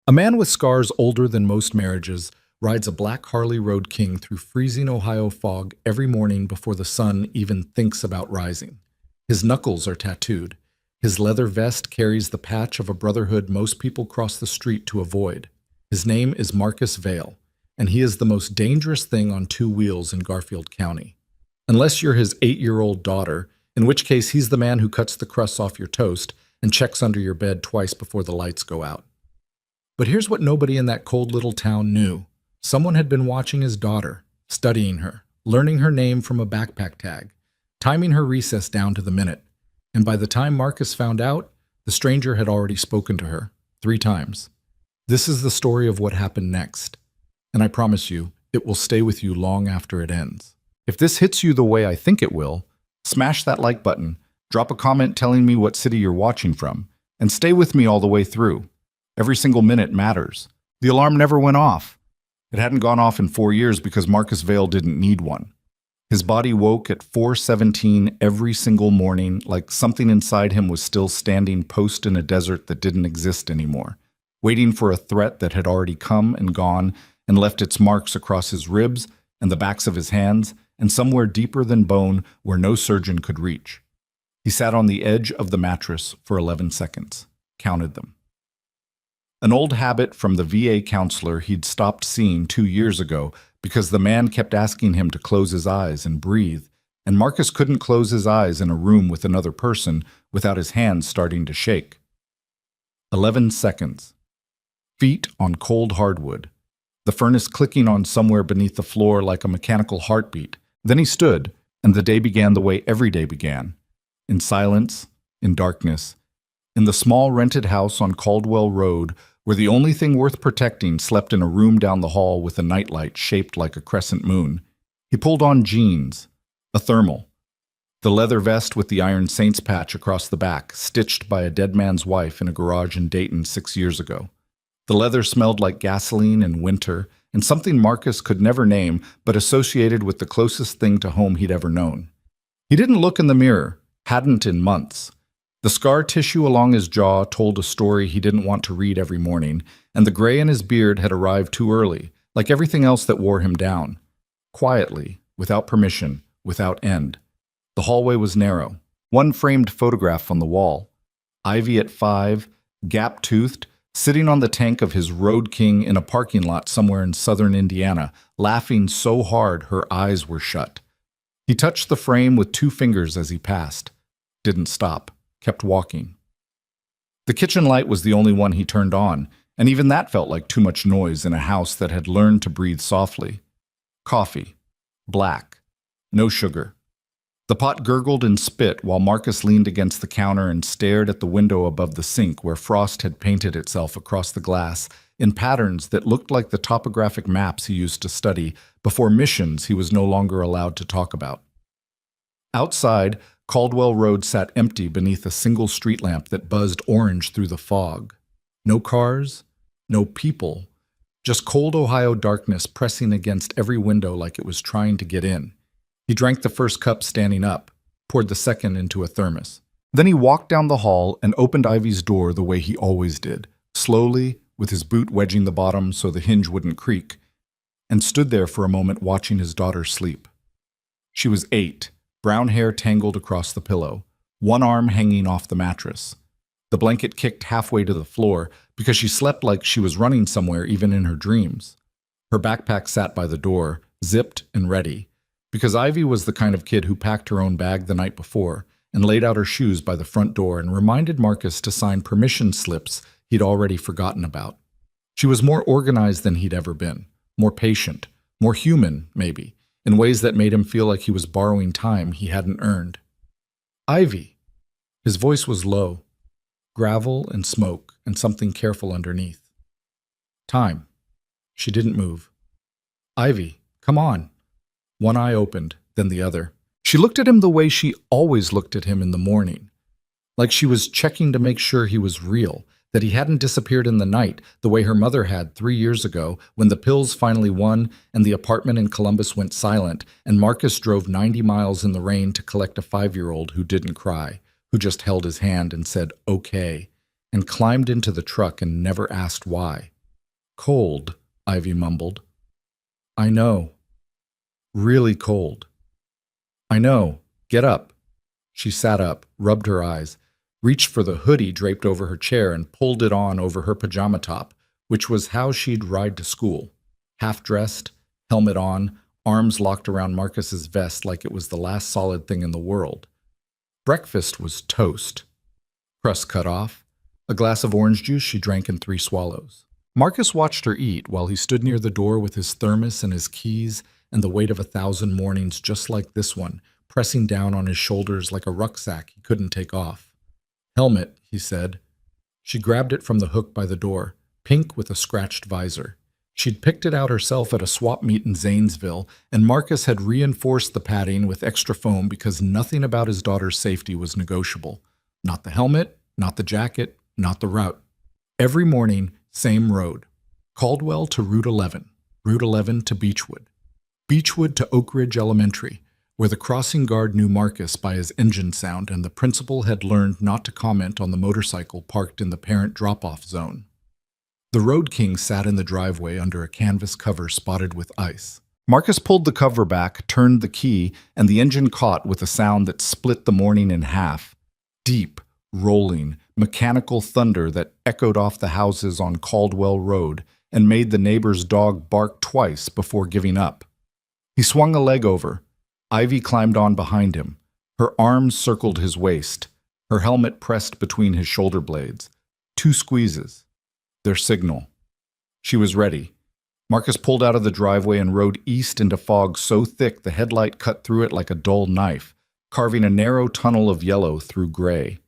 A man with scars older than most marriages rides a black Harley Road King through freezing Ohio fog every morning before the sun even thinks about rising. His knuckles are tattooed. His leather vest carries the patch of a brotherhood most people cross the street to avoid. His name is Marcus Vale, and he is the most dangerous thing on two wheels in Garfield County. Unless you're his 8-year-old daughter, in which case he's the man who cuts the crusts off your toast and checks under your bed twice before the lights go out. But here's what nobody in that cold little town knew. Someone had been watching his daughter, studying her, learning her name from a backpack tag, timing her recess down to the minute. And by the time Marcus found out, the stranger had already spoken to her 3 times. This is the story of what happened next. And I promise you, it will stay with you long after it ends. If this hits you the way I think it will, smash that like button, drop a comment telling me what city you're watching from, and stay with me all the way through. Every single minute matters. The alarm never went off. It hadn't gone off in 4 years because Marcus Vale didn't need one. His body woke at 4:17 every single morning like something inside him was still standing post in a desert that didn't exist anymore, waiting for a threat that had already come and gone and left its marks across his ribs and the backs of his hands and somewhere deeper than bone where no surgeon could reach. He sat on the edge of the mattress for 11 seconds, counted them. An old habit from the VA counselor he'd stopped seeing 2 years ago because the man kept asking him to close his eyes and breathe, and Marcus couldn't close his eyes in a room with another person without his hands starting to shake. 11 seconds. Feet on cold hardwood. The furnace clicking on somewhere beneath the floor like a mechanical heartbeat. Then he stood, and the day began the way every day began. In silence, in darkness, in the small rented house on Caldwell Road, where the only thing worth protecting slept in a room down the hall with a nightlight shaped like a crescent moon. He pulled on jeans, a thermal, the leather vest with the Iron Saints patch across the back, stitched by a dead man's wife in a garage in Dayton 6 years ago. The leather smelled like gasoline and winter, and something Marcus could never name, but associated with the closest thing to home he'd ever known. He didn't look in the mirror, hadn't in months. The scar tissue along his jaw told a story he didn't want to read every morning, and the gray in his beard had arrived too early, like everything else that wore him down. Quietly, without permission, without end. The hallway was narrow. One framed photograph on the wall. Ivy at 5, gap-toothed, sitting on the tank of his Road King in a parking lot somewhere in southern Indiana, laughing so hard her eyes were shut. He touched the frame with 2 fingers as he passed. Didn't stop. Kept walking. The kitchen light was the only one he turned on, and even that felt like too much noise in a house that had learned to breathe softly. Coffee. Black. No sugar. The pot gurgled and spit while Marcus leaned against the counter and stared at the window above the sink where frost had painted itself across the glass in patterns that looked like the topographic maps he used to study before missions he was no longer allowed to talk about. Outside, Caldwell Road sat empty beneath a single street lamp that buzzed orange through the fog. No cars, no people, just cold Ohio darkness pressing against every window like it was trying to get in. He drank the first cup standing up, poured the second into a thermos. Then he walked down the hall and opened Ivy's door the way he always did, slowly, with his boot wedging the bottom so the hinge wouldn't creak, and stood there for a moment watching his daughter sleep. She was 8. Brown hair tangled across the pillow, one arm hanging off the mattress. The blanket kicked halfway to the floor because she slept like she was running somewhere even in her dreams. Her backpack sat by the door, zipped and ready, because Ivy was the kind of kid who packed her own bag the night before and laid out her shoes by the front door and reminded Marcus to sign permission slips he'd already forgotten about. She was more organized than he'd ever been, more patient, more human, maybe, in ways that made him feel like he was borrowing time he hadn't earned. Ivy. His voice was low. Gravel and smoke and something careful underneath. Time. She didn't move. Ivy, come on. One eye opened, then the other. She looked at him the way she always looked at him in the morning. Like she was checking to make sure he was real, that he hadn't disappeared in the night the way her mother had 3 years ago when the pills finally won and the apartment in Columbus went silent and Marcus drove 90 miles in the rain to collect a 5-year-old who didn't cry, who just held his hand and said, okay, and climbed into the truck and never asked why. Cold, Ivy mumbled. I know. Really cold. I know. Get up. She sat up, rubbed her eyes, reached for the hoodie draped over her chair and pulled it on over her pajama top, which was how she'd ride to school. Half-dressed, helmet on, arms locked around Marcus's vest like it was the last solid thing in the world. Breakfast was toast. Crust cut off. A glass of orange juice she drank in 3 swallows. Marcus watched her eat while he stood near the door with his thermos and his keys and the weight of 1,000 mornings just like this one, pressing down on his shoulders like a rucksack he couldn't take off. Helmet, he said. She grabbed it from the hook by the door, pink with a scratched visor. She'd picked it out herself at a swap meet in Zanesville, and Marcus had reinforced the padding with extra foam because nothing about his daughter's safety was negotiable. Not the helmet, not the jacket, not the route. Every morning, same road. Caldwell to Route 11, Route 11 to Beechwood. Beechwood to Oak Ridge Elementary, where the crossing guard knew Marcus by his engine sound and the principal had learned not to comment on the motorcycle parked in the parent drop-off zone. The Road King sat in the driveway under a canvas cover spotted with ice. Marcus pulled the cover back, turned the key, and the engine caught with a sound that split the morning in half. Deep, rolling, mechanical thunder that echoed off the houses on Caldwell Road and made the neighbor's dog bark twice before giving up. He swung a leg over. Ivy climbed on behind him. Her arms circled his waist. Her helmet pressed between his shoulder blades. 2 squeezes. Their signal. She was ready. Marcus pulled out of the driveway and rode east into fog so thick the headlight cut through it like a dull knife, carving a narrow tunnel of yellow through gray.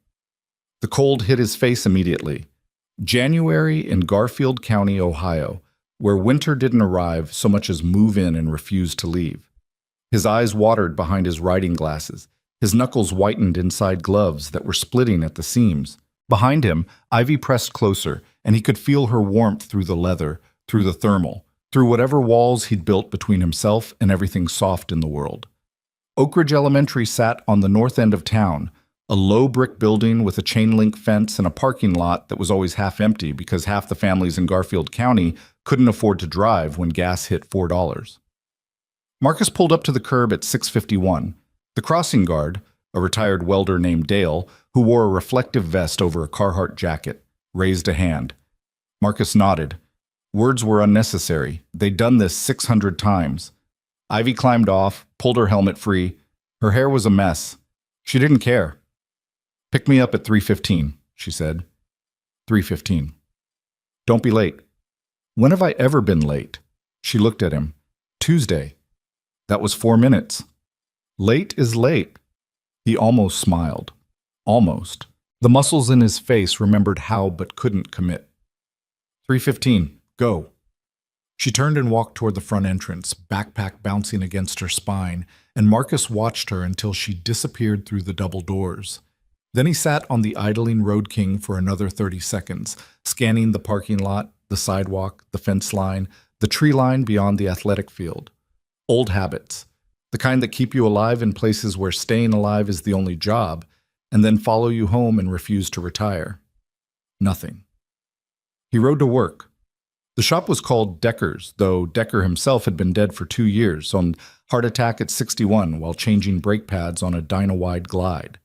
The cold hit his face immediately. January in Garfield County, Ohio, where winter didn't arrive so much as move in and refuse to leave. His eyes watered behind his riding glasses. His knuckles whitened inside gloves that were splitting at the seams. Behind him, Ivy pressed closer, and he could feel her warmth through the leather, through the thermal, through whatever walls he'd built between himself and everything soft in the world. Oak Ridge Elementary sat on the north end of town, a low brick building with a chain-link fence and a parking lot that was always half empty because half the families in Garfield County couldn't afford to drive when gas hit $4. Marcus pulled up to the curb at 6:51. The crossing guard, a retired welder named Dale, who wore a reflective vest over a Carhartt jacket, raised a hand. Marcus nodded. Words were unnecessary. They'd done this 600 times. Ivy climbed off, pulled her helmet free. Her hair was a mess. She didn't care. "Pick me up at 3:15, she said. 3:15. "Don't be late." "When have I ever been late?" She looked at him. "Tuesday." That was 4 minutes. Late is late. He almost smiled. Almost. The muscles in his face remembered how but couldn't commit. 3:15. Go. She turned and walked toward the front entrance, backpack bouncing against her spine, and Marcus watched her until she disappeared through the double doors. Then he sat on the idling Road King for another 30 seconds, scanning the parking lot, the sidewalk, the fence line, the tree line beyond the athletic field. Old habits, the kind that keep you alive in places where staying alive is the only job, and then follow you home and refuse to retire. Nothing. He rode to work. The shop was called Decker's, though Decker himself had been dead for 2 years on heart attack at 61 while changing brake pads on a Dynawide Glide.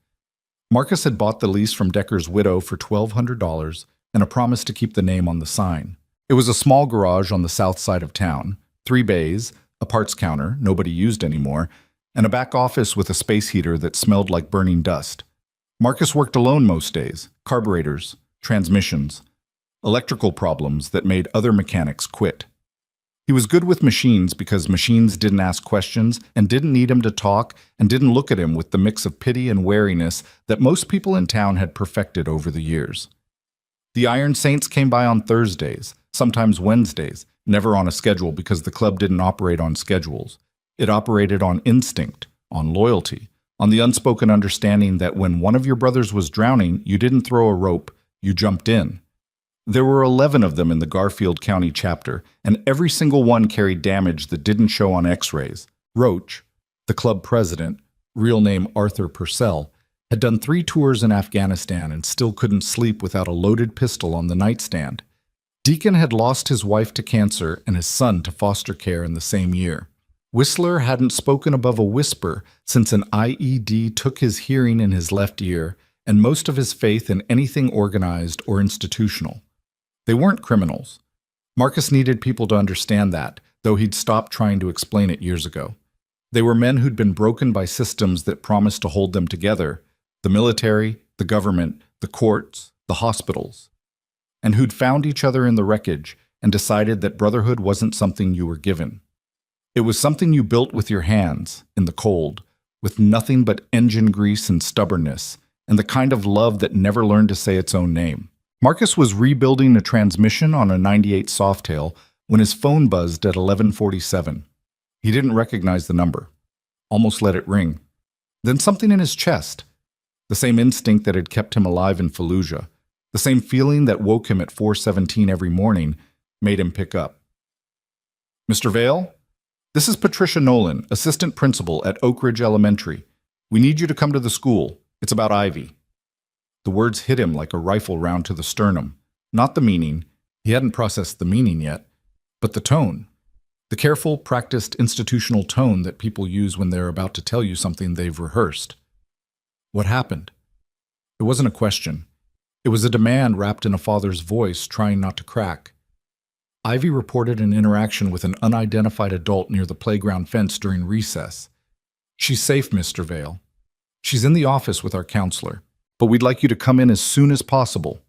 Marcus had bought the lease from Decker's widow for $1,200 and a promise to keep the name on the sign. It was a small garage on the south side of town, 3 bays, a parts counter, nobody used anymore, and a back office with a space heater that smelled like burning dust. Marcus worked alone most days, carburetors, transmissions, electrical problems that made other mechanics quit. He was good with machines because machines didn't ask questions and didn't need him to talk and didn't look at him with the mix of pity and wariness that most people in town had perfected over the years. The Iron Saints came by on Thursdays, sometimes Wednesdays, never on a schedule because the club didn't operate on schedules. It operated on instinct, on loyalty, on the unspoken understanding that when one of your brothers was drowning, you didn't throw a rope, you jumped in. There were 11 of them in the Garfield County chapter, and every single one carried damage that didn't show on x-rays. Roach, the club president, real name Arthur Purcell, had done 3 tours in Afghanistan and still couldn't sleep without a loaded pistol on the nightstand. Deacon had lost his wife to cancer and his son to foster care in the same year. Whistler hadn't spoken above a whisper since an IED took his hearing in his left ear and most of his faith in anything organized or institutional. They weren't criminals. Marcus needed people to understand that, though he'd stopped trying to explain it years ago. They were men who'd been broken by systems that promised to hold them together, the military, the government, the courts, the hospitals, and who'd found each other in the wreckage and decided that brotherhood wasn't something you were given. It was something you built with your hands, in the cold, with nothing but engine grease and stubbornness, and the kind of love that never learned to say its own name. Marcus was rebuilding a transmission on a 98 Softail when his phone buzzed at 11:47. He didn't recognize the number. Almost let it ring. Then something in his chest, the same instinct that had kept him alive in Fallujah, the same feeling that woke him at 4:17 every morning, made him pick up. "Mr. Vale? This is Patricia Nolan, assistant principal at Oak Ridge Elementary. We need you to come to the school. It's about Ivy." The words hit him like a rifle round to the sternum. Not the meaning. He hadn't processed the meaning yet. But the tone. The careful, practiced, institutional tone that people use when they're about to tell you something they've rehearsed. What happened? It wasn't a question. It was a demand wrapped in a father's voice trying not to crack. Ivy reported an interaction with an unidentified adult near the playground fence during recess. "She's safe, Mr. Vale. She's in the office with our counselor, but we'd like you to come in as soon as possible."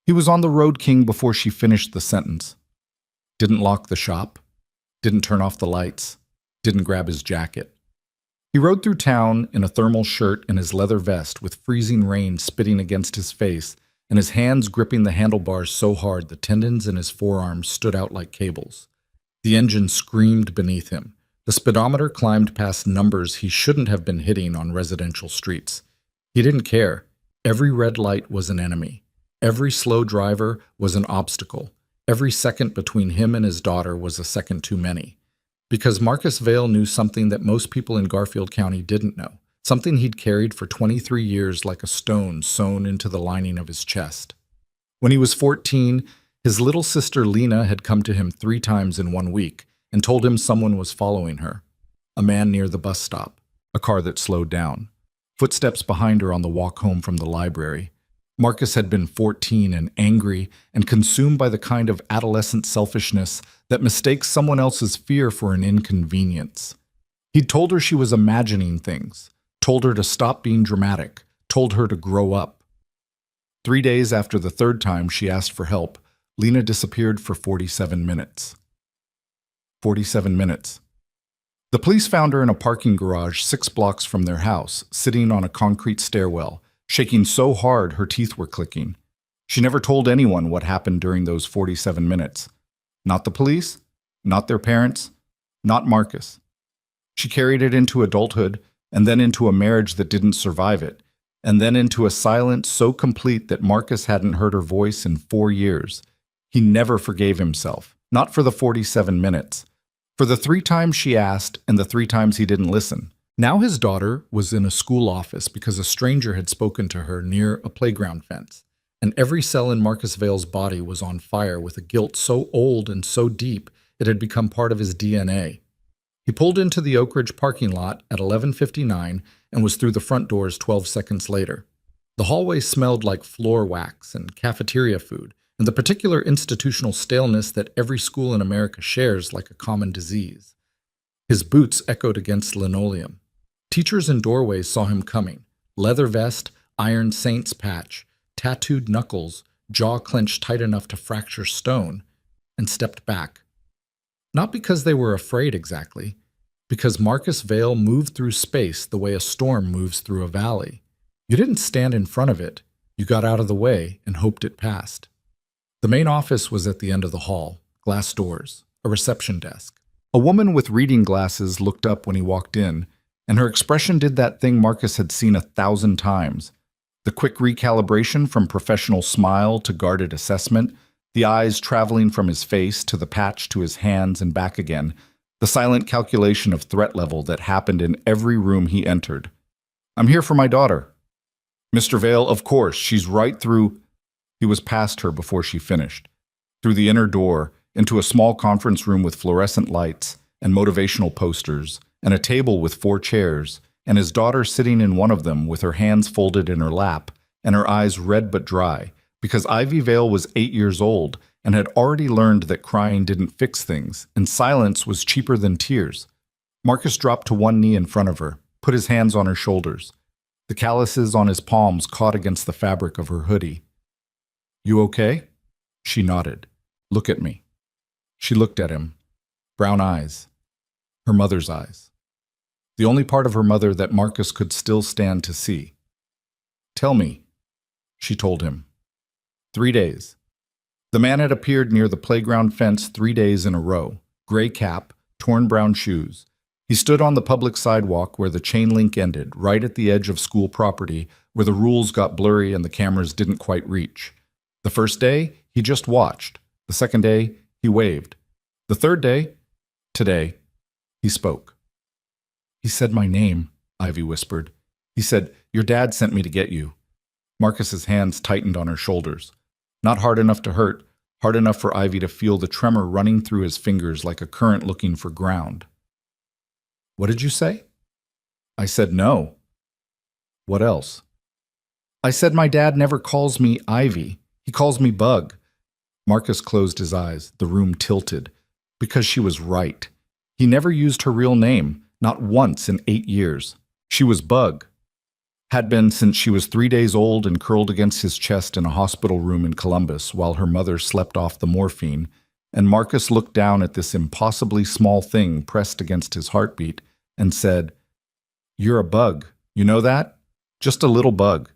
He was on the Road King before she finished the sentence. Didn't lock the shop. Didn't turn off the lights. Didn't grab his jacket. He rode through town in a thermal shirt and his leather vest with freezing rain spitting against his face and his hands gripping the handlebars so hard the tendons in his forearms stood out like cables. The engine screamed beneath him. The speedometer climbed past numbers he shouldn't have been hitting on residential streets. He didn't care. Every red light was an enemy. Every slow driver was an obstacle. Every second between him and his daughter was a second too many. Because Marcus Vale knew something that most people in Garfield County didn't know. Something he'd carried for 23 years like a stone sewn into the lining of his chest. When he was 14, his little sister Lena had come to him 3 times in 1 week and told him someone was following her. A man near the bus stop. A car that slowed down. Footsteps behind her on the walk home from the library. Marcus had been 14 and angry and consumed by the kind of adolescent selfishness that mistakes someone else's fear for an inconvenience. He'd told her she was imagining things, told her to stop being dramatic, told her to grow up. 3 days after the 3rd time she asked for help, Lena disappeared for 47 minutes. 47 minutes. The police found her in a parking garage 6 blocks from their house, sitting on a concrete stairwell, shaking so hard her teeth were clicking. She never told anyone what happened during those 47 minutes. Not the police, not their parents, not Marcus. She carried it into adulthood, and then into a marriage that didn't survive it, and then into a silence so complete that Marcus hadn't heard her voice in 4 years. He never forgave himself, not for the 47 minutes, for the 3 times she asked and the 3 times he didn't listen. Now his daughter was in a school office because a stranger had spoken to her near a playground fence, and every cell in Marcus Vale's body was on fire with a guilt so old and so deep it had become part of his DNA. He pulled into the Oak Ridge parking lot at 11:59 and was through the front doors 12 seconds later. The hallway smelled like floor wax and cafeteria food, and the particular institutional staleness that every school in America shares like a common disease. His boots echoed against linoleum. Teachers in doorways saw him coming, leather vest, iron saint's patch, tattooed knuckles, jaw clenched tight enough to fracture stone, and stepped back. Not because they were afraid exactly, because Marcus Vale moved through space the way a storm moves through a valley. You didn't stand in front of it, you got out of the way and hoped it passed. The main office was at the end of the hall, glass doors, a reception desk. A woman with reading glasses looked up when he walked in, and her expression did that thing Marcus had seen 1,000 times. The quick recalibration from professional smile to guarded assessment, the eyes traveling from his face to the patch to his hands and back again, the silent calculation of threat level that happened in every room he entered. "I'm here for my daughter." "Mr. Vale, of course, she's right through." He was past her before she finished. through the inner door, into a small conference room with fluorescent lights and motivational posters, and a table with 4 chairs, and his daughter sitting in one of them with her hands folded in her lap and her eyes red but dry, because Ivy Vale was 8 years old and had already learned that crying didn't fix things, and silence was cheaper than tears. Marcus dropped to one knee in front of her, put his hands on her shoulders. The calluses on his palms caught against the fabric of her hoodie. "You okay?" She nodded. "Look at me." She looked at him. Brown eyes. Her mother's eyes. The only part of her mother that Marcus could still stand to see. "Tell me," she told him. 3 days. The man had appeared near the playground fence 3 days in a row. Gray cap, torn brown shoes. He stood on the public sidewalk where the chain link ended, right at the edge of school property, where the rules got blurry and the cameras didn't quite reach. The first day, he just watched. The second day, he waved. The third day, today, he spoke. "He said my name," Ivy whispered. "He said, 'Your dad sent me to get you.'" Marcus's hands tightened on her shoulders. Not hard enough to hurt, hard enough for Ivy to feel the tremor running through his fingers like a current looking for ground. "What did you say?" "I said no." "What else?" "I said my dad never calls me Ivy. He calls me Bug." Marcus closed his eyes. The room tilted. Because she was right. He never used her real name, not once in 8 years. She was Bug. Had been since she was 3 days old and curled against his chest in a hospital room in Columbus while her mother slept off the morphine, and Marcus looked down at this impossibly small thing pressed against his heartbeat and said, "You're a bug, you know that? Just a little bug,"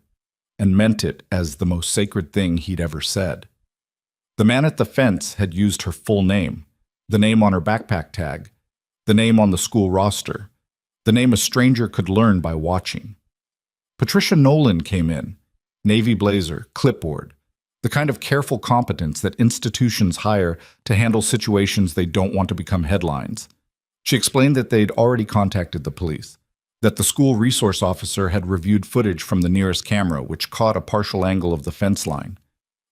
and meant it as the most sacred thing he'd ever said. The man at the fence had used her full name, the name on her backpack tag, the name on the school roster, the name a stranger could learn by watching. Patricia Nolan came in, navy blazer, clipboard, the kind of careful competence that institutions hire to handle situations they don't want to become headlines. She explained that they'd already contacted the police, that the school resource officer had reviewed footage from the nearest camera which caught a partial angle of the fence line,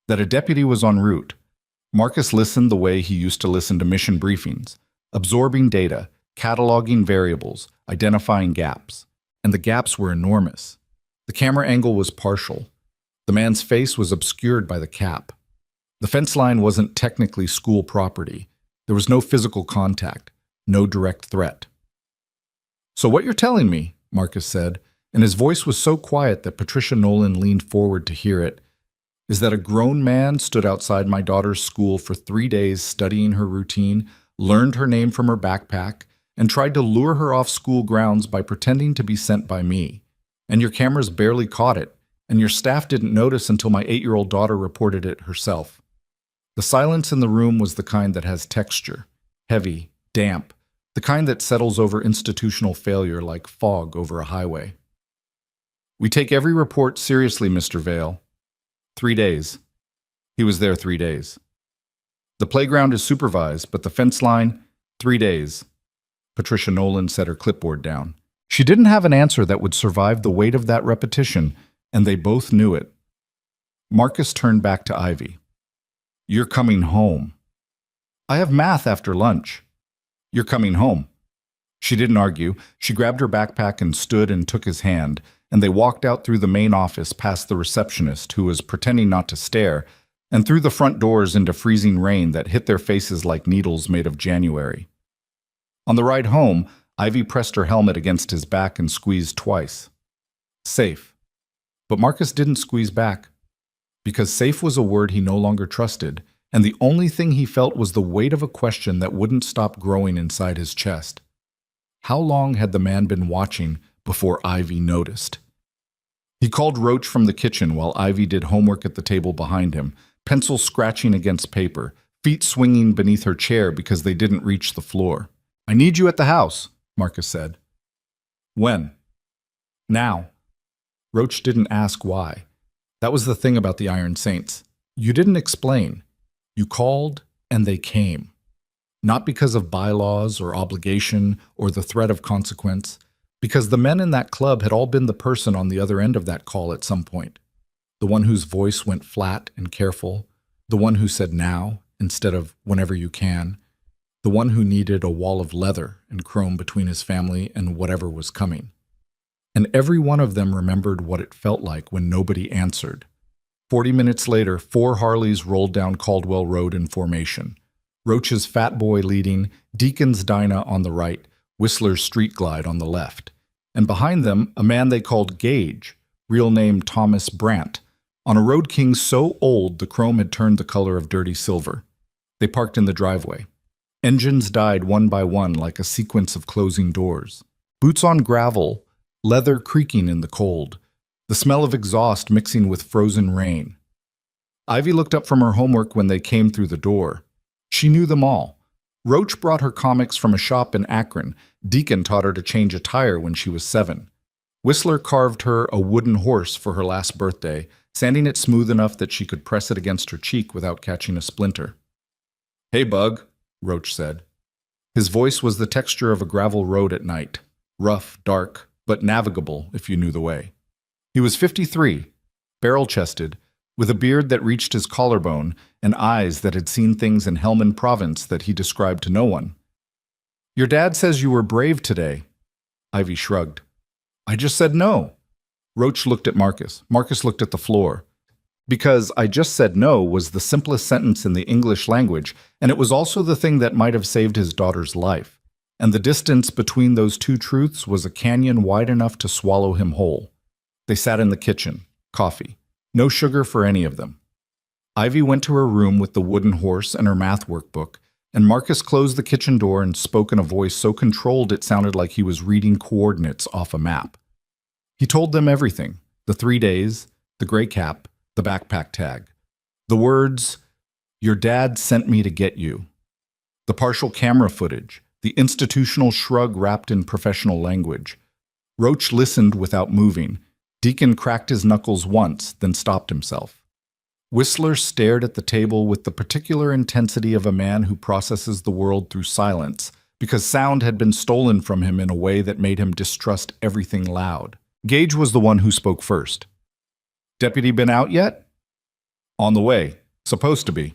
that a deputy was en route. Marcus listened the way he used to listen to mission briefings, absorbing data, cataloging variables, identifying gaps. And the gaps were enormous. The camera angle was partial. The man's face was obscured by the cap. The fence line wasn't technically school property. There was no physical contact, no direct threat. "So what you're telling me," Marcus said, and his voice was so quiet that Patricia Nolan leaned forward to hear it, "is that a grown man stood outside my daughter's school for 3 days studying her routine, learned her name from her backpack, and tried to lure her off school grounds by pretending to be sent by me. And your cameras barely caught it, and your staff didn't notice until my 8-year-old daughter reported it herself." The silence in the room was the kind that has texture, heavy, damp, the kind that settles over institutional failure like fog over a highway. "We take every report seriously, Mr. Vale." 3 days. He was there 3 days. "The playground is supervised, but the fence line, 3 days. Patricia Nolan set her clipboard down. She didn't have an answer that would survive the weight of that repetition, and they both knew it. Marcus turned back to Ivy. "You're coming home." "I have math after lunch." "You're coming home." She didn't argue. She grabbed her backpack and stood and took his hand, and they walked out through the main office past the receptionist, who was pretending not to stare, and through the front doors into freezing rain that hit their faces like needles made of January. On the ride home, Ivy pressed her helmet against his back and squeezed twice. Safe. But Marcus didn't squeeze back, because safe was a word he no longer trusted, and the only thing he felt was the weight of a question that wouldn't stop growing inside his chest. How long had the man been watching before Ivy noticed? He called Roach from the kitchen while Ivy did homework at the table behind him, pencil scratching against paper, feet swinging beneath her chair because they didn't reach the floor. "I need you at the house," Marcus said. "When?" "Now." Roach didn't ask why. That was the thing about the Iron Saints. You didn't explain. You called, and they came. Not because of bylaws or obligation or the threat of consequence, because the men in that club had all been the person on the other end of that call at some point. The one whose voice went flat and careful, the one who said now, instead of whenever you can, the one who needed a wall of leather and chrome between his family and whatever was coming. And every one of them remembered what it felt like when nobody answered. 40 minutes later, 4 Harleys rolled down Caldwell Road in formation. Roach's Fat Boy leading, Deacon's Dinah on the right, Whistler's Street Glide on the left. And behind them, a man they called Gage, real name Thomas Brandt, on a Road King so old the chrome had turned the color of dirty silver. They parked in the driveway. Engines died one by one like a sequence of closing doors. Boots on gravel, leather creaking in the cold, the smell of exhaust mixing with frozen rain. Ivy looked up from her homework when they came through the door. She knew them all. Roach brought her comics from a shop in Akron. Deacon taught her to change a tire when she was 7. Whistler carved her a wooden horse for her last birthday, sanding it smooth enough that she could press it against her cheek without catching a splinter. "Hey, Bug," Roach said. His voice was the texture of a gravel road at night, rough, dark, but navigable if you knew the way. He was 53, barrel-chested, with a beard that reached his collarbone and eyes that had seen things in Helmand Province that he described to no one. "Your dad says you were brave today." Ivy shrugged. "I just said no." Roach looked at Marcus. Marcus looked at the floor. Because "I just said no" was the simplest sentence in the English language, and it was also the thing that might have saved his daughter's life. And the distance between those two truths was a canyon wide enough to swallow him whole. They sat in the kitchen. Coffee. No sugar for any of them. Ivy went to her room with the wooden horse and her math workbook, and Marcus closed the kitchen door and spoke in a voice so controlled it sounded like he was reading coordinates off a map. He told them everything: the 3 days, the gray cap, the backpack tag. The words, "Your dad sent me to get you." The partial camera footage, the institutional shrug wrapped in professional language. Roach listened without moving. Deacon cracked his knuckles once, then stopped himself. Whistler stared at the table with the particular intensity of a man who processes the world through silence, because sound had been stolen from him in a way that made him distrust everything loud. Gage was the one who spoke first. "Deputy been out yet?" "On the way. Supposed to be."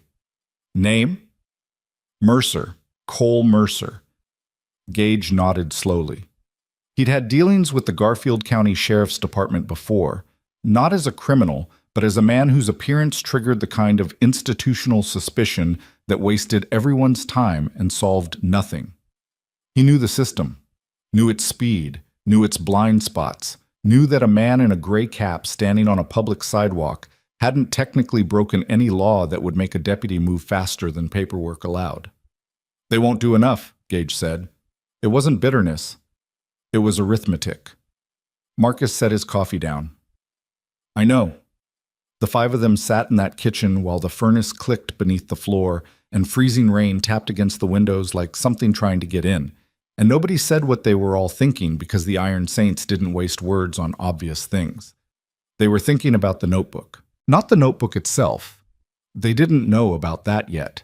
"Name?" "Mercer. Cole Mercer." Gage nodded slowly. He'd had dealings with the Garfield County Sheriff's Department before, not as a criminal, but as a man whose appearance triggered the kind of institutional suspicion that wasted everyone's time and solved nothing. He knew the system, knew its speed, knew its blind spots, knew that a man in a gray cap standing on a public sidewalk hadn't technically broken any law that would make a deputy move faster than paperwork allowed. "They won't do enough," Gage said. It wasn't bitterness. It was arithmetic. Marcus set his coffee down. "I know." The 5 of them sat in that kitchen while the furnace clicked beneath the floor and freezing rain tapped against the windows like something trying to get in. And nobody said what they were all thinking because the Iron Saints didn't waste words on obvious things. They were thinking about the notebook. Not the notebook itself. They didn't know about that yet.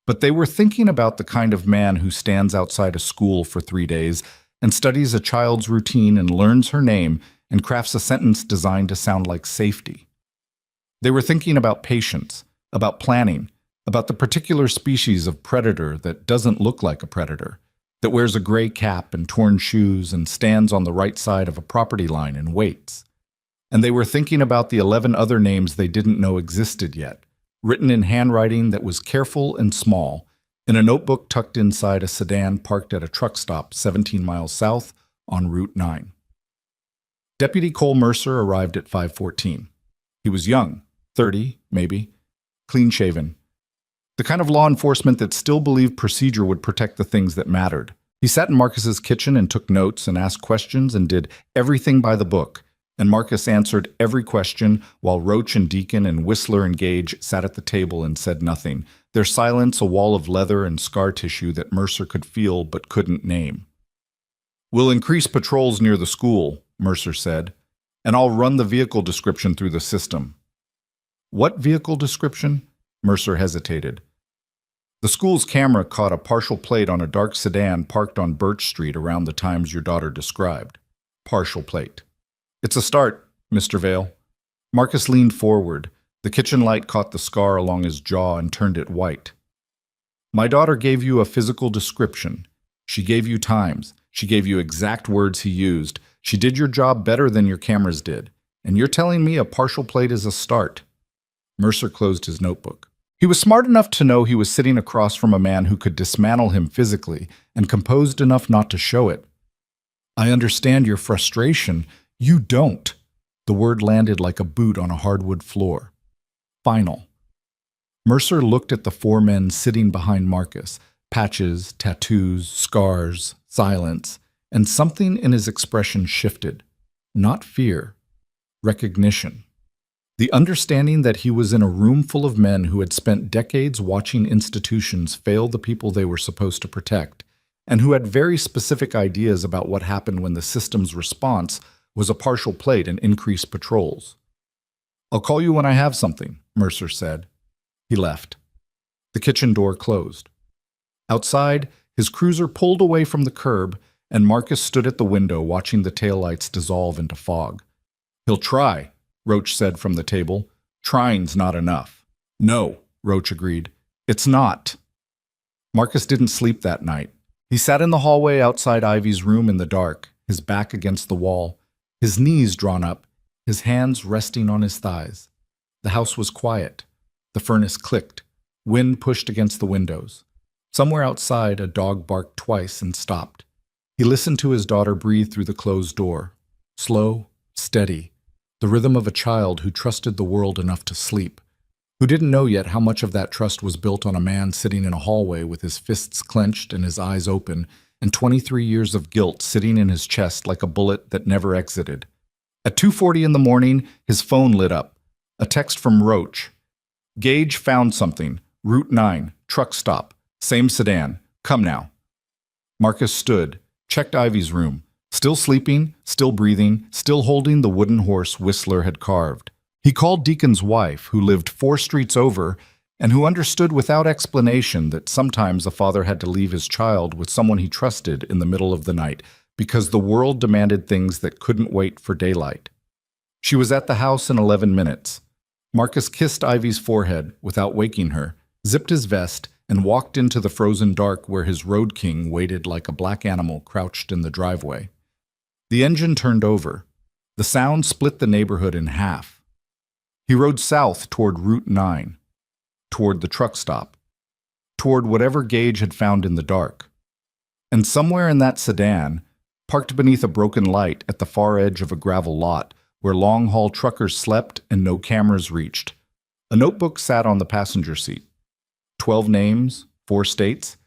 But they were thinking about the kind of man who stands outside a school for 3 days and studies a child's routine and learns her name and crafts a sentence designed to sound like safety. They were thinking about patience, about planning, about the particular species of predator that doesn't look like a predator, that wears a gray cap and torn shoes and stands on the right side of a property line and waits. And they were thinking about the 11 other names they didn't know existed yet, written in handwriting that was careful and small, in a notebook tucked inside a sedan parked at a truck stop 17 miles south on Route 9. Deputy Cole Mercer arrived at 5:14. He was young, 30, maybe, clean-shaven. The kind of law enforcement that still believed procedure would protect the things that mattered. He sat in Marcus's kitchen and took notes and asked questions and did everything by the book, and Marcus answered every question while Roach and Deacon and Whistler and Gage sat at the table and said nothing, their silence a wall of leather and scar tissue that Mercer could feel but couldn't name. "We'll increase patrols near the school," Mercer said, "and I'll run the vehicle description through the system." "What vehicle description?" Mercer hesitated. "The school's camera caught a partial plate on a dark sedan parked on Birch Street around the times your daughter described. Partial plate." "It's a start, Mr. Vale." Marcus leaned forward. The kitchen light caught the scar along his jaw and turned it white. My daughter gave you a physical description. She gave you times. She gave you exact words he used. She did your job better than your cameras did. And you're telling me a partial plate is a start." Mercer closed his notebook. He was smart enough to know he was sitting across from a man who could dismantle him physically, and composed enough not to show it. "I understand your frustration. You don't." The word landed like a boot on a hardwood floor. Final. Mercer looked at the four men sitting behind Marcus. Patches, tattoos, scars, silence, and something in his expression shifted. Not fear. Recognition. The understanding that he was in a room full of men who had spent decades watching institutions fail the people they were supposed to protect, and who had very specific ideas about what happened when the system's response was a partial plate and increased patrols. "I'll call you when I have something," Mercer said. He left. The kitchen door closed. Outside, his cruiser pulled away from the curb, and Marcus stood at the window watching the taillights dissolve into fog. "He'll try," Roach said from the table. "Trying's not enough." "No," Roach agreed. "It's not." Marcus didn't sleep that night. He sat in the hallway outside Ivy's room in the dark, his back against the wall, his knees drawn up, his hands resting on his thighs. The house was quiet. The furnace clicked. Wind pushed against the windows. Somewhere outside, a dog barked twice and stopped. He listened to his daughter breathe through the closed door. Slow, steady, the rhythm of a child who trusted the world enough to sleep, who didn't know yet how much of that trust was built on a man sitting in a hallway with his fists clenched and his eyes open, and 23 years of guilt sitting in his chest like a bullet that never exited. At 2:40 in the morning, his phone lit up. A text from Roach. "Gage found something. Route 9, truck stop. Same sedan. Come now." Marcus stood, checked Ivy's room. Still sleeping, still breathing, still holding the wooden horse Whistler had carved. He called Deacon's wife, who lived 4 streets over, and who understood without explanation that sometimes a father had to leave his child with someone he trusted in the middle of the night because the world demanded things that couldn't wait for daylight. She was at the house in 11 minutes. Marcus kissed Ivy's forehead without waking her, zipped his vest, and walked into the frozen dark where his road king waited like a black animal crouched in the driveway. The engine turned over. The sound split the neighborhood in half. He rode south toward Route 9, toward the truck stop, toward whatever Gage had found in the dark. And somewhere in that sedan, parked beneath a broken light at the far edge of a gravel lot where long-haul truckers slept and no cameras reached, a notebook sat on the passenger seat. 12 names, 4 states,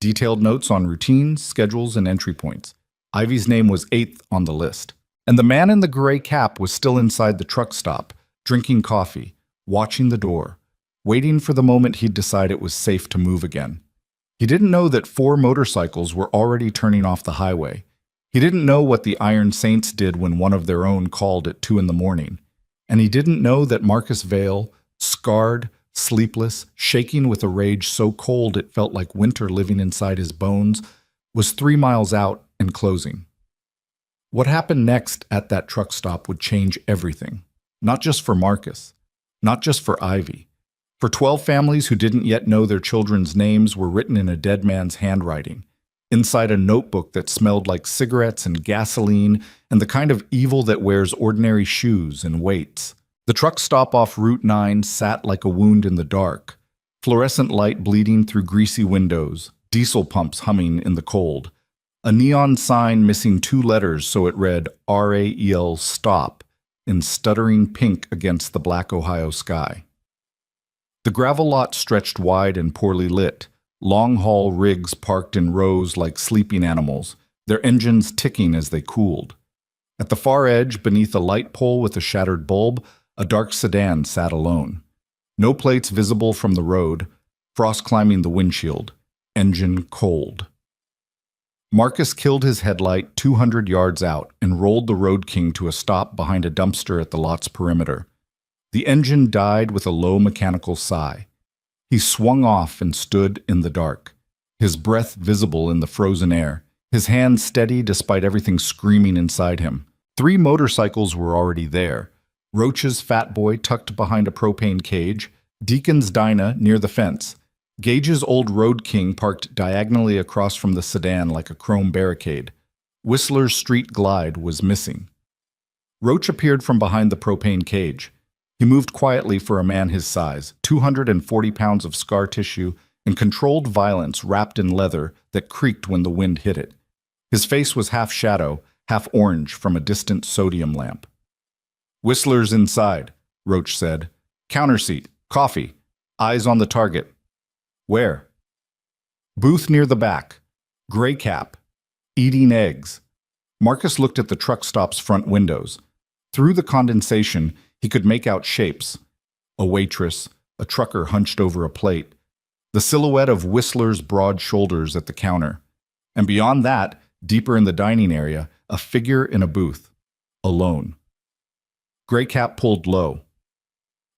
detailed notes on routines, schedules, and entry points. Ivy's name was 8th on the list. And the man in the gray cap was still inside the truck stop, drinking coffee, watching the door, waiting for the moment he'd decide it was safe to move again. He didn't know that 4 motorcycles were already turning off the highway. He didn't know what the Iron Saints did when one of their own called at 2 in the morning. And he didn't know that Marcus Vale, scarred, sleepless, shaking with a rage so cold it felt like winter living inside his bones, was 3 miles out and closing. What happened next at that truck stop would change everything. Not just for Marcus, not just for Ivy. For 12 families who didn't yet know their children's names were written in a dead man's handwriting, inside a notebook that smelled like cigarettes and gasoline and the kind of evil that wears ordinary shoes and waits. The truck stop off Route 9 sat like a wound in the dark, fluorescent light bleeding through greasy windows, diesel pumps humming in the cold, a neon sign missing 2 letters so it read RAEL stop in stuttering pink against the black Ohio sky. The gravel lot stretched wide and poorly lit, long-haul rigs parked in rows like sleeping animals, their engines ticking as they cooled. At the far edge, beneath a light pole with a shattered bulb, a dark sedan sat alone. No plates visible from the road, frost climbing the windshield, engine cold. Marcus killed his headlight 200 yards out and rolled the Road King to a stop behind a dumpster at the lot's perimeter. The engine died with a low mechanical sigh. He swung off and stood in the dark, his breath visible in the frozen air, his hands steady despite everything screaming inside him. 3 motorcycles were already there. Roach's fat boy tucked behind a propane cage, Deacon's Dinah near the fence, Gage's old Road King parked diagonally across from the sedan like a chrome barricade. Whistler's Street Glide was missing. Roach appeared from behind the propane cage. He moved quietly for a man his size, 240 pounds of scar tissue and controlled violence wrapped in leather that creaked when the wind hit it. His face was half shadow, half orange from a distant sodium lamp. "Whistler's inside," Roach said. "Counter seat, coffee, eyes on the target." "Where?" "Booth near the back. Gray cap. Eating eggs." Marcus looked at the truck stop's front windows. Through the condensation, he could make out shapes. A waitress, a trucker hunched over a plate, the silhouette of Whistler's broad shoulders at the counter. And beyond that, deeper in the dining area, a figure in a booth, alone. Gray cap pulled low.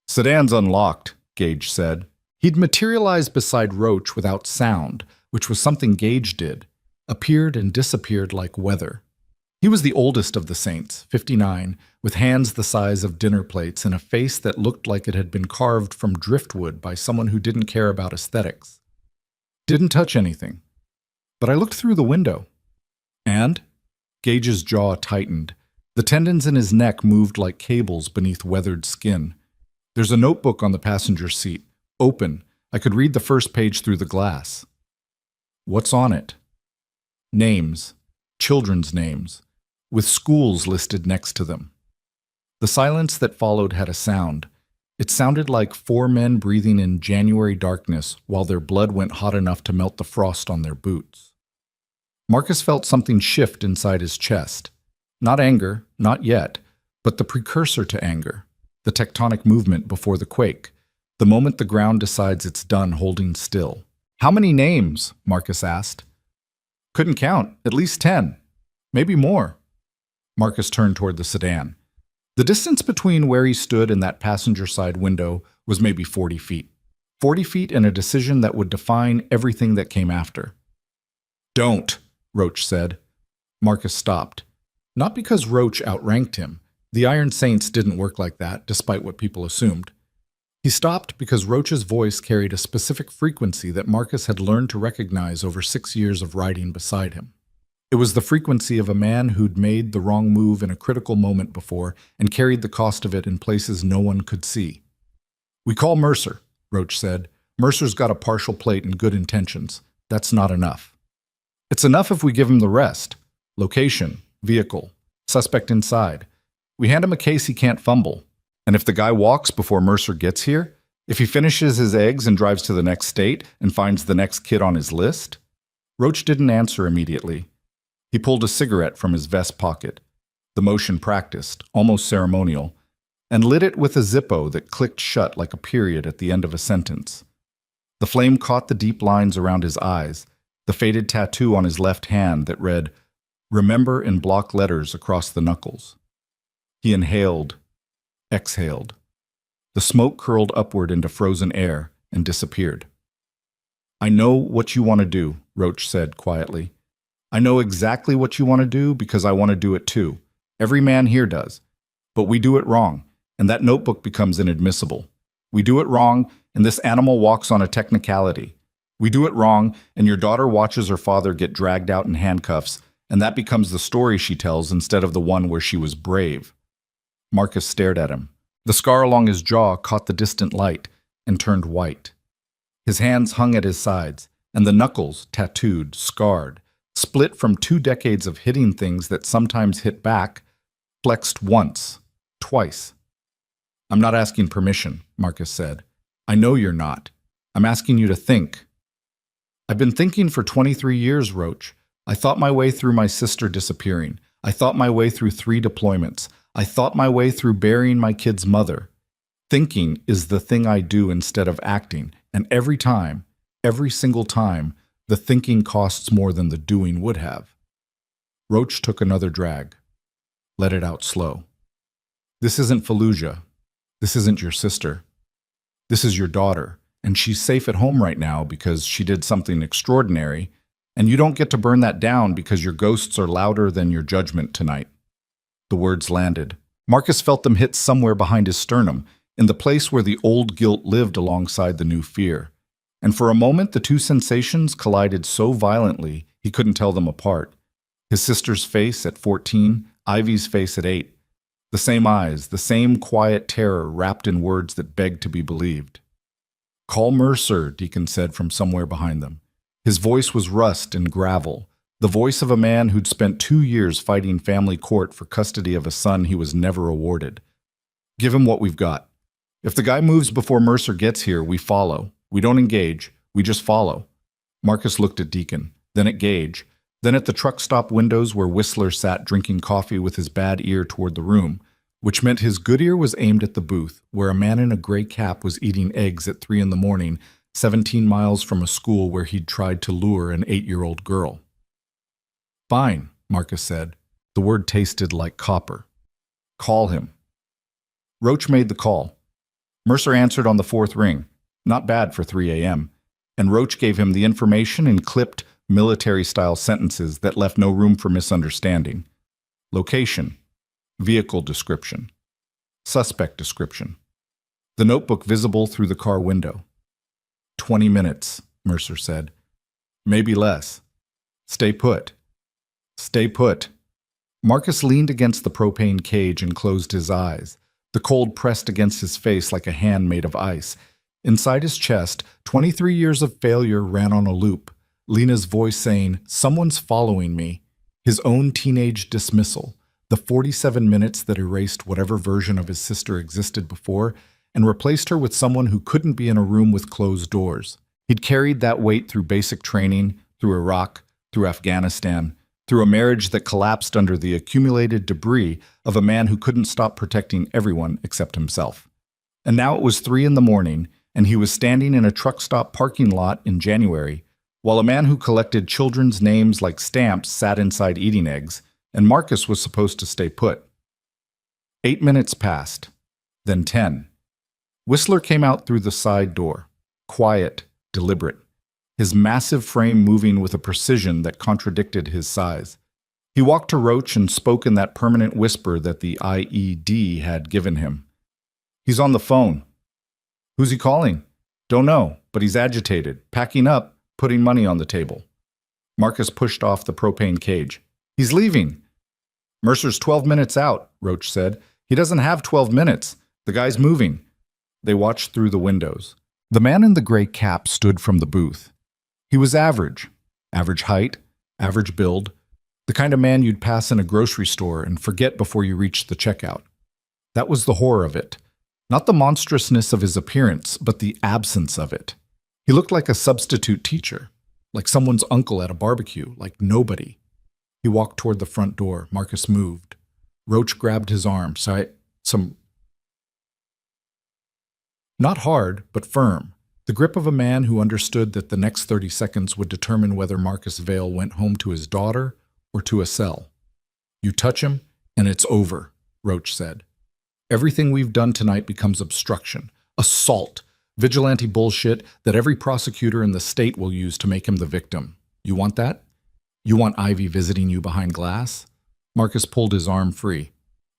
"Sedan's unlocked," Gage said. He'd materialized beside Roach without sound, which was something Gage did, appeared and disappeared like weather. He was the oldest of the saints, 59, with hands the size of dinner plates and a face that looked like it had been carved from driftwood by someone who didn't care about aesthetics. "Didn't touch anything. But I looked through the window." "And?" Gage's jaw tightened. The tendons in his neck moved like cables beneath weathered skin. "There's a notebook on the passenger seat. Open. I could read the first page through the glass." "What's on it?" "Names. Children's names, with schools listed next to them." The silence that followed had a sound. It sounded like four men breathing in January darkness while their blood went hot enough to melt the frost on their boots. Marcus felt something shift inside his chest. Not anger, not yet, but the precursor to anger, the tectonic movement before the quake, the moment the ground decides it's done holding still. "How many names?" Marcus asked. "Couldn't count. At least 10. Maybe more." Marcus turned toward the sedan. The distance between where he stood and that passenger side window was maybe 40 feet. 40 feet and a decision that would define everything that came after. "Don't," Roach said. Marcus stopped. Not because Roach outranked him. The Iron Saints didn't work like that, despite what people assumed. He stopped because Roach's voice carried a specific frequency that Marcus had learned to recognize over 6 years of riding beside him. It was the frequency of a man who'd made the wrong move in a critical moment before and carried the cost of it in places no one could see. "We call Mercer," Roach said. "Mercer's got a partial plate and good intentions. That's not enough." "It's enough if we give him the rest. Location, vehicle, suspect inside. We hand him a case he can't fumble. And if the guy walks before Mercer gets here, if he finishes his eggs and drives to the next state and finds the next kid on his list?" Roach didn't answer immediately. He pulled a cigarette from his vest pocket, the motion practiced, almost ceremonial, and lit it with a Zippo that clicked shut like a period at the end of a sentence. The flame caught the deep lines around his eyes, the faded tattoo on his left hand that read, "Remember" in block letters across the knuckles. He inhaled, exhaled. The smoke curled upward into frozen air and disappeared. "I know what you want to do," Roach said quietly. "I know exactly what you want to do because I want to do it too. Every man here does. But we do it wrong, and that notebook becomes inadmissible. We do it wrong, and this animal walks on a technicality. We do it wrong, and your daughter watches her father get dragged out in handcuffs, and that becomes the story she tells instead of the one where she was brave." Marcus stared at him. The scar along his jaw caught the distant light and turned white. His hands hung at his sides, and the knuckles, tattooed, scarred, split from 2 decades of hitting things that sometimes hit back, flexed once, twice. "I'm not asking permission," Marcus said. "I know you're not. I'm asking you to think." "I've been thinking for 23 years, Roach. I thought my way through my sister disappearing. I thought my way through 3 deployments. I thought my way through burying my kid's mother. Thinking is the thing I do instead of acting, and every time, every single time, the thinking costs more than the doing would have." Roach took another drag. Let it out slow. "This isn't Fallujah. This isn't your sister. This is your daughter, and she's safe at home right now because she did something extraordinary, and you don't get to burn that down because your ghosts are louder than your judgment tonight." The words landed. Marcus felt them hit somewhere behind his sternum, in the place where the old guilt lived alongside the new fear. And for a moment, the two sensations collided so violently he couldn't tell them apart. His sister's face at 14, Ivy's face at 8. The same eyes, the same quiet terror wrapped in words that begged to be believed. "Call Mercer," Deacon said from somewhere behind them. His voice was rust and gravel, the voice of a man who'd spent 2 years fighting family court for custody of a son he was never awarded. "Give him what we've got. If the guy moves before Mercer gets here, we follow. We don't engage, we just follow." Marcus looked at Deacon, then at Gage, then at the truck stop windows where Whistler sat drinking coffee with his bad ear toward the room, which meant his good ear was aimed at the booth, where a man in a gray cap was eating eggs at 3 in the morning, 17 miles from a school where he'd tried to lure an 8-year-old girl. "Fine," Marcus said. The word tasted like copper. "Call him." Roach made the call. Mercer answered on the 4th ring. Not bad for 3 a.m. And Roach gave him the information in clipped, military-style sentences that left no room for misunderstanding. Location. Vehicle description. Suspect description. The notebook visible through the car window. 20 minutes, Mercer said. Maybe less. Stay put. Stay put. Marcus leaned against the propane cage and closed his eyes. The cold pressed against his face like a hand made of ice. Inside his chest, 23 years of failure ran on a loop. Lena's voice saying, "Someone's following me." His own teenage dismissal. The 47 minutes that erased whatever version of his sister existed before and replaced her with someone who couldn't be in a room with closed doors. He'd carried that weight through basic training, through Iraq, through Afghanistan, through a marriage that collapsed under the accumulated debris of a man who couldn't stop protecting everyone except himself. And now it was 3 in the morning, and he was standing in a truck stop parking lot in January, while a man who collected children's names like stamps sat inside eating eggs, and Marcus was supposed to stay put. 8 minutes passed, then 10. Whistler came out through the side door, quiet, deliberate, his massive frame moving with a precision that contradicted his size. He walked to Roach and spoke in that permanent whisper that the IED had given him. "He's on the phone." "Who's he calling?" "Don't know, but he's agitated, packing up, putting money on the table." Marcus pushed off the propane cage. "He's leaving." "Mercer's 12 minutes out," Roach said. "He doesn't have 12 minutes. The guy's moving." They watched through the windows. The man in the gray cap stood from the booth. He was average. Average height, average build, the kind of man you'd pass in a grocery store and forget before you reached the checkout. That was the horror of it. Not the monstrousness of his appearance, but the absence of it. He looked like a substitute teacher, like someone's uncle at a barbecue, like nobody. He walked toward the front door. Marcus moved. Roach grabbed his arm. Not hard, but firm. The grip of a man who understood that the next 30 seconds would determine whether Marcus Vale went home to his daughter or to a cell. "You touch him, and it's over," Roach said. "Everything we've done tonight becomes obstruction, assault, vigilante bullshit that every prosecutor in the state will use to make him the victim. You want that? You want Ivy visiting you behind glass?" Marcus pulled his arm free.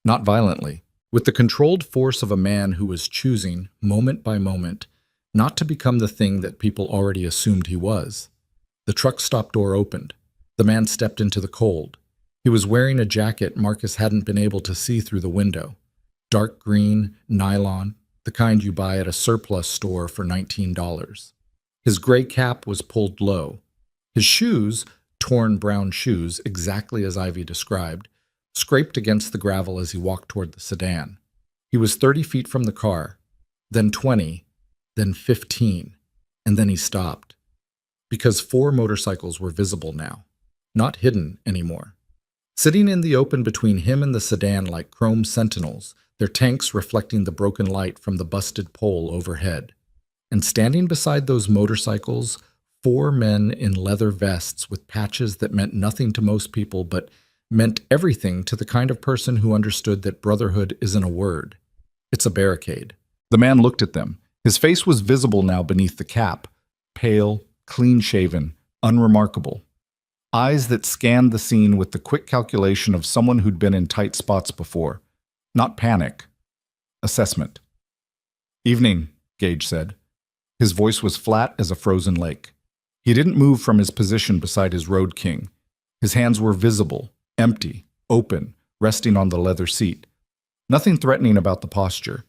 Not violently. With the controlled force of a man who was choosing, moment by moment, not to become the thing that people already assumed he was. The truck stop door opened. The man stepped into the cold. He was wearing a jacket Marcus hadn't been able to see through the window. Dark green, nylon, the kind you buy at a surplus store for $19. His gray cap was pulled low. His shoes, torn brown shoes, exactly as Ivy described, scraped against the gravel as he walked toward the sedan. He was 30 feet from the car, then 20, then 15, and then he stopped. Because 4 motorcycles were visible now, not hidden anymore. Sitting in the open between him and the sedan like chrome sentinels, their tanks reflecting the broken light from the busted pole overhead. And standing beside those motorcycles, 4 men in leather vests with patches that meant nothing to most people but meant everything to the kind of person who understood that brotherhood isn't a word. It's a barricade. The man looked at them. His face was visible now beneath the cap, pale, clean-shaven, unremarkable. Eyes that scanned the scene with the quick calculation of someone who'd been in tight spots before. Not panic. Assessment. "Evening," Gage said. His voice was flat as a frozen lake. He didn't move from his position beside his road king. His hands were visible, empty, open, resting on the leather seat. Nothing threatening about the posture.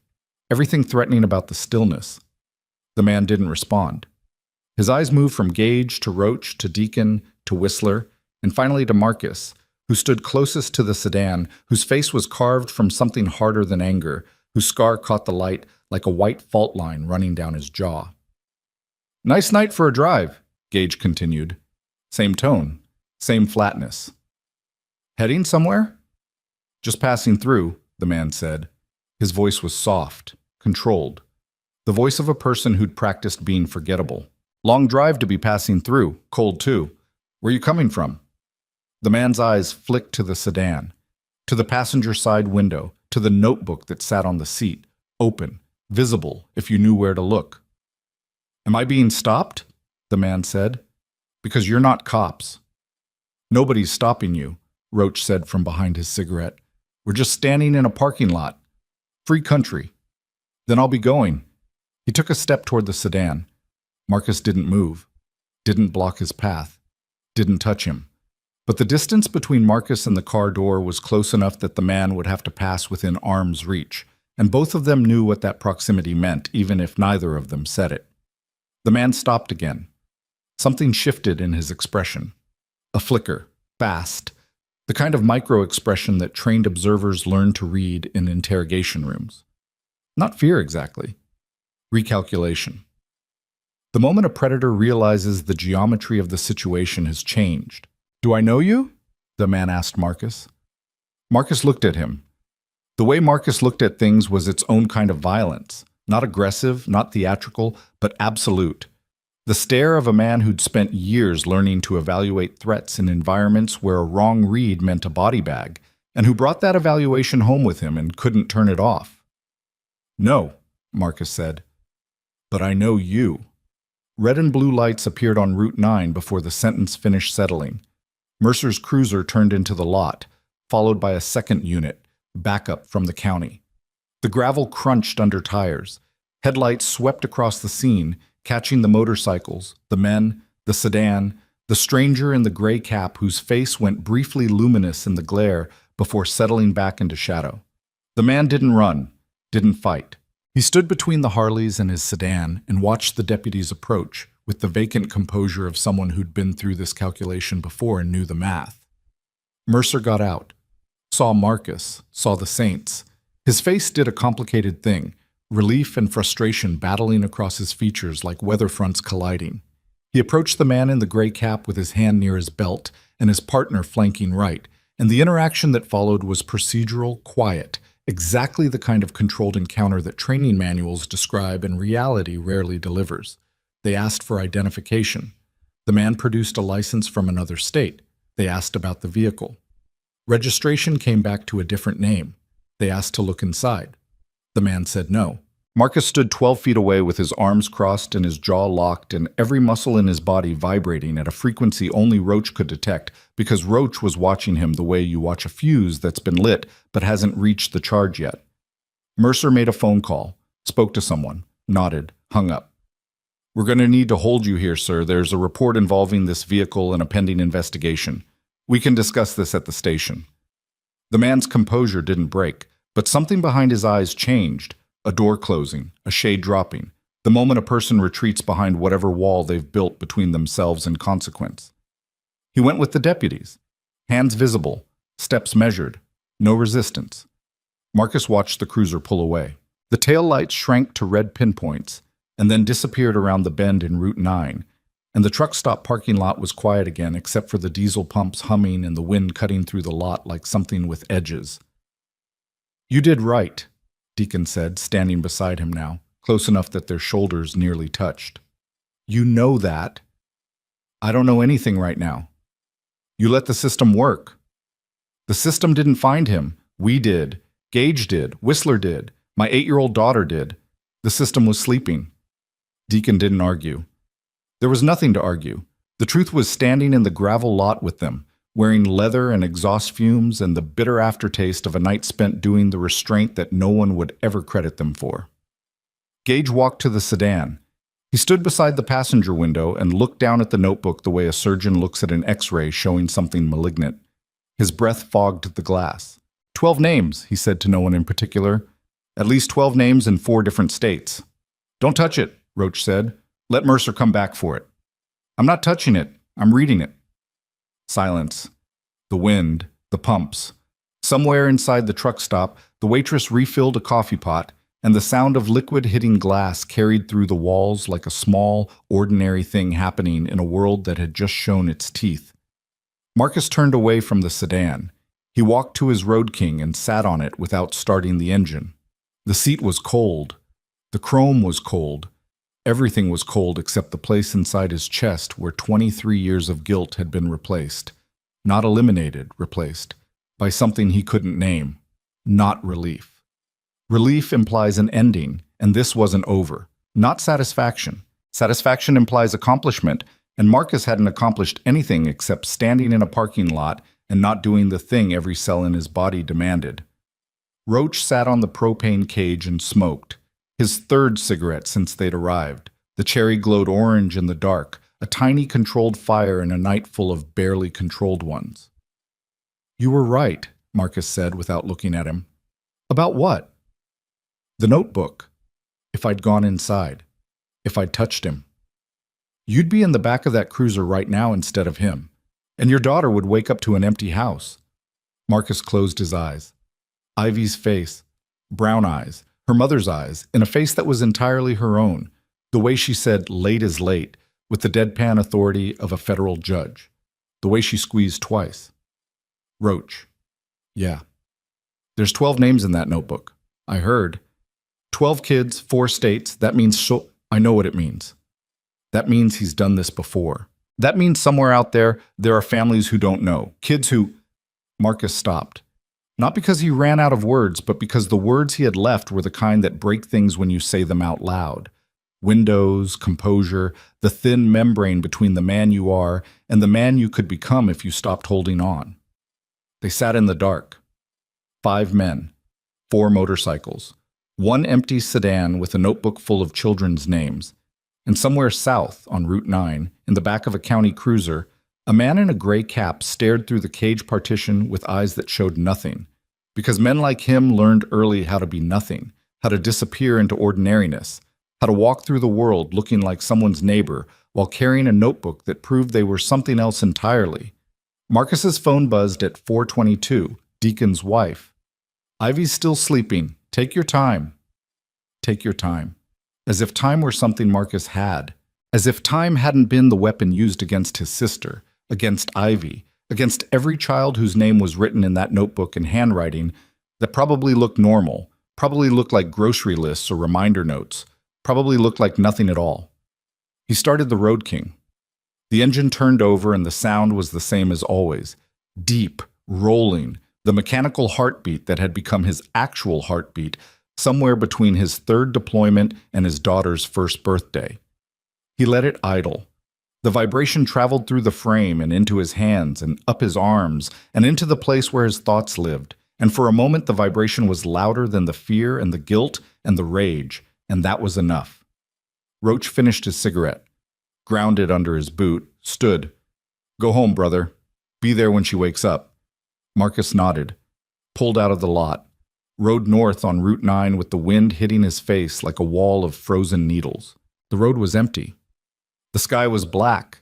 Everything threatening about the stillness. The man didn't respond. His eyes moved from Gage to Roach to Deacon to Whistler, and finally to Marcus, who stood closest to the sedan, whose face was carved from something harder than anger, whose scar caught the light like a white fault line running down his jaw. "Nice night for a drive," Gage continued. Same tone, same flatness. "Heading somewhere?" "Just passing through," the man said. His voice was soft, controlled. The voice of a person who'd practiced being forgettable. "Long drive to be passing through, cold too. Where you coming from?" The man's eyes flicked to the sedan, to the passenger side window, to the notebook that sat on the seat, open, visible if you knew where to look. "Am I being stopped?" the man said. "Because you're not cops." "Nobody's stopping you," Roach said from behind his cigarette. "We're just standing in a parking lot. Free country." "Then I'll be going." He took a step toward the sedan. Marcus didn't move, didn't block his path, didn't touch him. But the distance between Marcus and the car door was close enough that the man would have to pass within arm's reach, and both of them knew what that proximity meant, even if neither of them said it. The man stopped again. Something shifted in his expression. A flicker, fast, the kind of micro-expression that trained observers learn to read in interrogation rooms. Not fear exactly. Recalculation. The moment a predator realizes the geometry of the situation has changed. "Do I know you?" the man asked Marcus. Marcus looked at him. The way Marcus looked at things was its own kind of violence. Not aggressive, not theatrical, but absolute. The stare of a man who'd spent years learning to evaluate threats in environments where a wrong read meant a body bag, and who brought that evaluation home with him and couldn't turn it off. "No," Marcus said. "But I know you." Red and blue lights appeared on Route 9 before the sentence finished settling. Mercer's cruiser turned into the lot, followed by a second unit, backup from the county. The gravel crunched under tires. Headlights swept across the scene, catching the motorcycles, the men, the sedan, the stranger in the gray cap whose face went briefly luminous in the glare before settling back into shadow. The man didn't run, didn't fight. He stood between the Harleys and his sedan and watched the deputies approach, with the vacant composure of someone who'd been through this calculation before and knew the math. Mercer got out, saw Marcus, saw the Saints. His face did a complicated thing, relief and frustration battling across his features like weather fronts colliding. He approached the man in the gray cap with his hand near his belt and his partner flanking right, and the interaction that followed was procedural, quiet, exactly the kind of controlled encounter that training manuals describe and reality rarely delivers. They asked for identification. The man produced a license from another state. They asked about the vehicle. Registration came back to a different name. They asked to look inside. The man said no. Marcus stood 12 feet away with his arms crossed and his jaw locked and every muscle in his body vibrating at a frequency only Roach could detect because Roach was watching him the way you watch a fuse that's been lit but hasn't reached the charge yet. Mercer made a phone call, spoke to someone, nodded, hung up. "We're going to need to hold you here, sir. There's a report involving this vehicle and a pending investigation. We can discuss this at the station." The man's composure didn't break, but something behind his eyes changed. A door closing, a shade dropping, the moment a person retreats behind whatever wall they've built between themselves and consequence. He went with the deputies. Hands visible, steps measured, no resistance. Marcus watched the cruiser pull away. The tail lights shrank to red pinpoints and then disappeared around the bend in Route 9, and the truck stop parking lot was quiet again except for the diesel pumps humming and the wind cutting through the lot like something with edges. "You did right," Deacon said, standing beside him now, close enough that their shoulders nearly touched. "You know that." "I don't know anything right now." "You let the system work." "The system didn't find him. We did. Gage did. Whistler did. My 8-year-old daughter did. The system was sleeping." Deacon didn't argue. There was nothing to argue. The truth was standing in the gravel lot with them, wearing leather and exhaust fumes and the bitter aftertaste of a night spent doing the restraint that no one would ever credit them for. Gage walked to the sedan. He stood beside the passenger window and looked down at the notebook the way a surgeon looks at an X-ray showing something malignant. His breath fogged the glass. 12 names, he said to no one in particular. At least 12 names in 4 different states. Don't touch it, Roach said. Let Mercer come back for it. I'm not touching it. I'm reading it. Silence. The wind. The pumps. Somewhere inside the truck stop, the waitress refilled a coffee pot, and the sound of liquid hitting glass carried through the walls like a small, ordinary thing happening in a world that had just shown its teeth. Marcus turned away from the sedan. He walked to his Road King and sat on it without starting the engine. The seat was cold. The chrome was cold. Everything was cold except the place inside his chest where 23 years of guilt had been replaced. Not eliminated, replaced. By something he couldn't name. Not relief. Relief implies an ending, and this wasn't over. Not satisfaction. Satisfaction implies accomplishment, and Marcus hadn't accomplished anything except standing in a parking lot and not doing the thing every cell in his body demanded. Roach sat on the propane cage and smoked. His 3rd cigarette since they'd arrived. The cherry glowed orange in the dark, a tiny controlled fire in a night full of barely controlled ones. You were right, Marcus said without looking at him. About what? The notebook. If I'd gone inside. If I'd touched him. You'd be in the back of that cruiser right now instead of him. And your daughter would wake up to an empty house. Marcus closed his eyes. Ivy's face. Brown eyes. Her mother's eyes. In a face that was entirely her own. The way she said, late is late, with the deadpan authority of a federal judge. The way she squeezed twice. Roach. Yeah. There's 12 names in that notebook. I heard. 12 kids, 4 states. That means I know what it means. That means he's done this before. That means somewhere out there are families who don't know. Kids who... Marcus stopped. Not because he ran out of words, but because the words he had left were the kind that break things when you say them out loud. Windows, composure, the thin membrane between the man you are and the man you could become if you stopped holding on. They sat in the dark. 5 men, 4 motorcycles, 1 empty sedan with a notebook full of children's names, and somewhere south on Route 9, in the back of a county cruiser, a man in a gray cap stared through the cage partition with eyes that showed nothing, because men like him learned early how to be nothing, how to disappear into ordinariness, how to walk through the world looking like someone's neighbor while carrying a notebook that proved they were something else entirely. Marcus's phone buzzed at 4:22, Deacon's wife. Ivy's still sleeping. Take your time. Take your time. As if time were something Marcus had. As if time hadn't been the weapon used against his sister, against Ivy, against every child whose name was written in that notebook in handwriting that probably looked normal, probably looked like grocery lists or reminder notes, probably looked like nothing at all. He started the Road King. The engine turned over and the sound was the same as always. Deep, rolling, the mechanical heartbeat that had become his actual heartbeat somewhere between his 3rd deployment and his daughter's 1st birthday. He let it idle. The vibration traveled through the frame and into his hands and up his arms and into the place where his thoughts lived. And for a moment the vibration was louder than the fear and the guilt and the rage, and that was enough. Roach finished his cigarette, ground it under his boot, stood. Go home, brother. Be there when she wakes up. Marcus nodded, pulled out of the lot, rode north on Route 9 with the wind hitting his face like a wall of frozen needles. The road was empty. The sky was black.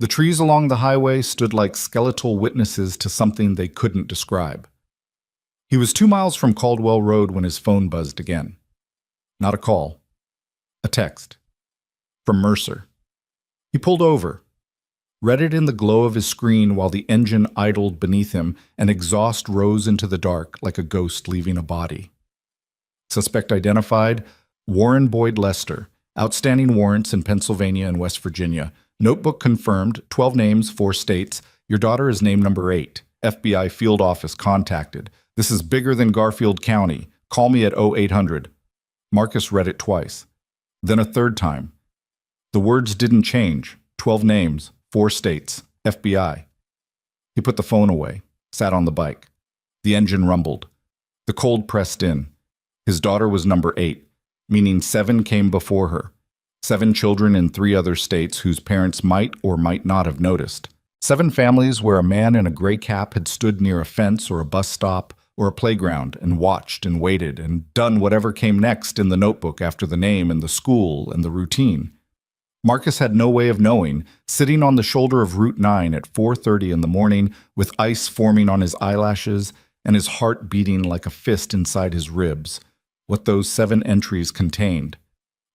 The trees along the highway stood like skeletal witnesses to something they couldn't describe. He was 2 miles from Caldwell Road when his phone buzzed again. Not a call. A text. From Mercer. He pulled over, read it in the glow of his screen while the engine idled beneath him and exhaust rose into the dark like a ghost leaving a body. Suspect identified, Warren Boyd Lester. Outstanding warrants in Pennsylvania and West Virginia. Notebook confirmed, 12 names, 4 states. Your daughter is name number 8. FBI field office contacted. This is bigger than Garfield County. Call me at 0800. Marcus read it twice. Then a 3rd time. The words didn't change. 12 names, 4 states, FBI. He put the phone away, sat on the bike. The engine rumbled. The cold pressed in. His daughter was number 8, meaning 7 came before her. 7 children in 3 other states whose parents might or might not have noticed. 7 families where a man in a gray cap had stood near a fence or a bus stop or a playground and watched and waited and done whatever came next in the notebook after the name and the school and the routine. Marcus had no way of knowing, sitting on the shoulder of Route 9 at 4:30 in the morning with ice forming on his eyelashes and his heart beating like a fist inside his ribs, what those 7 entries contained.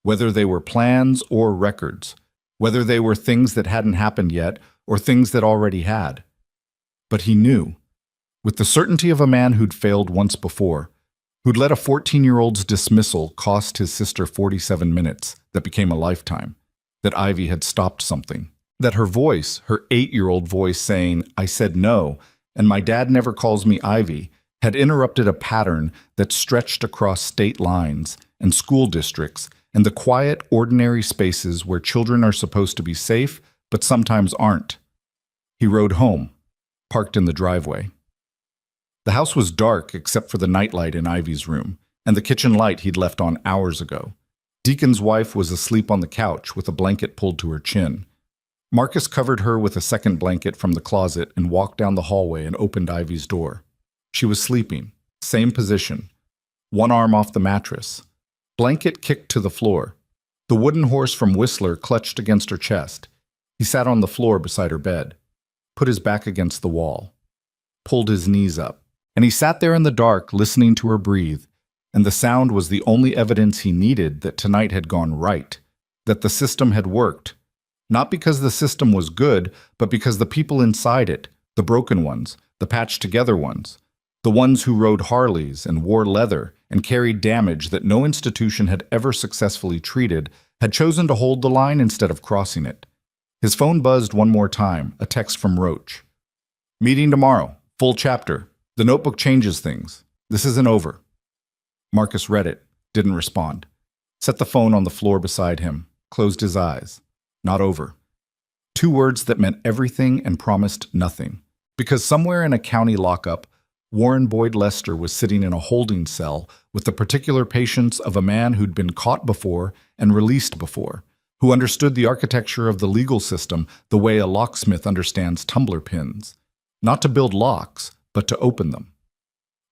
Whether they were plans or records, whether they were things that hadn't happened yet or things that already had. But he knew, with the certainty of a man who'd failed once before, who'd let a 14-year-old's dismissal cost his sister 47 minutes that became a lifetime, that Ivy had stopped something, that her voice, her 8-year-old voice saying, "I said no, and my dad never calls me Ivy," had interrupted a pattern that stretched across state lines and school districts and the quiet, ordinary spaces where children are supposed to be safe, but sometimes aren't. He rode home, parked in the driveway. The house was dark except for the nightlight in Ivy's room and the kitchen light he'd left on hours ago. Deacon's wife was asleep on the couch with a blanket pulled to her chin. Marcus covered her with a second blanket from the closet and walked down the hallway and opened Ivy's door. She was sleeping, same position, one arm off the mattress. Blanket kicked to the floor. The wooden horse from Whistler clutched against her chest. He sat on the floor beside her bed, put his back against the wall, pulled his knees up, and he sat there in the dark listening to her breathe, and the sound was the only evidence he needed that tonight had gone right, that the system had worked. Not because the system was good, but because the people inside it, the broken ones, the patched-together ones, the ones who rode Harleys and wore leather and carried damage that no institution had ever successfully treated, had chosen to hold the line instead of crossing it. His phone buzzed one more time, a text from Roach. "Meeting tomorrow, full chapter. The notebook changes things. This isn't over." Marcus read it, didn't respond. Set the phone on the floor beside him, closed his eyes. Not over. 2 words that meant everything and promised nothing. Because somewhere in a county lockup, Warren Boyd Lester was sitting in a holding cell with the particular patience of a man who'd been caught before and released before, who understood the architecture of the legal system the way a locksmith understands tumbler pins. Not to build locks, but to open them.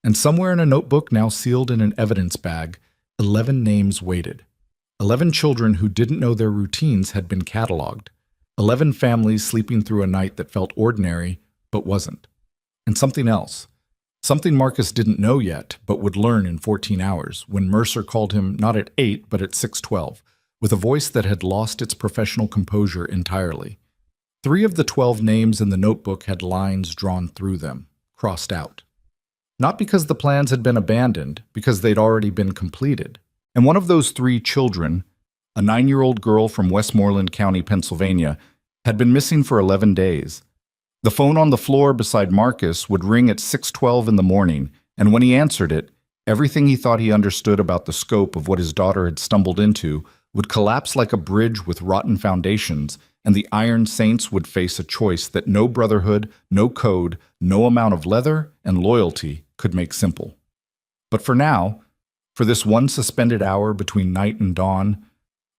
And somewhere in a notebook now sealed in an evidence bag, 11 names waited. 11 children who didn't know their routines had been cataloged. 11 families sleeping through a night that felt ordinary, but wasn't. And something else. Something Marcus didn't know yet, but would learn in 14 hours, when Mercer called him not at 8, but at 6:12, with a voice that had lost its professional composure entirely. 3 of the 12 names in the notebook had lines drawn through them, crossed out. Not because the plans had been abandoned, because they'd already been completed. And one of those 3 children, a 9-year-old girl from Westmoreland County, Pennsylvania, had been missing for 11 days. The phone on the floor beside Marcus would ring at 6:12 in the morning, and when he answered it, everything he thought he understood about the scope of what his daughter had stumbled into would collapse like a bridge with rotten foundations, and the Iron Saints would face a choice that no brotherhood, no code, no amount of leather and loyalty could make simple. But for now, for this one suspended hour between night and dawn,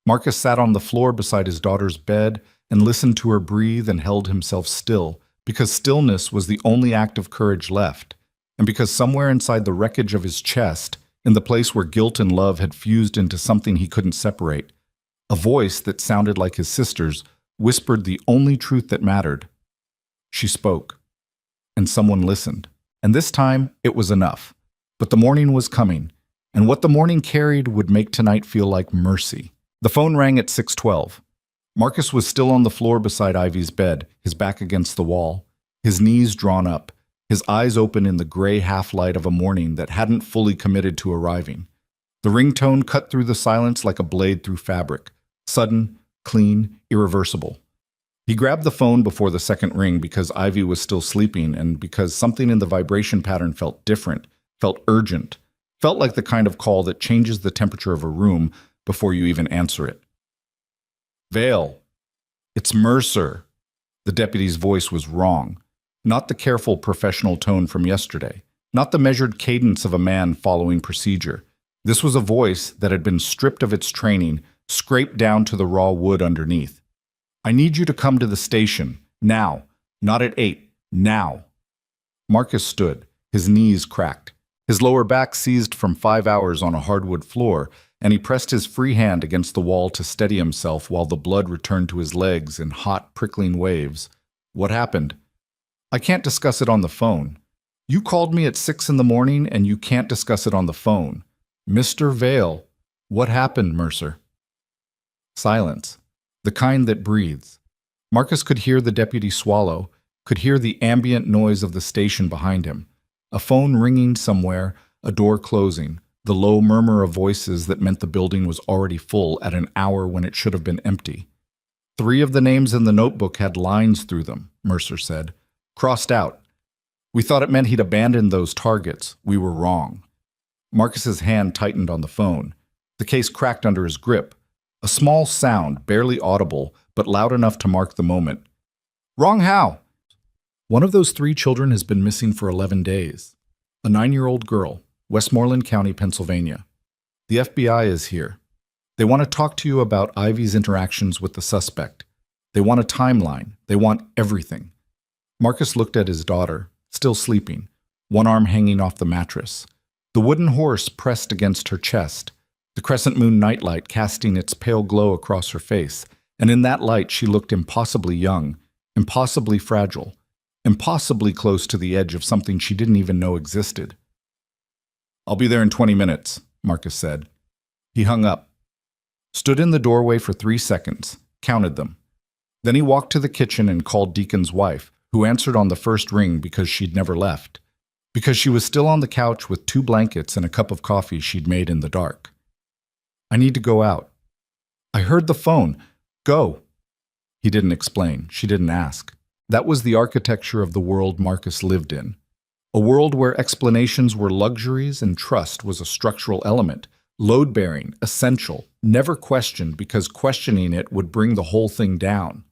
Marcus sat on the floor beside his daughter's bed and listened to her breathe and held himself still, because stillness was the only act of courage left, and because somewhere inside the wreckage of his chest, in the place where guilt and love had fused into something he couldn't separate, a voice that sounded like his sister's whispered the only truth that mattered. She spoke, and someone listened, and this time it was enough. But the morning was coming, and what the morning carried would make tonight feel like mercy. The phone rang at 6:12. Marcus was still on the floor beside Ivy's bed, his back against the wall, his knees drawn up, his eyes open in the gray half-light of a morning that hadn't fully committed to arriving. The ringtone cut through the silence like a blade through fabric, sudden, clean, irreversible. He grabbed the phone before the second ring because Ivy was still sleeping and because something in the vibration pattern felt different, felt urgent, felt like the kind of call that changes the temperature of a room before you even answer it. "Vale, it's Mercer." The deputy's voice was wrong. Not the careful professional tone from yesterday. Not the measured cadence of a man following procedure. This was a voice that had been stripped of its training, scraped down to the raw wood underneath. "I need you to come to the station, now. Not at 8, now." Marcus stood, his knees cracked, his lower back seized from 5 hours on a hardwood floor, and he pressed his free hand against the wall to steady himself while the blood returned to his legs in hot, prickling waves. "What happened?" "I can't discuss it on the phone." "You called me at 6 in the morning and you can't discuss it on the phone." "Mr. Vale." "What happened, Mercer?" Silence, the kind that breathes. Marcus could hear the deputy swallow, could hear the ambient noise of the station behind him. A phone ringing somewhere, a door closing, the low murmur of voices that meant the building was already full at an hour when it should have been empty. 3 of the names in the notebook had lines through them, Mercer said. Crossed out. "We thought it meant he'd abandoned those targets. We were wrong." Marcus's hand tightened on the phone. The case cracked under his grip. A small sound, barely audible, but loud enough to mark the moment. "Wrong how?" "One of those 3 children has been missing for 11 days. A 9-year-old girl, Westmoreland County, Pennsylvania. The FBI is here. They want to talk to you about Ivy's interactions with the suspect. They want a timeline. They want everything." Marcus looked at his daughter, still sleeping, one arm hanging off the mattress. The wooden horse pressed against her chest, the crescent moon nightlight casting its pale glow across her face, and in that light she looked impossibly young, impossibly fragile, impossibly close to the edge of something she didn't even know existed. "I'll be there in 20 minutes, Marcus said. He hung up, stood in the doorway for 3 seconds, counted them. Then he walked to the kitchen and called Deacon's wife, who answered on the first ring because she'd never left, because she was still on the couch with 2 blankets and a cup of coffee she'd made in the dark. "I need to go out." "I heard the phone. Go." He didn't explain. She didn't ask. That was the architecture of the world Marcus lived in. A world where explanations were luxuries and trust was a structural element, load-bearing, essential, never questioned because questioning it would bring the whole thing down.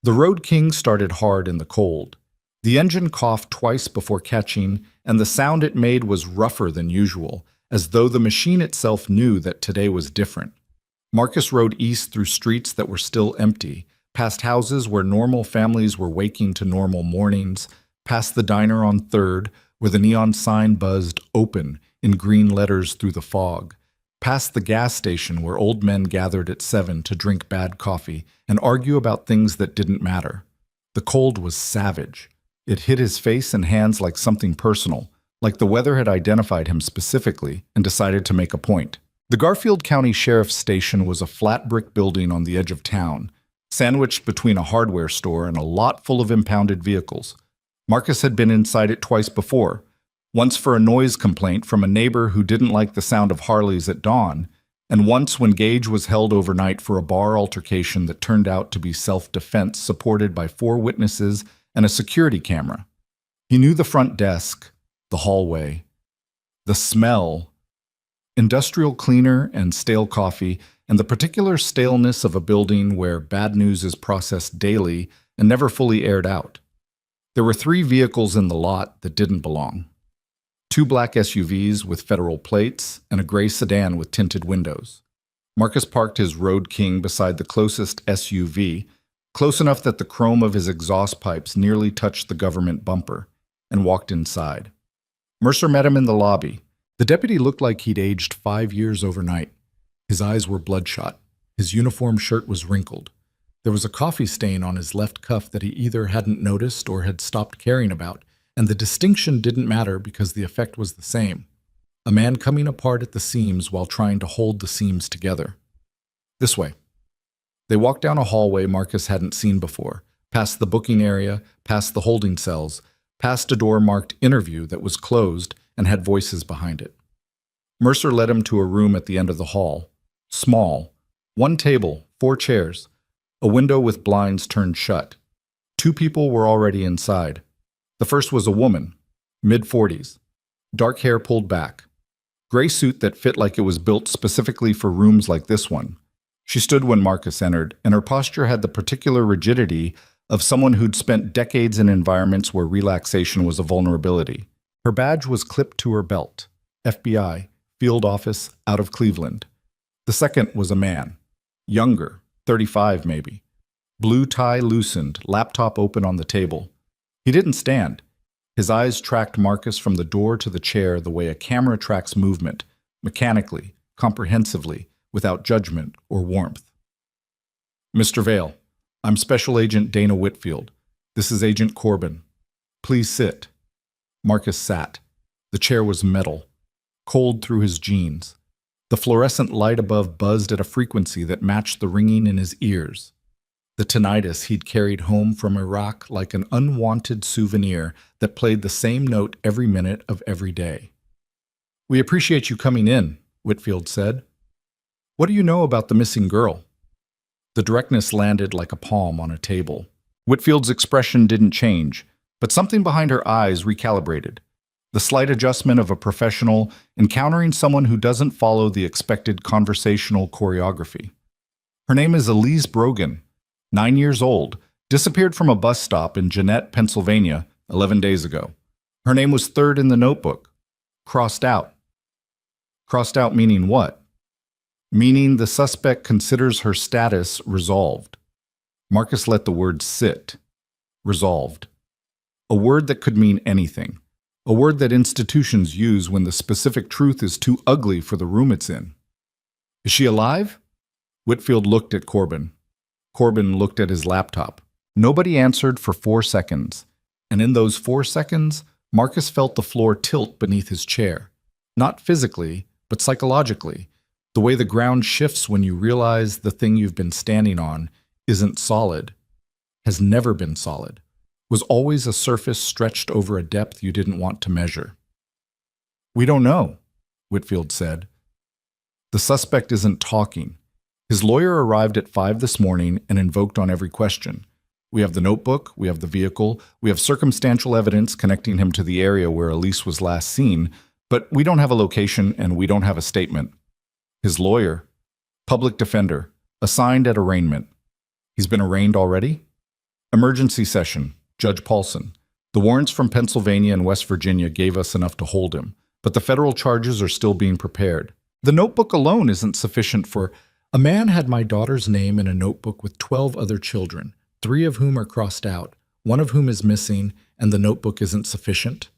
The Road King started hard in the cold. The engine coughed twice before catching, and the sound it made was rougher than usual, as though the machine itself knew that today was different. Marcus rode east through streets that were still empty, past houses where normal families were waking to normal mornings, past the diner on 3rd, where the neon sign buzzed "Open" in green letters through the fog, past the gas station where old men gathered at 7 to drink bad coffee and argue about things that didn't matter. The cold was savage. It hit his face and hands like something personal, like the weather had identified him specifically and decided to make a point. The Garfield County Sheriff's Station was a flat brick building on the edge of town, sandwiched between a hardware store and a lot full of impounded vehicles. Marcus had been inside it twice before, once for a noise complaint from a neighbor who didn't like the sound of Harleys at dawn, and once when Gage was held overnight for a bar altercation that turned out to be self-defense supported by 4 witnesses and a security camera. He knew the front desk, the hallway, the smell, industrial cleaner and stale coffee, and the particular staleness of a building where bad news is processed daily and never fully aired out. There were 3 vehicles in the lot that didn't belong. 2 black SUVs with federal plates and a gray sedan with tinted windows. Marcus parked his Road King beside the closest SUV, close enough that the chrome of his exhaust pipes nearly touched the government bumper, and walked inside. Mercer met him in the lobby. The deputy looked like he'd aged 5 years overnight. His eyes were bloodshot. His uniform shirt was wrinkled. There was a coffee stain on his left cuff that he either hadn't noticed or had stopped caring about, and the distinction didn't matter because the effect was the same. A man coming apart at the seams while trying to hold the seams together. "This way." They walked down a hallway Marcus hadn't seen before, past the booking area, past the holding cells, past a door marked "Interview" that was closed and had voices behind it. Mercer led him to a room at the end of the hall. Small. 1 table, 4 chairs. A window with blinds turned shut. 2 people were already inside. The first was a woman, mid-40s. Dark hair pulled back. Gray suit that fit like it was built specifically for rooms like this one. She stood when Marcus entered, and her posture had the particular rigidity of someone who'd spent decades in environments where relaxation was a vulnerability. Her badge was clipped to her belt. FBI, Field Office, out of Cleveland. The second was a man. Younger, 35 maybe. Blue tie loosened, laptop open on the table. He didn't stand. His eyes tracked Marcus from the door to the chair the way a camera tracks movement, mechanically, comprehensively, without judgment or warmth. Mr. Vale, I'm Special Agent Dana Whitfield. This is Agent Corbin. Please sit. Marcus sat. The chair was metal, cold through his jeans. The fluorescent light above buzzed at a frequency that matched the ringing in his ears. The tinnitus he'd carried home from Iraq like an unwanted souvenir that played the same note every minute of every day. We appreciate you coming in, Whitfield said. What do you know about the missing girl? The directness landed like a palm on a table. Whitfield's expression didn't change, but something behind her eyes recalibrated. The slight adjustment of a professional encountering someone who doesn't follow the expected conversational choreography. Her name is Elise Brogan, 9 years old, disappeared from a bus stop in Jeannette, Pennsylvania, 11 days ago. Her name was third in the notebook. Crossed out. Crossed out meaning what? Meaning the suspect considers her status resolved. Marcus let the word sit. Resolved. A word that could mean anything. A word that institutions use when the specific truth is too ugly for the room it's in. Is she alive? Whitfield looked at Corbin. Corbin looked at his laptop. Nobody answered for 4 seconds. And in those 4 seconds, Marcus felt the floor tilt beneath his chair. Not physically, but psychologically. The way the ground shifts when you realize the thing you've been standing on isn't solid, has never been solid, was always a surface stretched over a depth you didn't want to measure. We don't know, Whitfield said. The suspect isn't talking. His lawyer arrived at 5 this morning and invoked on every question. We have the notebook, we have the vehicle, we have circumstantial evidence connecting him to the area where Elise was last seen, but we don't have a location and we don't have a statement. His lawyer, public defender, assigned at arraignment. He's been arraigned already? Emergency session, Judge Paulson. The warrants from Pennsylvania and West Virginia gave us enough to hold him, but the federal charges are still being prepared. The notebook alone isn't sufficient for... A man had my daughter's name in a notebook with 12 other children, 3 of whom are crossed out, 1 of whom is missing, and the notebook isn't sufficient?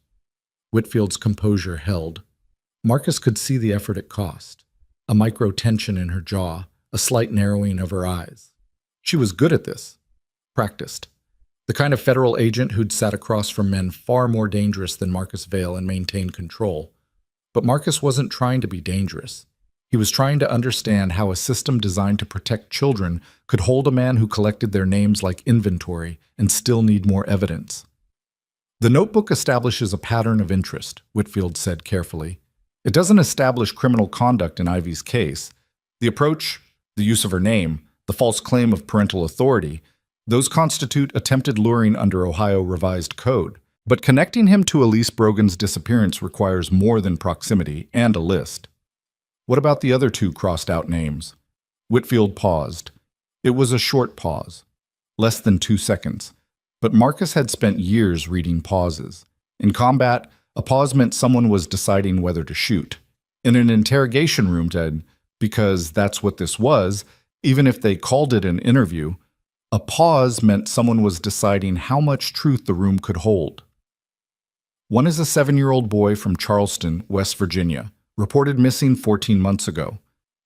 Whitfield's composure held. Marcus could see the effort it cost. A micro-tension in her jaw, a slight narrowing of her eyes. She was good at this. Practiced. The kind of federal agent who'd sat across from men far more dangerous than Marcus Vale and maintained control. But Marcus wasn't trying to be dangerous. He was trying to understand how a system designed to protect children could hold a man who collected their names like inventory and still need more evidence. The notebook establishes a pattern of interest, Whitfield said carefully. It doesn't establish criminal conduct in Ivy's case. The approach, the use of her name, the false claim of parental authority, those constitute attempted luring under Ohio Revised Code. But connecting him to Elise Brogan's disappearance requires more than proximity and a list. What about the other 2 crossed-out names? Whitfield paused. It was a short pause, less than 2 seconds. But Marcus had spent years reading pauses. In combat, a pause meant someone was deciding whether to shoot. In an interrogation room, Ted, because that's what this was, even if they called it an interview, a pause meant someone was deciding how much truth the room could hold. One is a 7-year-old boy from Charleston, West Virginia, reported missing 14 months ago.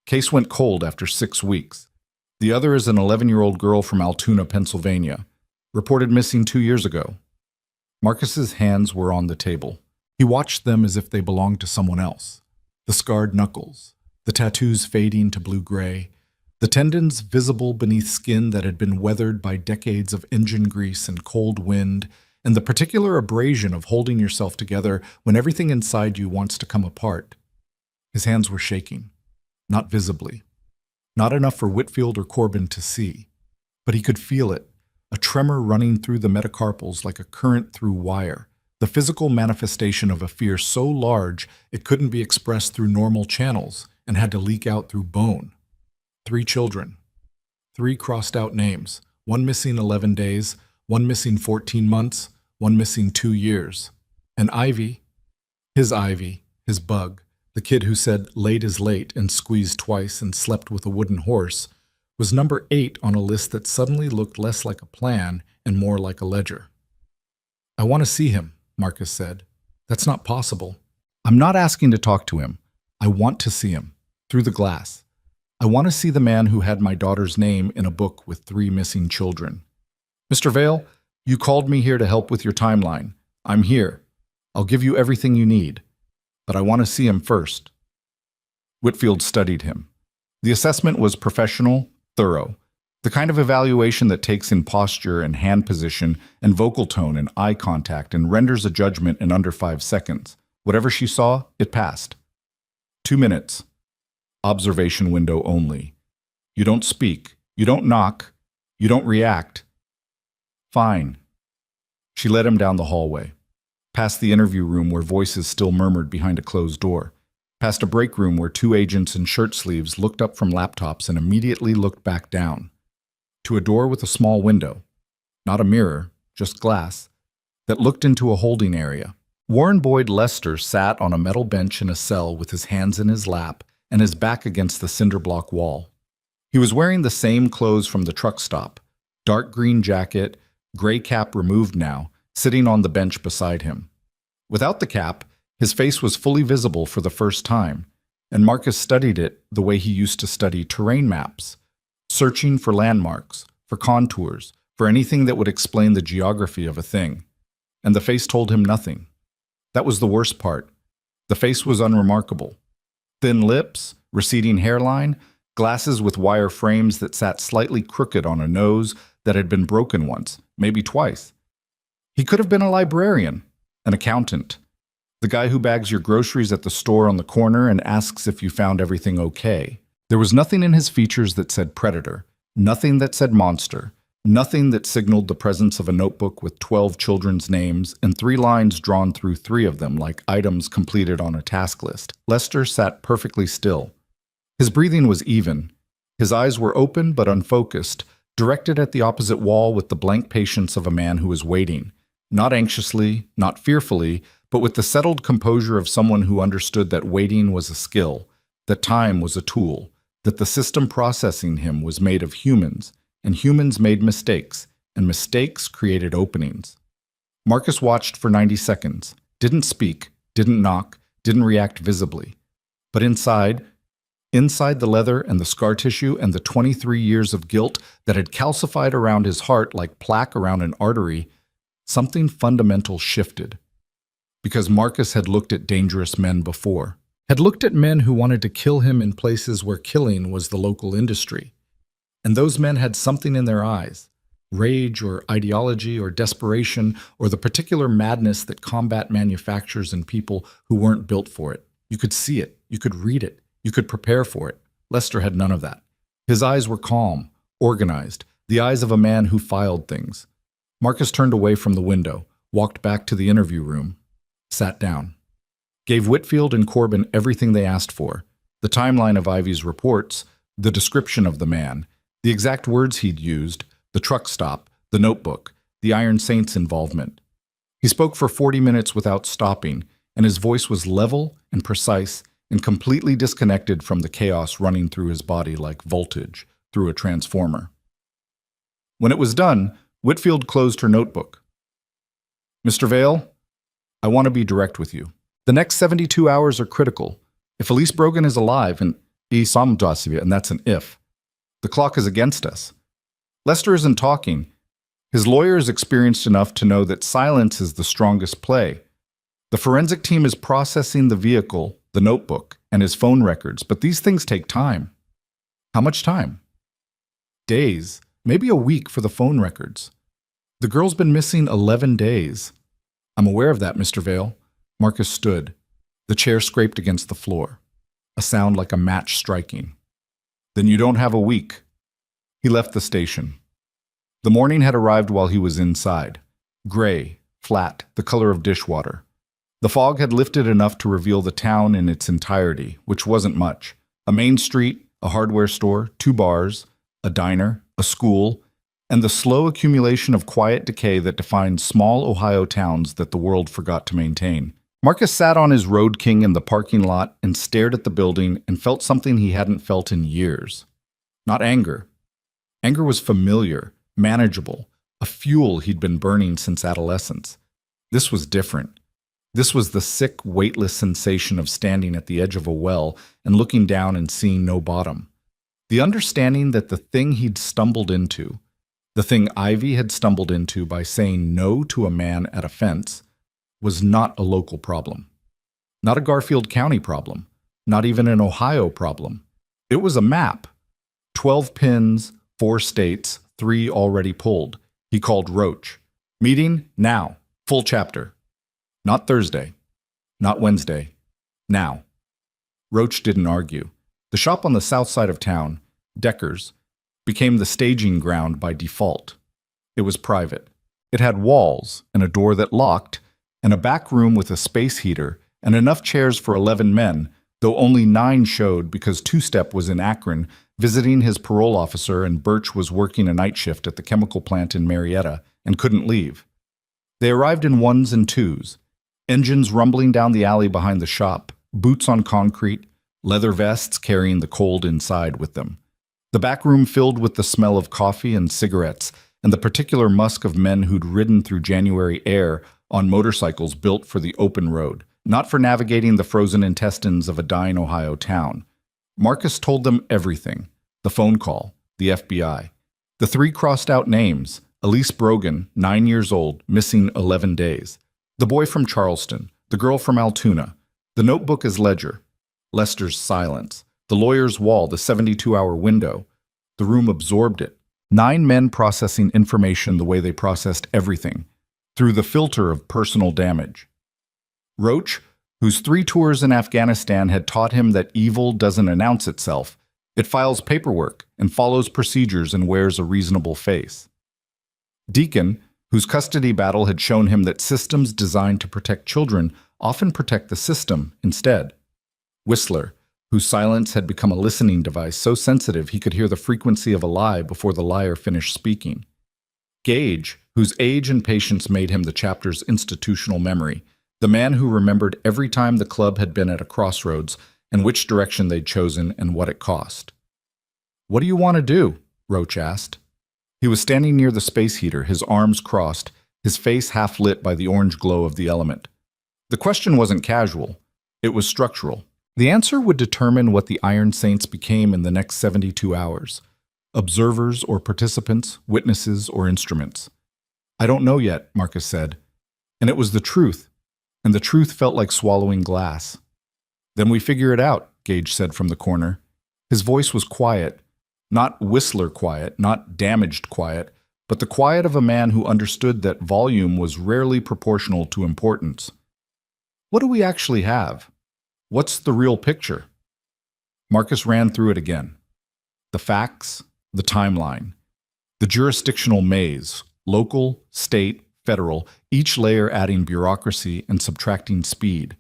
Case went cold after 6 weeks. The other is an 11-year-old girl from Altoona, Pennsylvania, reported missing 2 years ago. Marcus's hands were on the table. He watched them as if they belonged to someone else. The scarred knuckles, the tattoos fading to blue-gray, the tendons visible beneath skin that had been weathered by decades of engine grease and cold wind, and the particular abrasion of holding yourself together when everything inside you wants to come apart. His hands were shaking, not visibly. Not enough for Whitfield or Corbin to see. But he could feel it, a tremor running through the metacarpals like a current through wire, the physical manifestation of a fear so large it couldn't be expressed through normal channels and had to leak out through bone. 3 children. 3 crossed-out names. 1 missing 11 days, 1 missing 14 months, 1 missing 2 years. And Ivy, his bug, The kid who said late is late and squeezed twice and slept with a wooden horse was number 8 on a list that suddenly looked less like a plan and more like a ledger. I want to see him, Marcus said. That's not possible. I'm not asking to talk to him. I want to see him. Through the glass. I want to see the man who had my daughter's name in a book with 3 missing children. Mr. Vale, you called me here to help with your timeline. I'm here. I'll give you everything you need. But I want to see him first. Whitfield studied him. The assessment was professional, thorough. The kind of evaluation that takes in posture and hand position and vocal tone and eye contact and renders a judgment in under 5 seconds. Whatever she saw, it passed. 2 minutes. Observation window only. You don't speak. You don't knock. You don't react. Fine. She led him down the hallway, past the interview room where voices still murmured behind a closed door, past a break room where 2 agents in shirt sleeves looked up from laptops and immediately looked back down, to a door with a small window, not a mirror, just glass, that looked into a holding area. Warren Boyd Lester sat on a metal bench in a cell with his hands in his lap and his back against the cinder block wall. He was wearing the same clothes from the truck stop, dark green jacket, gray cap removed now, sitting on the bench beside him. Without the cap, his face was fully visible for the first time, and Marcus studied it the way he used to study terrain maps, searching for landmarks, for contours, for anything that would explain the geography of a thing. And the face told him nothing. That was the worst part. The face was unremarkable. Thin lips, receding hairline, glasses with wire frames that sat slightly crooked on a nose that had been broken once, maybe twice. He could have been a librarian, an accountant, the guy who bags your groceries at the store on the corner and asks if you found everything okay. There was nothing in his features that said predator, nothing that said monster, nothing that signaled the presence of a notebook with 12 children's names and 3 lines drawn through 3 of them like items completed on a task list. Lester sat perfectly still. His breathing was even. His eyes were open but unfocused, directed at the opposite wall with the blank patience of a man who is waiting, not anxiously, not fearfully, but with the settled composure of someone who understood that waiting was a skill, that time was a tool, that the system processing him was made of humans, and humans made mistakes, and mistakes created openings. Marcus watched for 90 seconds, didn't speak, didn't knock, didn't react visibly. But inside the leather and the scar tissue and the 23 years of guilt that had calcified around his heart like plaque around an artery, something fundamental shifted. Because Marcus had looked at dangerous men before, had looked at men who wanted to kill him in places where killing was the local industry. And those men had something in their eyes, rage or ideology or desperation or the particular madness that combat manufactures in people who weren't built for it. You could see it, you could read it, you could prepare for it. Lester had none of that. His eyes were calm, organized, the eyes of a man who filed things. Marcus turned away from the window, walked back to the interview room, sat down, gave Whitfield and Corbin everything they asked for, the timeline of Ivy's reports, the description of the man, the exact words he'd used, the truck stop, the notebook, the Iron Saints involvement. He spoke for 40 minutes without stopping, and his voice was level and precise and completely disconnected from the chaos running through his body like voltage through a transformer. When it was done, Whitfield closed her notebook. Mr. Vale, I want to be direct with you. The next 72 hours are critical. If Elise Brogan is alive, and that's an if, the clock is against us. Lester isn't talking. His lawyer is experienced enough to know that silence is the strongest play. The forensic team is processing the vehicle, the notebook, and his phone records, but these things take time. How much time? Days, maybe a week for the phone records. The girl's been missing 11 days. I'm aware of that, Mr. Vale. Marcus stood. The chair scraped against the floor. A sound like a match striking. Then you don't have a week. He left the station. The morning had arrived while he was inside. Gray, flat, the color of dishwater. The fog had lifted enough to reveal the town in its entirety, which wasn't much. A main street, a hardware store, 2 bars, a diner, a school, and the slow accumulation of quiet decay that defines small Ohio towns that the world forgot to maintain. Marcus sat on his Road King in the parking lot and stared at the building and felt something he hadn't felt in years. Not anger. Anger was familiar, manageable, a fuel he'd been burning since adolescence. This was different. This was the sick, weightless sensation of standing at the edge of a well and looking down and seeing no bottom. The understanding that the thing he'd stumbled into, the thing Ivy had stumbled into by saying no to a man at a fence, was not a local problem. Not a Garfield County problem. Not even an Ohio problem. It was a map. 12 pins, 4 states, 3 already pulled. He called Roach. Meeting now. Full chapter. Not Thursday. Not Wednesday. Now. Roach didn't argue. The shop on the south side of town, Decker's, became the staging ground by default. It was private. It had walls and a door that locked, and a back room with a space heater and enough chairs for 11 men, though only 9 showed because Two-Step was in Akron visiting his parole officer and Birch was working a night shift at the chemical plant in Marietta and couldn't leave. They arrived in 1s and 2s, engines rumbling down the alley behind the shop, boots on concrete, leather vests carrying the cold inside with them. The back room filled with the smell of coffee and cigarettes and the particular musk of men who'd ridden through January air on motorcycles built for the open road, not for navigating the frozen intestines of a dying Ohio town. Marcus told them everything. The phone call, the FBI. The 3 crossed-out names, Elise Brogan, 9 years old, missing 11 days. The boy from Charleston, the girl from Altoona. The notebook as ledger. Lester's silence. The lawyer's wall, the 72-hour window. The room absorbed it. 9 men processing information the way they processed everything, through the filter of personal damage. Roach, whose 3 tours in Afghanistan had taught him that evil doesn't announce itself. It files paperwork and follows procedures and wears a reasonable face. Deacon, whose custody battle had shown him that systems designed to protect children often protect the system instead. Whistler, whose silence had become a listening device so sensitive he could hear the frequency of a lie before the liar finished speaking. Gage, whose age and patience made him the chapter's institutional memory, the man who remembered every time the club had been at a crossroads and which direction they'd chosen and what it cost. "What do you want to do?" Roach asked. He was standing near the space heater, his arms crossed, his face half lit by the orange glow of the element. The question wasn't casual. It was structural. The answer would determine what the Iron Saints became in the next 72 hours. Observers or participants, witnesses or instruments. "I don't know yet," Marcus said. And it was the truth. And the truth felt like swallowing glass. "Then we figure it out," Gage said from the corner. His voice was quiet. Not Whistler quiet, not damaged quiet, but the quiet of a man who understood that volume was rarely proportional to importance. "What do we actually have? What's the real picture?" Marcus ran through it again. The facts, the timeline, the jurisdictional maze, local, state, federal, each layer adding bureaucracy and subtracting speed.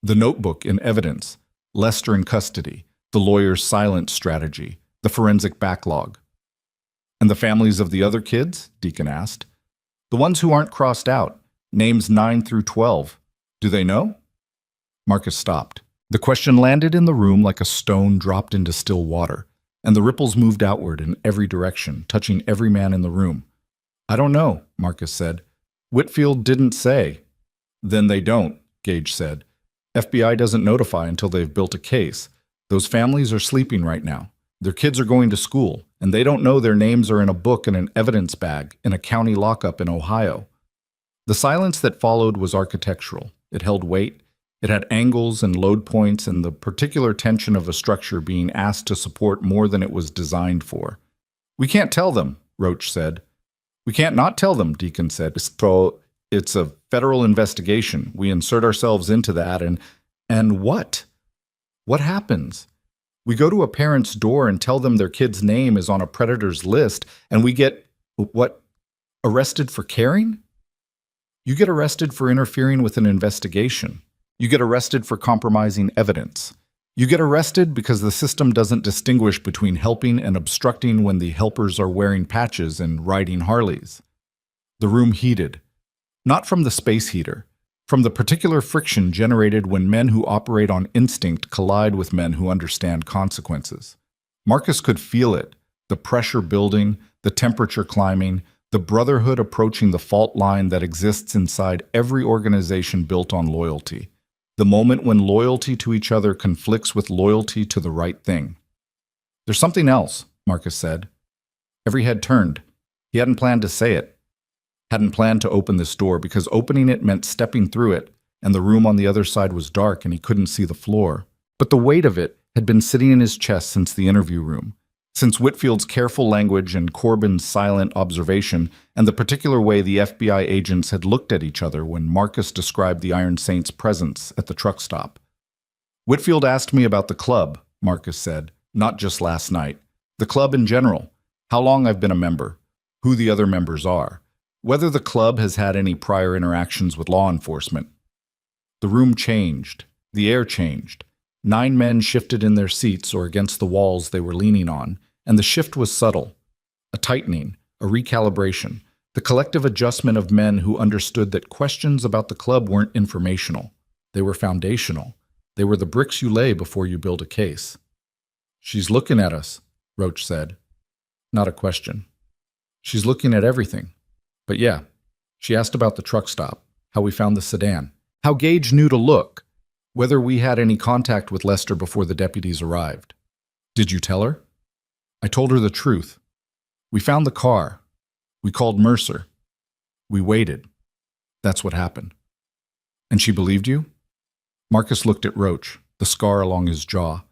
The notebook in evidence, Lester in custody, the lawyer's silent strategy, the forensic backlog. "And the families of the other kids?" Deacon asked. "The ones who aren't crossed out, names 9 through 12. Do they know?" Marcus stopped. The question landed in the room like a stone dropped into still water, and the ripples moved outward in every direction, touching every man in the room. "I don't know," Marcus said. "Whitfield didn't say." "Then they don't," Gage said. "FBI doesn't notify until they've built a case. Those families are sleeping right now. Their kids are going to school, and they don't know their names are in a book in an evidence bag in a county lockup in Ohio." The silence that followed was architectural. It held weight. It had angles and load points and the particular tension of a structure being asked to support more than it was designed for. "We can't tell them," Roach said. "We can't not tell them," Deacon said. "So it's a federal investigation. We insert ourselves into that and what? What happens? We go to a parent's door and tell them their kid's name is on a predator's list, and we get, what, arrested for caring? You get arrested for interfering with an investigation. You get arrested for compromising evidence. You get arrested because the system doesn't distinguish between helping and obstructing when the helpers are wearing patches and riding Harleys." The room heated. Not from the space heater. from the particular friction generated when men who operate on instinct collide with men who understand consequences. Marcus could feel it, the pressure building, the temperature climbing, the brotherhood approaching the fault line that exists inside every organization built on loyalty. The moment when loyalty to each other conflicts with loyalty to the right thing. "There's something else," Marcus said. Every head turned. He hadn't planned to say it. Hadn't planned to open this door because opening it meant stepping through it, and the room on the other side was dark and he couldn't see the floor. But the weight of it had been sitting in his chest since the interview room, since Whitfield's careful language and Corbin's silent observation, and the particular way the FBI agents had looked at each other when Marcus described the Iron Saint's presence at the truck stop. "Whitfield asked me about the club," Marcus said, "not just last night. The club in general, how long I've been a member, who the other members are, whether the club has had any prior interactions with law enforcement." The room changed. The air changed. 9 men shifted in their seats or against the walls they were leaning on, and the shift was subtle. A tightening, a recalibration, the collective adjustment of men who understood that questions about the club weren't informational. They were foundational. They were the bricks you lay before you build a case. "She's looking at us," Roach said. Not a question. "She's looking at everything. But yeah, she asked about the truck stop, how we found the sedan, how Gage knew to look, whether we had any contact with Lester before the deputies arrived." "Did you tell her?" "I told her the truth. We found the car. We called Mercer. We waited. That's what happened." "And she believed you?" Marcus looked at Roach, the scar along his jaw,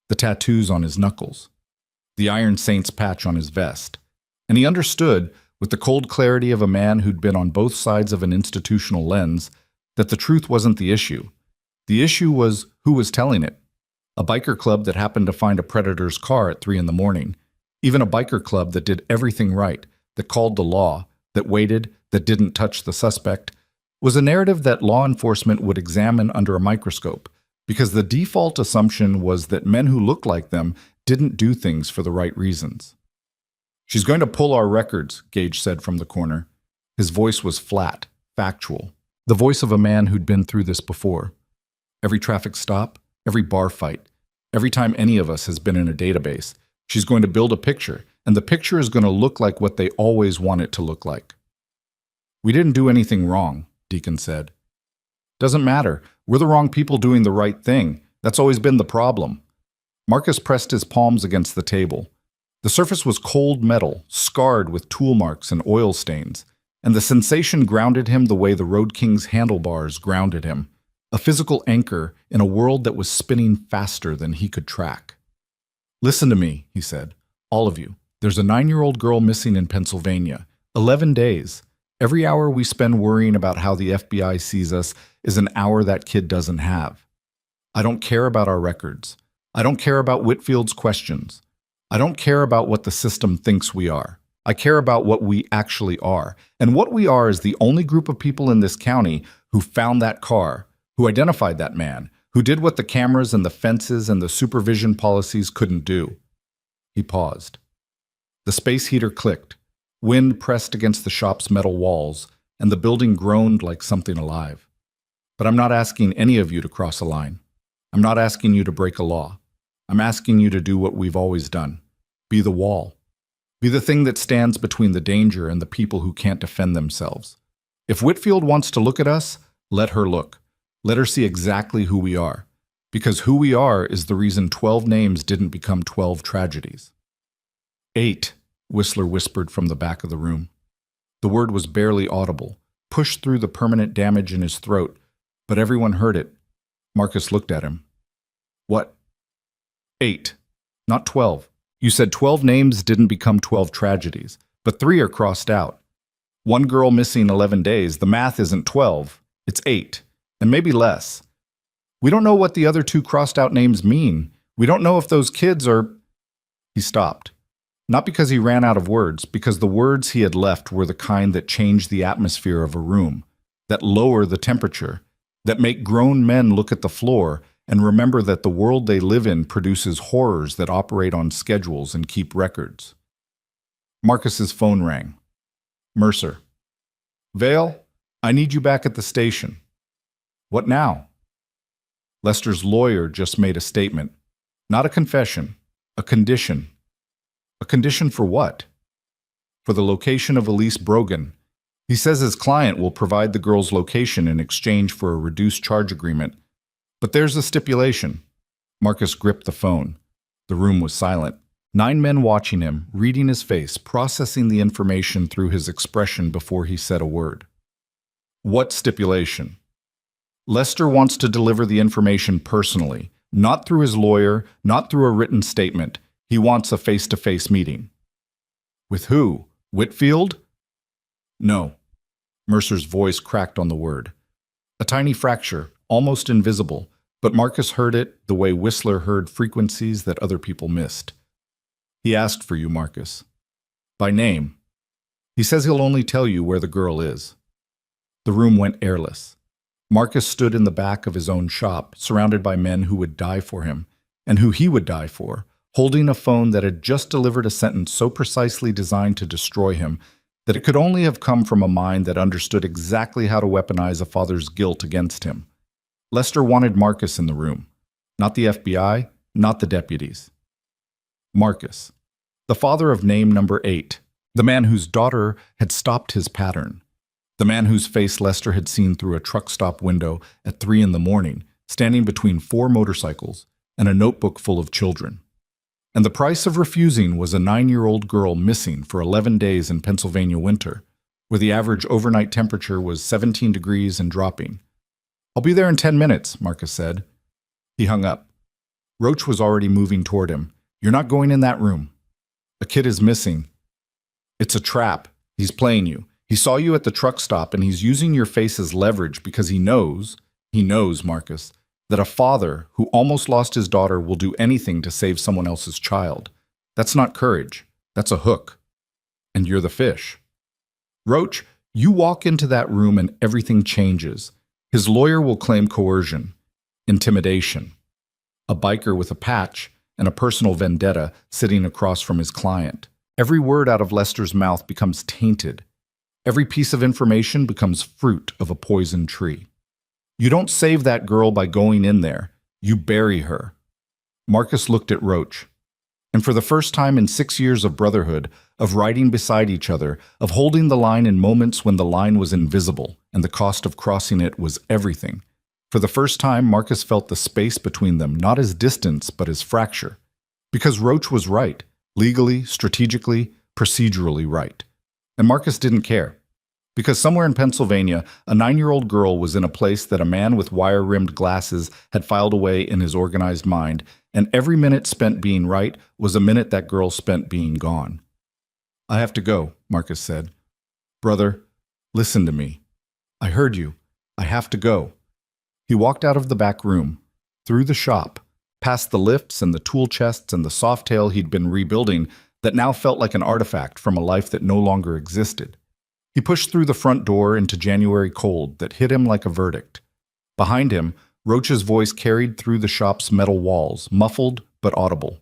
the tattoos on his knuckles, the Iron Saint's patch on his vest, and he understood, with the cold clarity of a man who'd been on both sides of an institutional lens, that the truth wasn't the issue. The issue was who was telling it. A biker club that happened to find a predator's car at 3 a.m, even a biker club that did everything right, that called the law, that waited, that didn't touch the suspect, was a narrative that law enforcement would examine under a microscope, because the default assumption was that men who looked like them didn't do things for the right reasons. "She's going to pull our records," Gage said from the corner. His voice was flat, factual, the voice of a man who'd been through this before. Every traffic stop, every bar fight, every time any of us has been in a database, she's going to build a picture, and the picture is going to look like what they always want it to look like. "We didn't do anything wrong," Deacon said. "Doesn't matter. We're the wrong people doing the right thing. That's always been the problem." Marcus pressed his palms against the table. The surface was cold metal, scarred with tool marks and oil stains, and the sensation grounded him the way the Road King's handlebars grounded him, a physical anchor in a world that was spinning faster than he could track. "Listen to me," he said. "All of you. There's a 9-year-old girl missing in Pennsylvania. 11 days. Every hour we spend worrying about how the FBI sees us is an hour that kid doesn't have. I don't care about our records. I don't care about Whitfield's questions. I don't care about what the system thinks we are. I care about what we actually are. And what we are is the only group of people in this county who found that car, who identified that man, who did what the cameras and the fences and the supervision policies couldn't do." He paused. The space heater clicked. Wind pressed against the shop's metal walls, and the building groaned like something alive. "But I'm not asking any of you to cross a line. I'm not asking you to break a law. I'm asking you to do what we've always done. Be the wall. Be the thing that stands between the danger and the people who can't defend themselves. If Whitfield wants to look at us, let her look. Let her see exactly who we are. Because who we are is the reason 12 names didn't become 12 tragedies." 8, Whistler whispered from the back of the room. The word was barely audible, pushed through the permanent damage in his throat, but everyone heard it. Marcus looked at him. "What?" 8, not 12. You said 12 names didn't become 12 tragedies, but 3 are crossed out. One girl missing 11 days, the math isn't 12, it's 8, and maybe less. We don't know what the other 2 crossed out names mean. We don't know if those kids are... He stopped. Not because he ran out of words, because the words he had left were the kind that change the atmosphere of a room, that lower the temperature, that make grown men look at the floor and remember that the world they live in produces horrors that operate on schedules and keep records. Marcus's phone rang. Mercer. "Vale, I need you back at the station." What now? Lester's lawyer just made a statement. Not a confession, a condition. A condition for what? For the location of Elise Brogan. He says his client will provide the girl's location in exchange for a reduced charge agreement. But there's a stipulation. Marcus gripped the phone. The room was silent. 9 men watching him, reading his face, processing the information through his expression before he said a word. What stipulation? Lester wants to deliver the information personally, not through his lawyer, not through a written statement. He wants a face-to-face meeting. With who? Whitfield? No. Mercer's voice cracked on the word. A tiny fracture, almost invisible, but Marcus heard it the way Whistler heard frequencies that other people missed. He asked for you, Marcus. By name. He says he'll only tell you where the girl is. The room went airless. Marcus stood in the back of his own shop, surrounded by men who would die for him, and who he would die for, holding a phone that had just delivered a sentence so precisely designed to destroy him that it could only have come from a mind that understood exactly how to weaponize a father's guilt against him. Lester wanted Marcus in the room, not the FBI, not the deputies. Marcus, the father of name number 8, the man whose daughter had stopped his pattern, the man whose face Lester had seen through a truck stop window at 3 in the morning, standing between 4 motorcycles and a notebook full of children. And the price of refusing was a 9-year-old girl missing for 11 days in Pennsylvania winter, where the average overnight temperature was 17 degrees and dropping. I'll be there in 10 minutes, Marcus said. He hung up. Roach was already moving toward him. You're not going in that room. A kid is missing. It's a trap. He's playing you. He saw you at the truck stop and he's using your face as leverage because he knows, Marcus, that a father who almost lost his daughter will do anything to save someone else's child. That's not courage. That's a hook. And you're the fish. Roach, you walk into that room and everything changes. His lawyer will claim coercion, intimidation. A biker with a patch and a personal vendetta sitting across from his client. Every word out of Lester's mouth becomes tainted. Every piece of information becomes fruit of a poison tree. You don't save that girl by going in there. You bury her. Marcus looked at Roach. And for the first time in 6 years of brotherhood, of riding beside each other, of holding the line in moments when the line was invisible and the cost of crossing it was everything, for the first time Marcus felt the space between them not as distance but as fracture. Because Roach was right, legally, strategically, procedurally right. And Marcus didn't care. Because somewhere in Pennsylvania, a 9-year-old girl was in a place that a man with wire-rimmed glasses had filed away in his organized mind, and every minute spent being right was a minute that girl spent being gone. I have to go, Marcus said. Brother, listen to me. I heard you. I have to go. He walked out of the back room, through the shop, past the lifts and the tool chests and the softail he'd been rebuilding that now felt like an artifact from a life that no longer existed. He pushed through the front door into January cold that hit him like a verdict. Behind him, Roach's voice carried through the shop's metal walls, muffled but audible.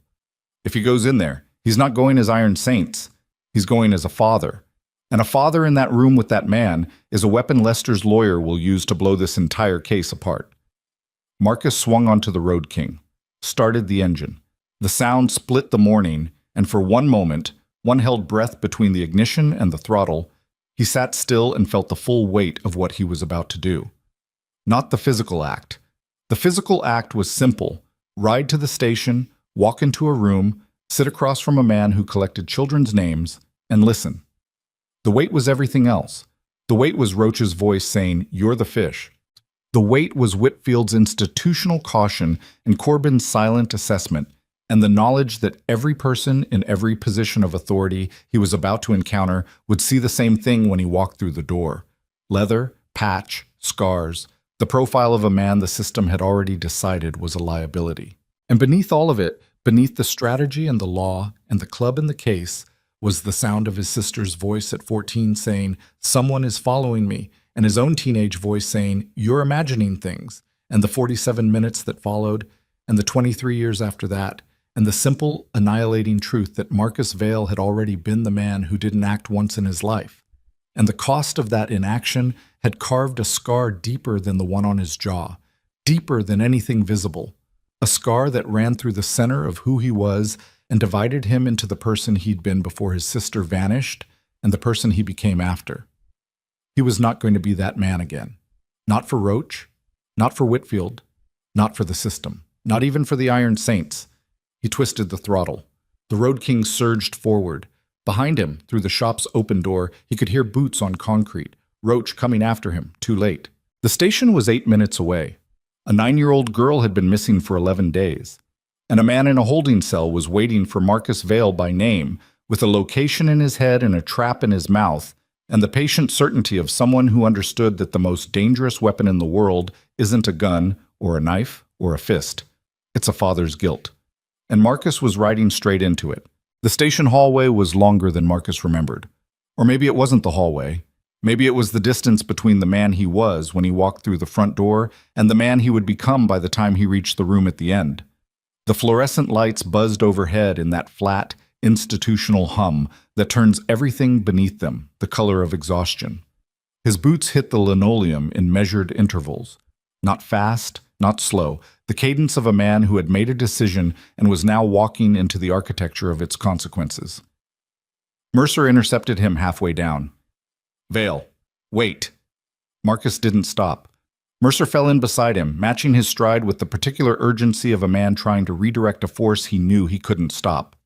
If he goes in there, he's not going as Iron Saints. He's going as a father. And a father in that room with that man is a weapon Lester's lawyer will use to blow this entire case apart. Marcus swung onto the Road King, started the engine. The sound split the morning, and for one moment, one held breath between the ignition and the throttle. He sat still and felt the full weight of what he was about to do. Not the physical act. The physical act was simple. Ride to the station, walk into a room, sit across from a man who collected children's names, and listen. The weight was everything else. The weight was Roach's voice saying, "You're the fish." The weight was Whitfield's institutional caution and Corbin's silent assessment, and the knowledge that every person in every position of authority he was about to encounter would see the same thing when he walked through the door. Leather, patch, scars, the profile of a man the system had already decided was a liability. And beneath all of it, beneath the strategy and the law and the club and the case, was the sound of his sister's voice at 14 saying, "Someone is following me," and his own teenage voice saying, "You're imagining things," and the 47 minutes that followed, and the 23 years after that, and the simple, annihilating truth that Marcus Vail had already been the man who didn't act once in his life. and the cost of that inaction had carved a scar deeper than the one on his jaw, deeper than anything visible, a scar that ran through the center of who he was and divided him into the person he'd been before his sister vanished and the person he became after. He was not going to be that man again. Not for Roach, not for Whitfield, not for the system, not even for the Iron Saints. He twisted the throttle. The Road King surged forward. Behind him, through the shop's open door, he could hear boots on concrete, Roach coming after him, too late. The station was 8 minutes away. A 9-year-old girl had been missing for 11 days. And a man in a holding cell was waiting for Marcus Vale by name, with a location in his head and a trap in his mouth, and the patient certainty of someone who understood that the most dangerous weapon in the world isn't a gun or a knife or a fist. It's a father's guilt. And Marcus was riding straight into it. The station hallway was longer than Marcus remembered. Or maybe it wasn't the hallway. Maybe it was the distance between the man he was when he walked through the front door and the man he would become by the time he reached the room at the end. The fluorescent lights buzzed overhead in that flat, institutional hum that turns everything beneath them the color of exhaustion. His boots hit the linoleum in measured intervals. Not fast, not slow, the cadence of a man who had made a decision and was now walking into the architecture of its consequences. Mercer intercepted him halfway down. "Vale, wait." Marcus didn't stop. Mercer fell in beside him, matching his stride with the particular urgency of a man trying to redirect a force he knew he couldn't stop.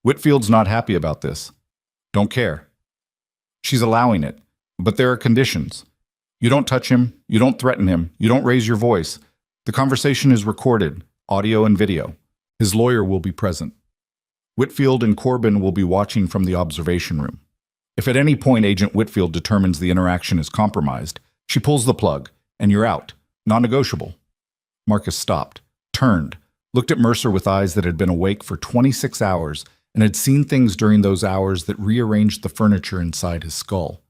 "Whitfield's not happy about this. Don't care. She's allowing it, but there are conditions. You don't touch him, you don't threaten him, you don't raise your voice. The conversation is recorded, audio and video. His lawyer will be present. Whitfield and Corbin will be watching from the observation room. If at any point Agent Whitfield determines the interaction is compromised, she pulls the plug, and you're out. Non-negotiable." Marcus stopped, turned, looked at Mercer with eyes that had been awake for 26 hours and had seen things during those hours that rearranged the furniture inside his skull.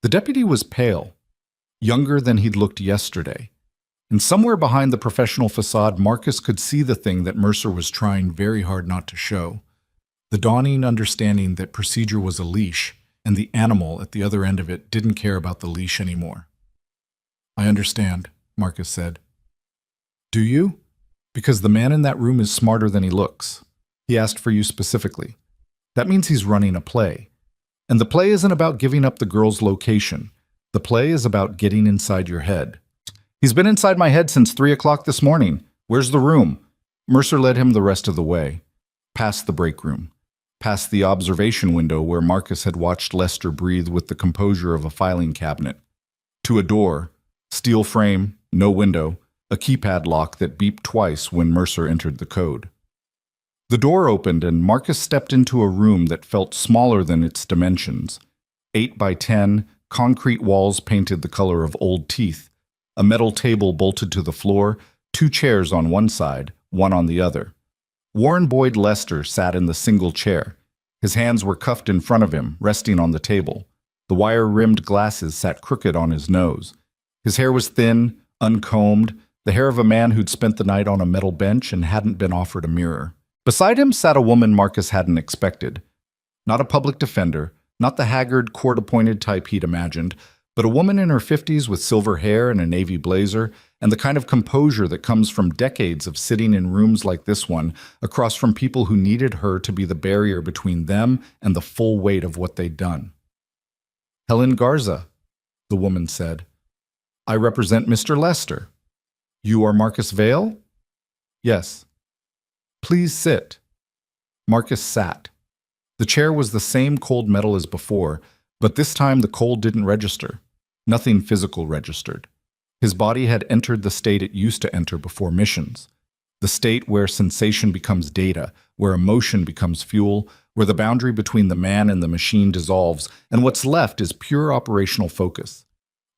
The deputy was pale, younger than he'd looked yesterday. And somewhere behind the professional facade, Marcus could see the thing that Mercer was trying very hard not to show. The dawning understanding that procedure was a leash, and the animal at the other end of it didn't care about the leash anymore. "I understand," Marcus said. "Do you? Because the man in that room is smarter than he looks. He asked for you specifically. That means he's running a play. And the play isn't about giving up the girl's location. The play is about getting inside your head." "He's been inside my head since 3 o'clock this morning. Where's the room?" Mercer led him the rest of the way. Past the break room. Past the observation window where Marcus had watched Lester breathe with the composure of a filing cabinet. To a door. Steel frame, no window, a keypad lock that beeped twice when Mercer entered the code. The door opened and Marcus stepped into a room that felt smaller than its dimensions. 8 by 10, concrete walls painted the color of old teeth, a metal table bolted to the floor, 2 chairs on one side, one on the other. Warren Boyd Lester sat in the single chair. His hands were cuffed in front of him, resting on the table. The wire-rimmed glasses sat crooked on his nose. His hair was thin, uncombed, the hair of a man who'd spent the night on a metal bench and hadn't been offered a mirror. Beside him sat a woman Marcus hadn't expected. Not a public defender, not the haggard, court-appointed type he'd imagined, but a woman in her 50s with silver hair and a navy blazer, and the kind of composure that comes from decades of sitting in rooms like this one, across from people who needed her to be the barrier between them and the full weight of what they'd done. "Helen Garza," the woman said. "I represent Mr. Lester. You are Marcus Vale?" "Yes." "Please sit." Marcus sat. The chair was the same cold metal as before, but this time the cold didn't register. Nothing physical registered. His body had entered the state it used to enter before missions. The state where sensation becomes data, where emotion becomes fuel, where the boundary between the man and the machine dissolves, and what's left is pure operational focus.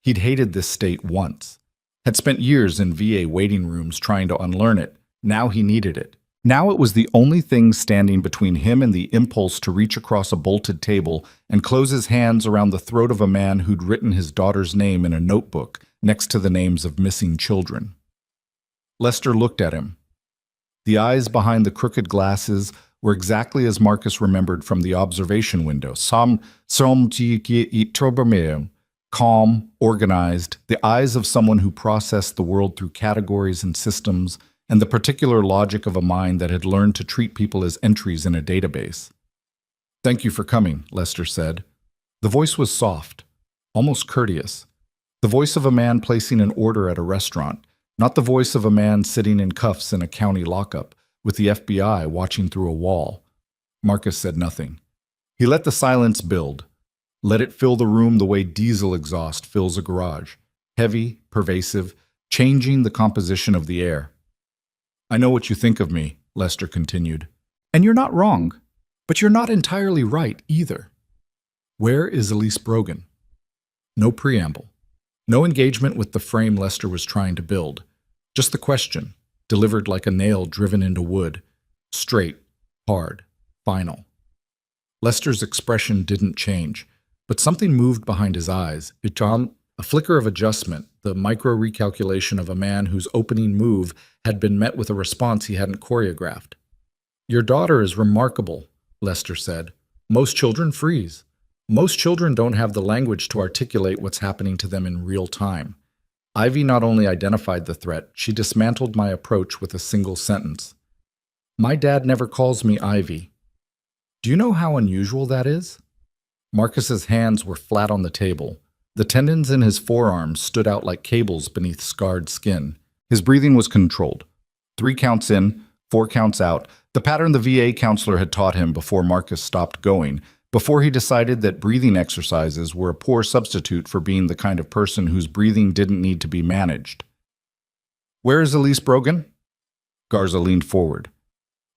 He'd hated this state once. Had spent years in VA waiting rooms trying to unlearn it. Now he needed it. Now it was the only thing standing between him and the impulse to reach across a bolted table and close his hands around the throat of a man who'd written his daughter's name in a notebook next to the names of missing children. Lester looked at him. The eyes behind the crooked glasses were exactly as Marcus remembered from the observation window. Calm, organized, the eyes of someone who processed the world through categories and systems, and the particular logic of a mind that had learned to treat people as entries in a database. "Thank you for coming," Lester said. The voice was soft, almost courteous. The voice of a man placing an order at a restaurant, not the voice of a man sitting in cuffs in a county lockup, with the FBI watching through a wall. Marcus said nothing. He let the silence build. Let it fill the room the way diesel exhaust fills a garage, heavy, pervasive, changing the composition of the air. "I know what you think of me," Lester continued. "And you're not wrong, but you're not entirely right either. Where is Elise Brogan?" No preamble. No engagement with the frame Lester was trying to build. Just the question, delivered like a nail driven into wood. Straight, hard, final. Lester's expression didn't change, but something moved behind his eyes. A flicker of adjustment, the micro-recalculation of a man whose opening move had been met with a response he hadn't choreographed. "Your daughter is remarkable," Lester said. "Most children freeze. Most children don't have the language to articulate what's happening to them in real time. Ivy not only identified the threat, she dismantled my approach with a single sentence. My dad never calls me Ivy. Do you know how unusual that is?" Marcus's hands were flat on the table. The tendons in his forearms stood out like cables beneath scarred skin. His breathing was controlled. 3 counts in, 4 counts out, the pattern the VA counselor had taught him before Marcus stopped going, before he decided that breathing exercises were a poor substitute for being the kind of person whose breathing didn't need to be managed. "Where is Elise Brogan?" Garza leaned forward.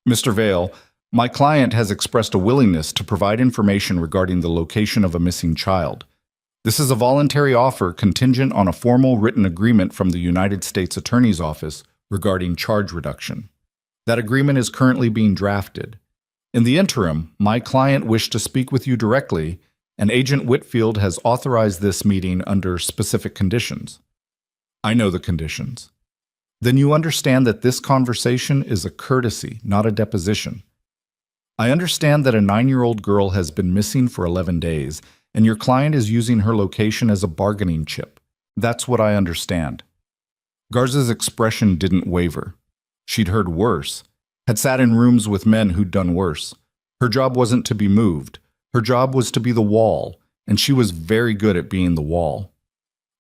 "Mr. Vale, my client has expressed a willingness to provide information regarding the location of a missing child. This is a voluntary offer contingent on a formal written agreement from the United States Attorney's Office regarding charge reduction. That agreement is currently being drafted. In the interim, my client wished to speak with you directly, and Agent Whitfield has authorized this meeting under specific conditions." "I know the conditions." "Then you understand that this conversation is a courtesy, not a deposition. I understand that a 9-year-old girl has been missing for 11 days, and your client is using her location as a bargaining chip. That's what I understand." Garza's expression didn't waver. She'd heard worse, had sat in rooms with men who'd done worse. Her job wasn't to be moved. Her job was to be the wall, and she was very good at being the wall.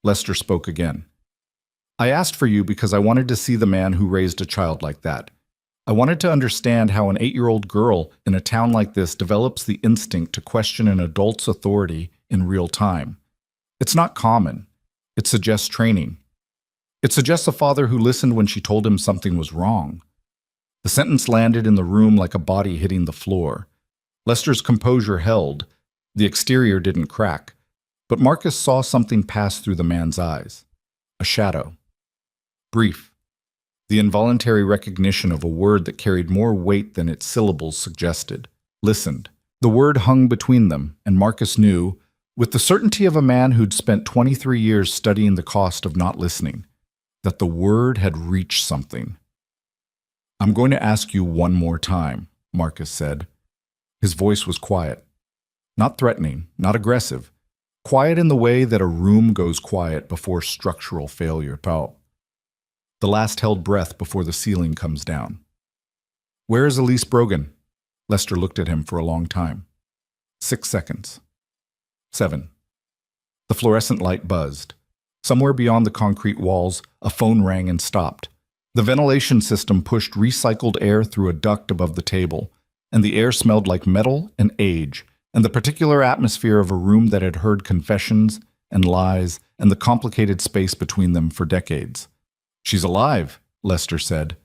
Lester spoke again. "I asked for you because I wanted to see the man who raised a child like that. I wanted to understand how an 8-year-old girl in a town like this develops the instinct to question an adult's authority in real time. It's not common. It suggests training. It suggests a father who listened when she told him something was wrong." The sentence landed in the room like a body hitting the floor. Lester's composure held. The exterior didn't crack. But Marcus saw something pass through the man's eyes. A shadow. Brief. The involuntary recognition of a word that carried more weight than its syllables suggested. Listened. The word hung between them, and Marcus knew, with the certainty of a man who'd spent 23 years studying the cost of not listening, that the word had reached something. "I'm going to ask you one more time," Marcus said. His voice was quiet. Not threatening, not aggressive. Quiet in the way that a room goes quiet before structural failure. The last held breath before the ceiling comes down. "Where is Elise Brogan?" Lester looked at him for a long time. 6 seconds. 7. The fluorescent light buzzed. Somewhere beyond the concrete walls, a phone rang and stopped. The ventilation system pushed recycled air through a duct above the table, and the air smelled like metal and age, and the particular atmosphere of a room that had heard confessions and lies and the complicated space between them for decades. "She's alive," Lester said.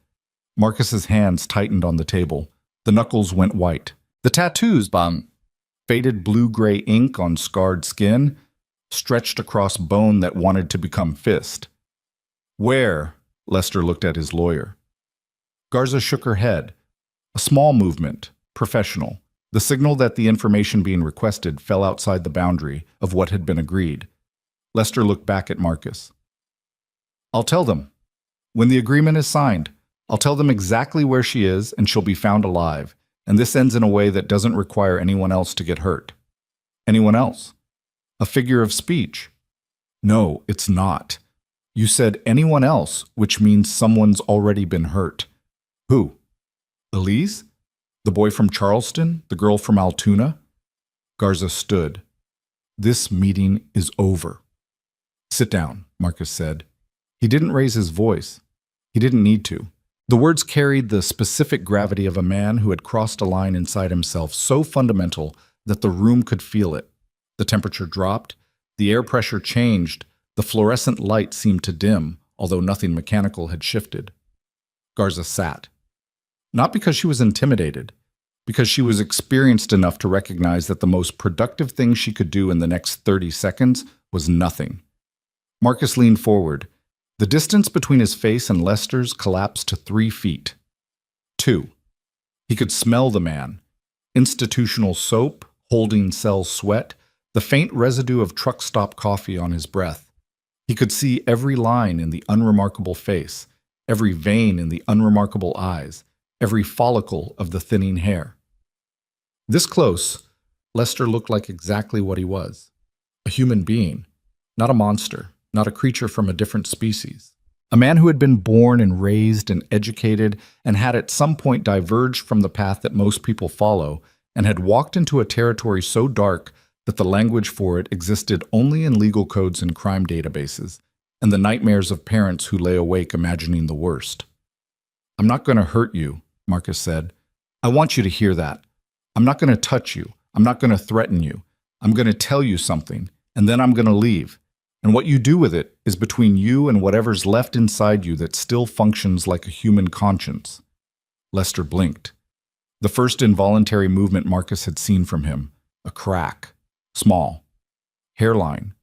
Marcus's hands tightened on the table. The knuckles went white. The tattoos, faded blue-gray ink on scarred skin, stretched across bone that wanted to become fist. "Where?" Lester looked at his lawyer. Garza shook her head. A small movement, professional, the signal that the information being requested fell outside the boundary of what had been agreed. Lester looked back at Marcus. "I'll tell them. When the agreement is signed, I'll tell them exactly where she is, and she'll be found alive. And this ends in a way that doesn't require anyone else to get hurt. Anyone else? A figure of speech. No, it's not. You said anyone else, which means someone's already been hurt. Who? Elise? The boy from Charleston? The girl from Altoona? Garza stood. This meeting is over. Sit down, Marcus said. He didn't raise his voice. He didn't need to. The words carried the specific gravity of a man who had crossed a line inside himself so fundamental that the room could feel it. The temperature dropped, the air pressure changed, the fluorescent light seemed to dim, although nothing mechanical had shifted. Garza sat. Not because she was intimidated, because she was experienced enough to recognize that the most productive thing she could do in the next 30 seconds was nothing. Marcus leaned forward. The distance between his face and Lester's collapsed to 3 feet. 2. He could smell the man. Institutional soap, holding cell sweat, the faint residue of truck stop coffee on his breath. He could see every line in the unremarkable face, every vein in the unremarkable eyes, every follicle of the thinning hair. This close, Lester looked like exactly what he was. A human being, not a monster. Not a creature from a different species. A man who had been born and raised and educated and had at some point diverged from the path that most people follow and had walked into a territory so dark that the language for it existed only in legal codes and crime databases and the nightmares of parents who lay awake imagining the worst. I'm not going to hurt you, Marcus said. I want you to hear that. I'm not going to touch you. I'm not going to threaten you. I'm going to tell you something, and then I'm going to leave. And what you do with it is between you and whatever's left inside you that still functions like a human conscience. Lester blinked. The first involuntary movement Marcus had seen from him. A crack. Small. Hairline.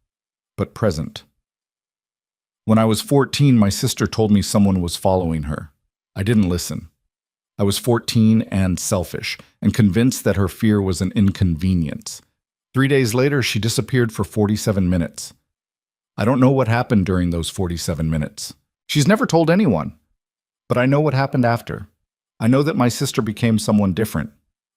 But present. When I was 14, my sister told me someone was following her. I didn't listen. I was 14 and selfish, and convinced that her fear was an inconvenience. 3 days later, she disappeared for 47 minutes. I don't know what happened during those 47 minutes. She's never told anyone. But I know what happened after. I know that my sister became someone different.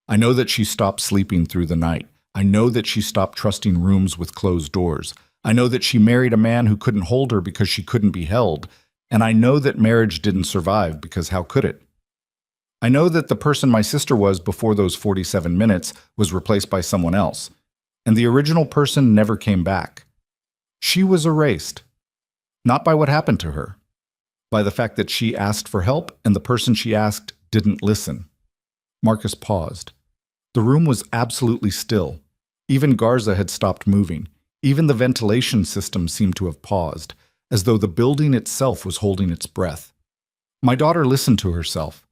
I know that she stopped sleeping through the night. I know that she stopped trusting rooms with closed doors. I know that she married a man who couldn't hold her because she couldn't be held. And I know that marriage didn't survive because how could it? I know that the person my sister was before those 47 minutes was replaced by someone else. And the original person never came back. She was erased, not by what happened to her, by the fact that she asked for help and the person she asked didn't listen. Marcus paused. The room was absolutely still. Even Garza had stopped moving. Even the ventilation system seemed to have paused, as though the building itself was holding its breath. My daughter listened to herself.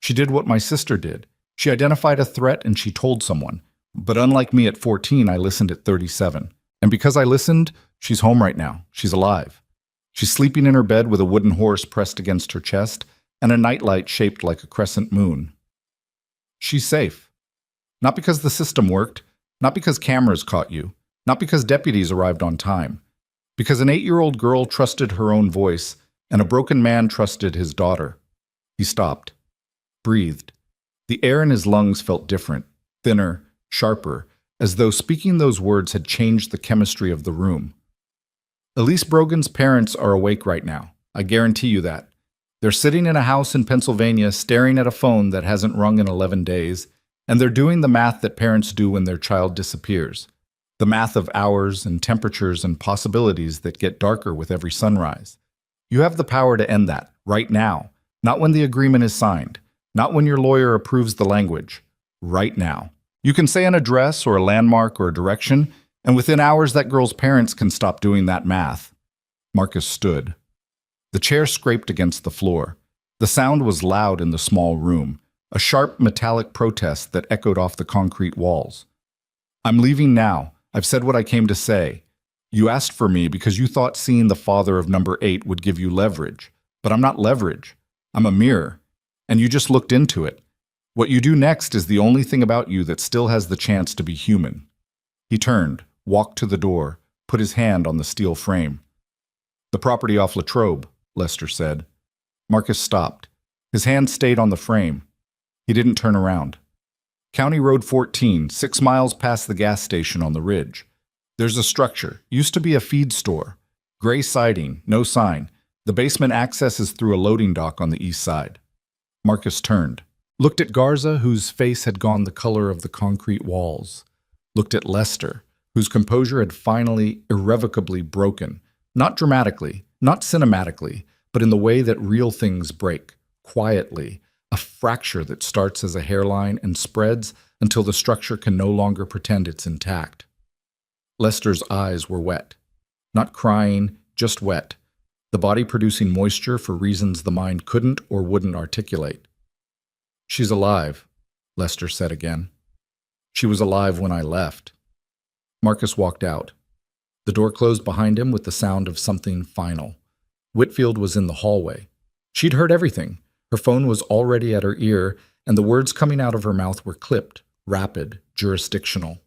She did what my sister did. She identified a threat and she told someone. But unlike me at 14, I listened at 37. And because I listened, she's home right now. She's alive. She's sleeping in her bed with a wooden horse pressed against her chest and a nightlight shaped like a crescent moon. She's safe. Not because the system worked, not because cameras caught you, not because deputies arrived on time, because an 8-year-old girl trusted her own voice and a broken man trusted his daughter. He stopped, breathed. The air in his lungs felt different, thinner, sharper, as though speaking those words had changed the chemistry of the room. Elise Brogan's parents are awake right now. I guarantee you that. They're sitting in a house in Pennsylvania staring at a phone that hasn't rung in 11 days, and they're doing the math that parents do when their child disappears. The math of hours and temperatures and possibilities that get darker with every sunrise. You have the power to end that, right now. Not when the agreement is signed. Not when your lawyer approves the language. Right now. You can say an address or a landmark or a direction, and within hours that girl's parents can stop doing that math. Marcus stood. The chair scraped against the floor. The sound was loud in the small room, a sharp metallic protest that echoed off the concrete walls. I'm leaving now. I've said what I came to say. You asked for me because you thought seeing the father of number 8 would give you leverage. But I'm not leverage. I'm a mirror. And you just looked into it. What you do next is the only thing about you that still has the chance to be human. He turned, walked to the door, put his hand on the steel frame. The property off Latrobe, Lester said. Marcus stopped. His hand stayed on the frame. He didn't turn around. County Road 14, 6 miles past the gas station on the ridge. There's a structure. Used to be a feed store. Gray siding, no sign. The basement access is through a loading dock on the east side. Marcus turned. Looked at Garza, whose face had gone the color of the concrete walls. Looked at Lester, whose composure had finally, irrevocably broken. Not dramatically, not cinematically, but in the way that real things break, quietly, a fracture that starts as a hairline and spreads until the structure can no longer pretend it's intact. Lester's eyes were wet. Not crying, just wet. The body producing moisture for reasons the mind couldn't or wouldn't articulate. "She's alive," Lester said again. "She was alive when I left." Marcus walked out. The door closed behind him with the sound of something final. Whitfield was in the hallway. She'd heard everything. Her phone was already at her ear, and the words coming out of her mouth were clipped, rapid, jurisdictional.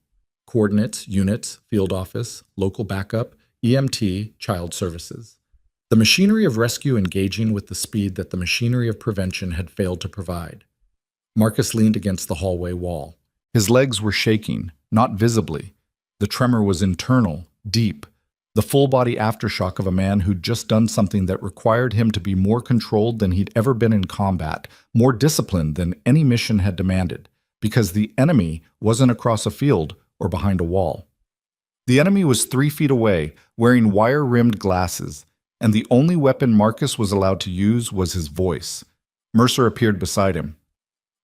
Coordinates, units, field office, local backup, EMT, child services. The machinery of rescue engaging with the speed that the machinery of prevention had failed to provide. Marcus leaned against the hallway wall. His legs were shaking, not visibly. The tremor was internal, deep, the full-body aftershock of a man who'd just done something that required him to be more controlled than he'd ever been in combat, more disciplined than any mission had demanded, because the enemy wasn't across a field or behind a wall. The enemy was 3 feet away, wearing wire-rimmed glasses, and the only weapon Marcus was allowed to use was his voice. Mercer appeared beside him.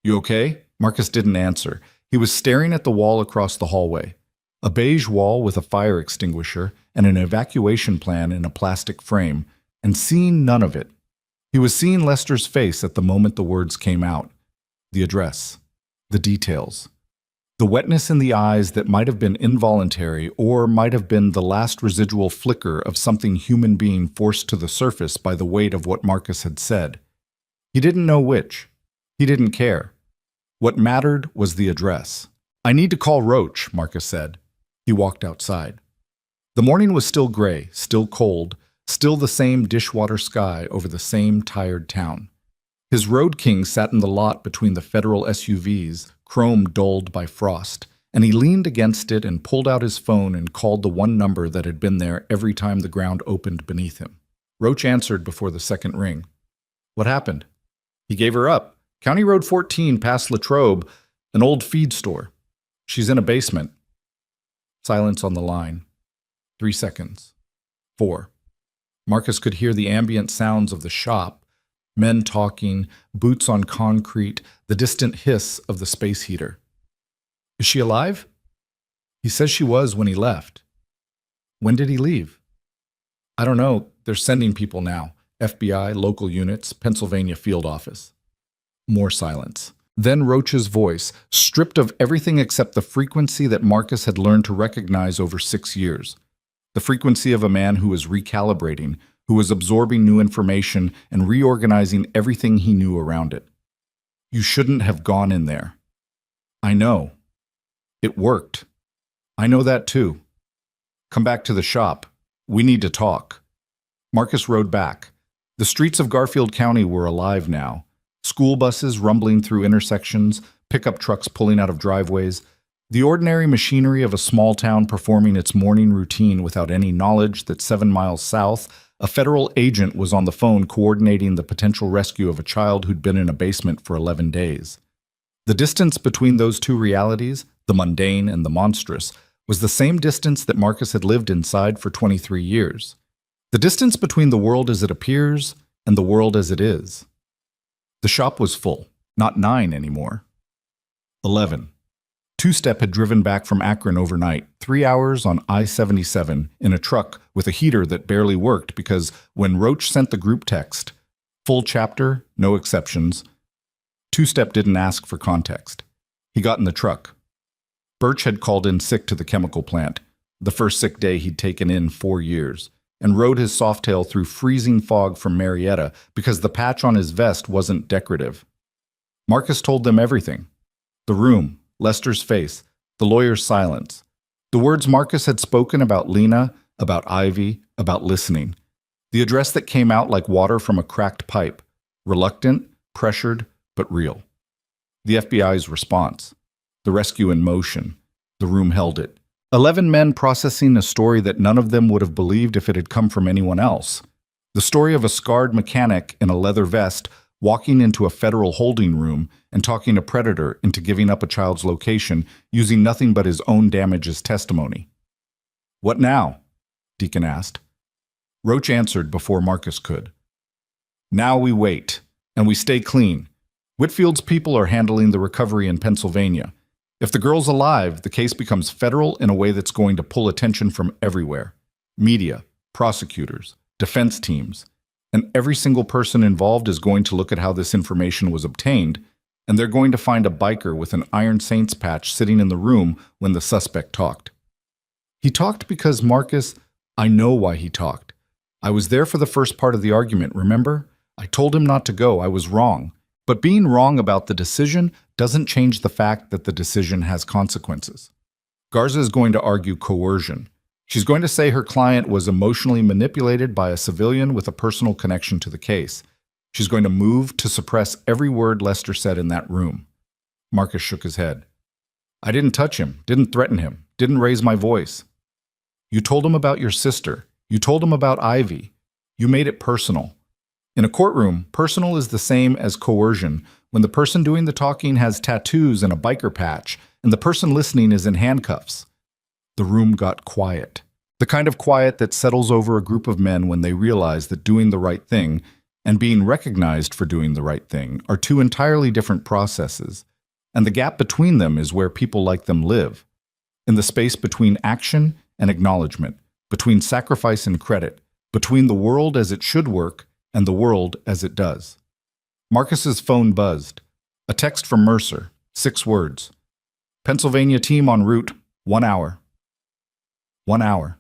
"You okay?" Marcus didn't answer. He was staring at the wall across the hallway. A beige wall with a fire extinguisher and an evacuation plan in a plastic frame, and seeing none of it. He was seeing Lester's face at the moment the words came out. The address. The details. The wetness in the eyes that might have been involuntary or might have been the last residual flicker of something human being forced to the surface by the weight of what Marcus had said. He didn't know which. He didn't care. What mattered was the address. "I need to call Roach," Marcus said. He walked outside. The morning was still gray, still cold, still the same dishwater sky over the same tired town. His Road King sat in the lot between the federal SUVs, chrome dulled by frost, and he leaned against it and pulled out his phone and called the one number that had been there every time the ground opened beneath him. Roach answered before the second ring. "What happened?" "He gave her up. County Road 14 past Latrobe, an old feed store. She's in a basement." Silence on the line. 3 seconds. 4. Marcus could hear the ambient sounds of the shop, men talking, boots on concrete, the distant hiss of the space heater. "Is she alive?" "He says she was when he left." "When did he leave?" "I don't know. They're sending people now. FBI, local units, Pennsylvania field office." More silence. Then Roach's voice, stripped of everything except the frequency that Marcus had learned to recognize over 6 years. The frequency of a man who was recalibrating, who was absorbing new information and reorganizing everything he knew around it. "You shouldn't have gone in there." "I know. It worked. I know that too. Come back to the shop. We need to talk." Marcus rode back. The streets of Garfield County were alive now. School buses rumbling through intersections, pickup trucks pulling out of driveways, the ordinary machinery of a small town performing its morning routine without any knowledge that 7 miles south, a federal agent was on the phone coordinating the potential rescue of a child who'd been in a basement for 11 days. The distance between those two realities, the mundane and the monstrous, was the same distance that Marcus had lived inside for 23 years. The distance between the world as it appears and the world as it is. The shop was full, not 9 anymore. 11. Two-Step had driven back from Akron overnight, 3 hours on I-77 in a truck with a heater that barely worked because when Roach sent the group text, full chapter, no exceptions, Two-Step didn't ask for context. He got in the truck. Birch had called in sick to the chemical plant, the first sick day he'd taken in 4 years, and rode his Softail through freezing fog from Marietta because the patch on his vest wasn't decorative. Marcus told them everything. The room, Lester's face, the lawyer's silence. The words Marcus had spoken about Lena, about Ivy, about listening. The address that came out like water from a cracked pipe, reluctant, pressured, but real. The FBI's response. the rescue in motion. The room held it. 11 men processing a story that none of them would have believed if it had come from anyone else. The story of a scarred mechanic in a leather vest walking into a federal holding room and talking a predator into giving up a child's location using nothing but his own damage as testimony. "What now?" Deacon asked. Roach answered before Marcus could. "Now we wait, and we stay clean. Whitfield's people are handling the recovery in Pennsylvania. If the girl's alive, the case becomes federal in a way that's going to pull attention from everywhere. Media, prosecutors, defense teams, and every single person involved is going to look at how this information was obtained, and they're going to find a biker with an Iron Saints patch sitting in the room when the suspect talked." He talked because Marcus, I know why he talked. I was there for the first part of the argument, remember? I told him not to go, I was wrong. But being wrong about the decision doesn't change the fact that the decision has consequences. Garza is going to argue coercion. She's going to say her client was emotionally manipulated by a civilian with a personal connection to the case. She's going to move to suppress every word Lester said in that room. Marcus shook his head. "I didn't touch him, didn't threaten him, didn't raise my voice." "You told him about your sister. You told him about Ivy. You made it personal. In a courtroom, personal is the same as coercion when the person doing the talking has tattoos and a biker patch, and the person listening is in handcuffs." The room got quiet. The kind of quiet that settles over a group of men when they realize that doing the right thing and being recognized for doing the right thing are two entirely different processes, and the gap between them is where people like them live. In the space between action and acknowledgement, between sacrifice and credit, between the world as it should work and the world as it does. Marcus's phone buzzed. A text from Mercer, 6 words. "Pennsylvania team en route, 1 hour." 1 hour.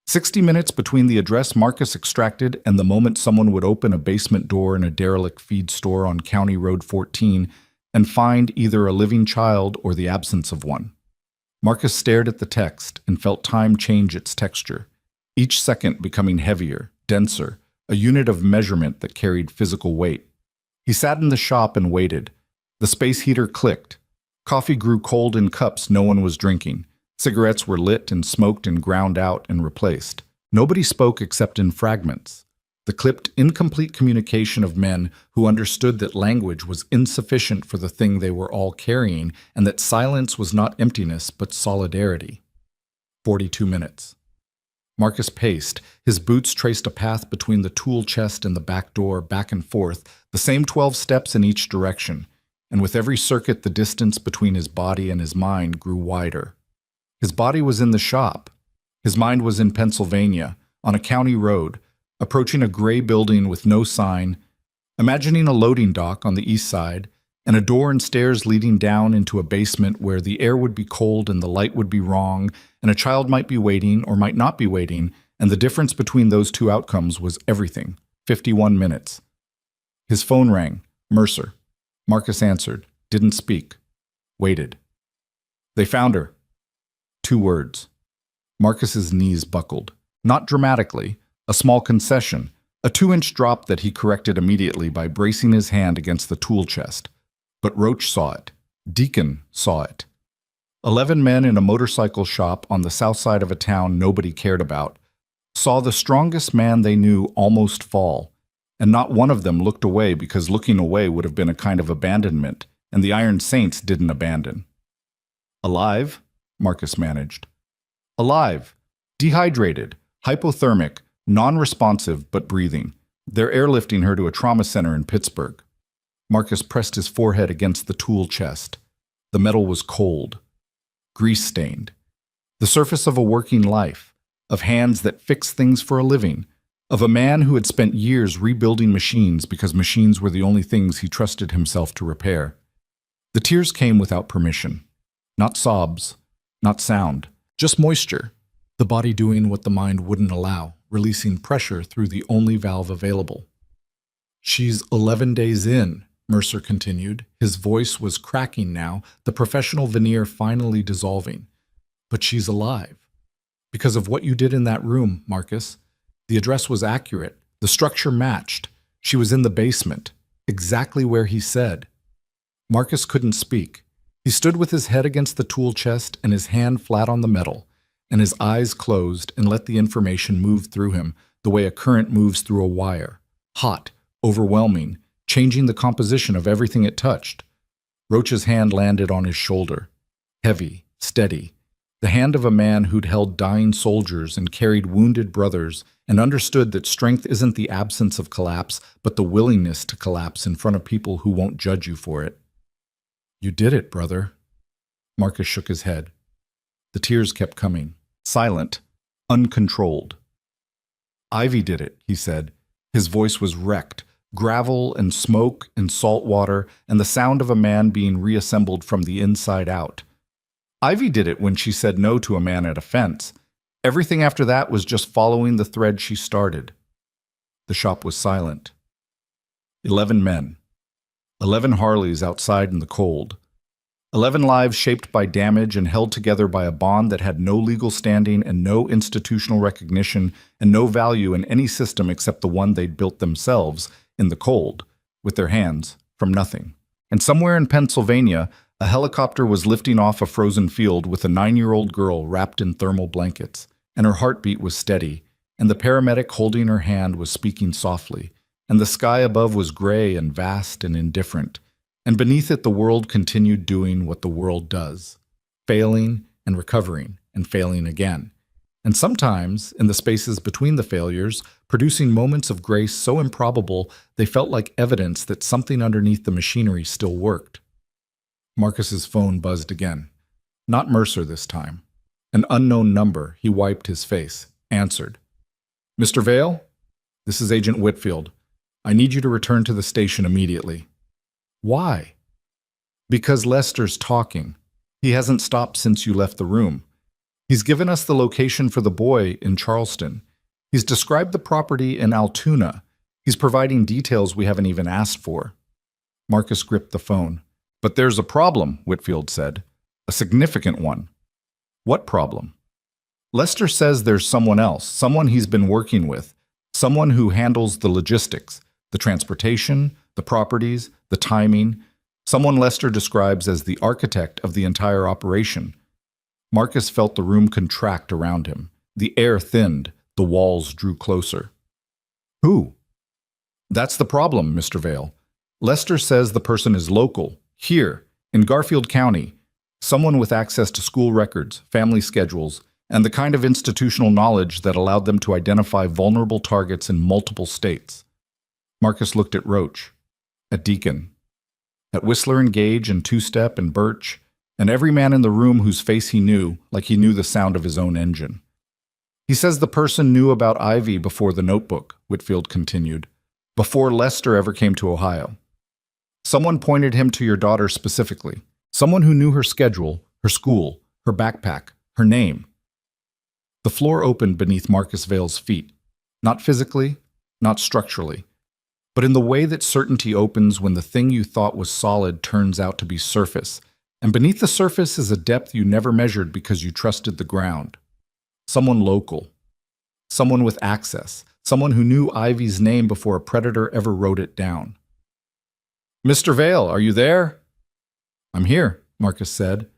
60 minutes between the address Marcus extracted and the moment someone would open a basement door in a derelict feed store on County Road 14 and find either a living child or the absence of one. Marcus stared at the text and felt time change its texture, each second becoming heavier, denser, a unit of measurement that carried physical weight. He sat in the shop and waited. The space heater clicked. Coffee grew cold in cups no one was drinking. Cigarettes were lit and smoked and ground out and replaced. Nobody spoke except in fragments. The clipped, incomplete communication of men who understood that language was insufficient for the thing they were all carrying and that silence was not emptiness but solidarity. 42 minutes. Marcus paced. His boots traced a path between the tool chest and the back door, back and forth, the same 12 steps in each direction, and with every circuit the distance between his body and his mind grew wider. His body was in the shop. His mind was in Pennsylvania, on a county road, approaching a gray building with no sign, imagining a loading dock on the east side, and a door and stairs leading down into a basement where the air would be cold and the light would be wrong, and a child might be waiting or might not be waiting, and the difference between those two outcomes was everything. 51 minutes. His phone rang. Mercer. Marcus answered. Didn't speak. Waited. "They found her." 2 words. Marcus's knees buckled. Not dramatically. A small concession. A 2-inch drop that he corrected immediately by bracing his hand against the tool chest. But Roach saw it. Deacon saw it. 11 men in a motorcycle shop on the south side of a town nobody cared about saw the strongest man they knew almost fall, and not one of them looked away because looking away would have been a kind of abandonment, and the Iron Saints didn't abandon. "Alive?" Marcus managed. "Alive. Dehydrated. Hypothermic. Non-responsive but breathing. They're airlifting her to a trauma center in Pittsburgh." Marcus pressed his forehead against the tool chest. The metal was cold. Grease-stained. The surface of a working life. Of hands that fix things for a living. Of a man who had spent years rebuilding machines because machines were the only things he trusted himself to repair. The tears came without permission. Not sobs. Not sound. Just moisture. The body doing what the mind wouldn't allow, releasing pressure through the only valve available. "She's 11 days in," Mercer continued. His voice was cracking now, the professional veneer finally dissolving. "But she's alive. Because of what you did in that room, Marcus. The address was accurate. The structure matched. She was in the basement, exactly where he said." Marcus couldn't speak. He stood with his head against the tool chest and his hand flat on the metal, and his eyes closed and let the information move through him the way a current moves through a wire, hot, overwhelming, changing the composition of everything it touched. Roach's hand landed on his shoulder, heavy, steady, the hand of a man who'd held dying soldiers and carried wounded brothers and understood that strength isn't the absence of collapse, but the willingness to collapse in front of people who won't judge you for it. "You did it, brother." Marcus shook his head. The tears kept coming, silent, uncontrolled. "Ivy did it," he said. His voice was wrecked, gravel and smoke and salt water and the sound of a man being reassembled from the inside out. "Ivy did it when she said no to a man at a fence. Everything after that was just following the thread she started." The shop was silent. 11 men. 11 Harleys outside in the cold. 11 lives shaped by damage and held together by a bond that had no legal standing and no institutional recognition and no value in any system except the one they'd built themselves, in the cold, with their hands, from nothing. And somewhere in Pennsylvania, a helicopter was lifting off a frozen field with a 9-year-old girl wrapped in thermal blankets, and her heartbeat was steady, and the paramedic holding her hand was speaking softly, and the sky above was gray and vast and indifferent, and beneath it the world continued doing what the world does, failing and recovering and failing again, and sometimes, in the spaces between the failures, producing moments of grace so improbable they felt like evidence that something underneath the machinery still worked. Marcus's phone buzzed again. Not Mercer this time. An unknown number. He wiped his face. Answered. "Mr. Vale? This is Agent Whitfield. I need you to return to the station immediately." "Why?" "Because Lester's talking. He hasn't stopped since you left the room. He's given us the location for the boy in Charleston. He's described the property in Altoona. He's providing details we haven't even asked for." Marcus gripped the phone. "But there's a problem," Whitfield said. "A significant one." "What problem?" "Lester says there's someone else, someone he's been working with, someone who handles the logistics, the transportation, the properties, the timing, someone Lester describes as the architect of the entire operation." Marcus felt the room contract around him. The air thinned, the walls drew closer. "Who?" "That's the problem, Mr. Vale. Lester says the person is local, here, in Garfield County, someone with access to school records, family schedules, and the kind of institutional knowledge that allowed them to identify vulnerable targets in multiple states." Marcus looked at Roach, at Deacon, at Whistler and Gage and Two-Step and Birch, and every man in the room whose face he knew, like he knew the sound of his own engine. "He says the person knew about Ivy before the notebook," Whitfield continued, "before Lester ever came to Ohio. Someone pointed him to your daughter specifically, someone who knew her schedule, her school, her backpack, her name." The floor opened beneath Marcus Vale's feet, not physically, not structurally, but in the way that certainty opens when the thing you thought was solid turns out to be surface, and beneath the surface is a depth you never measured because you trusted the ground. Someone local, someone with access, someone who knew Ivy's name before a predator ever wrote it down. "Mr. Vale, are you there?" "I'm here," Marcus said,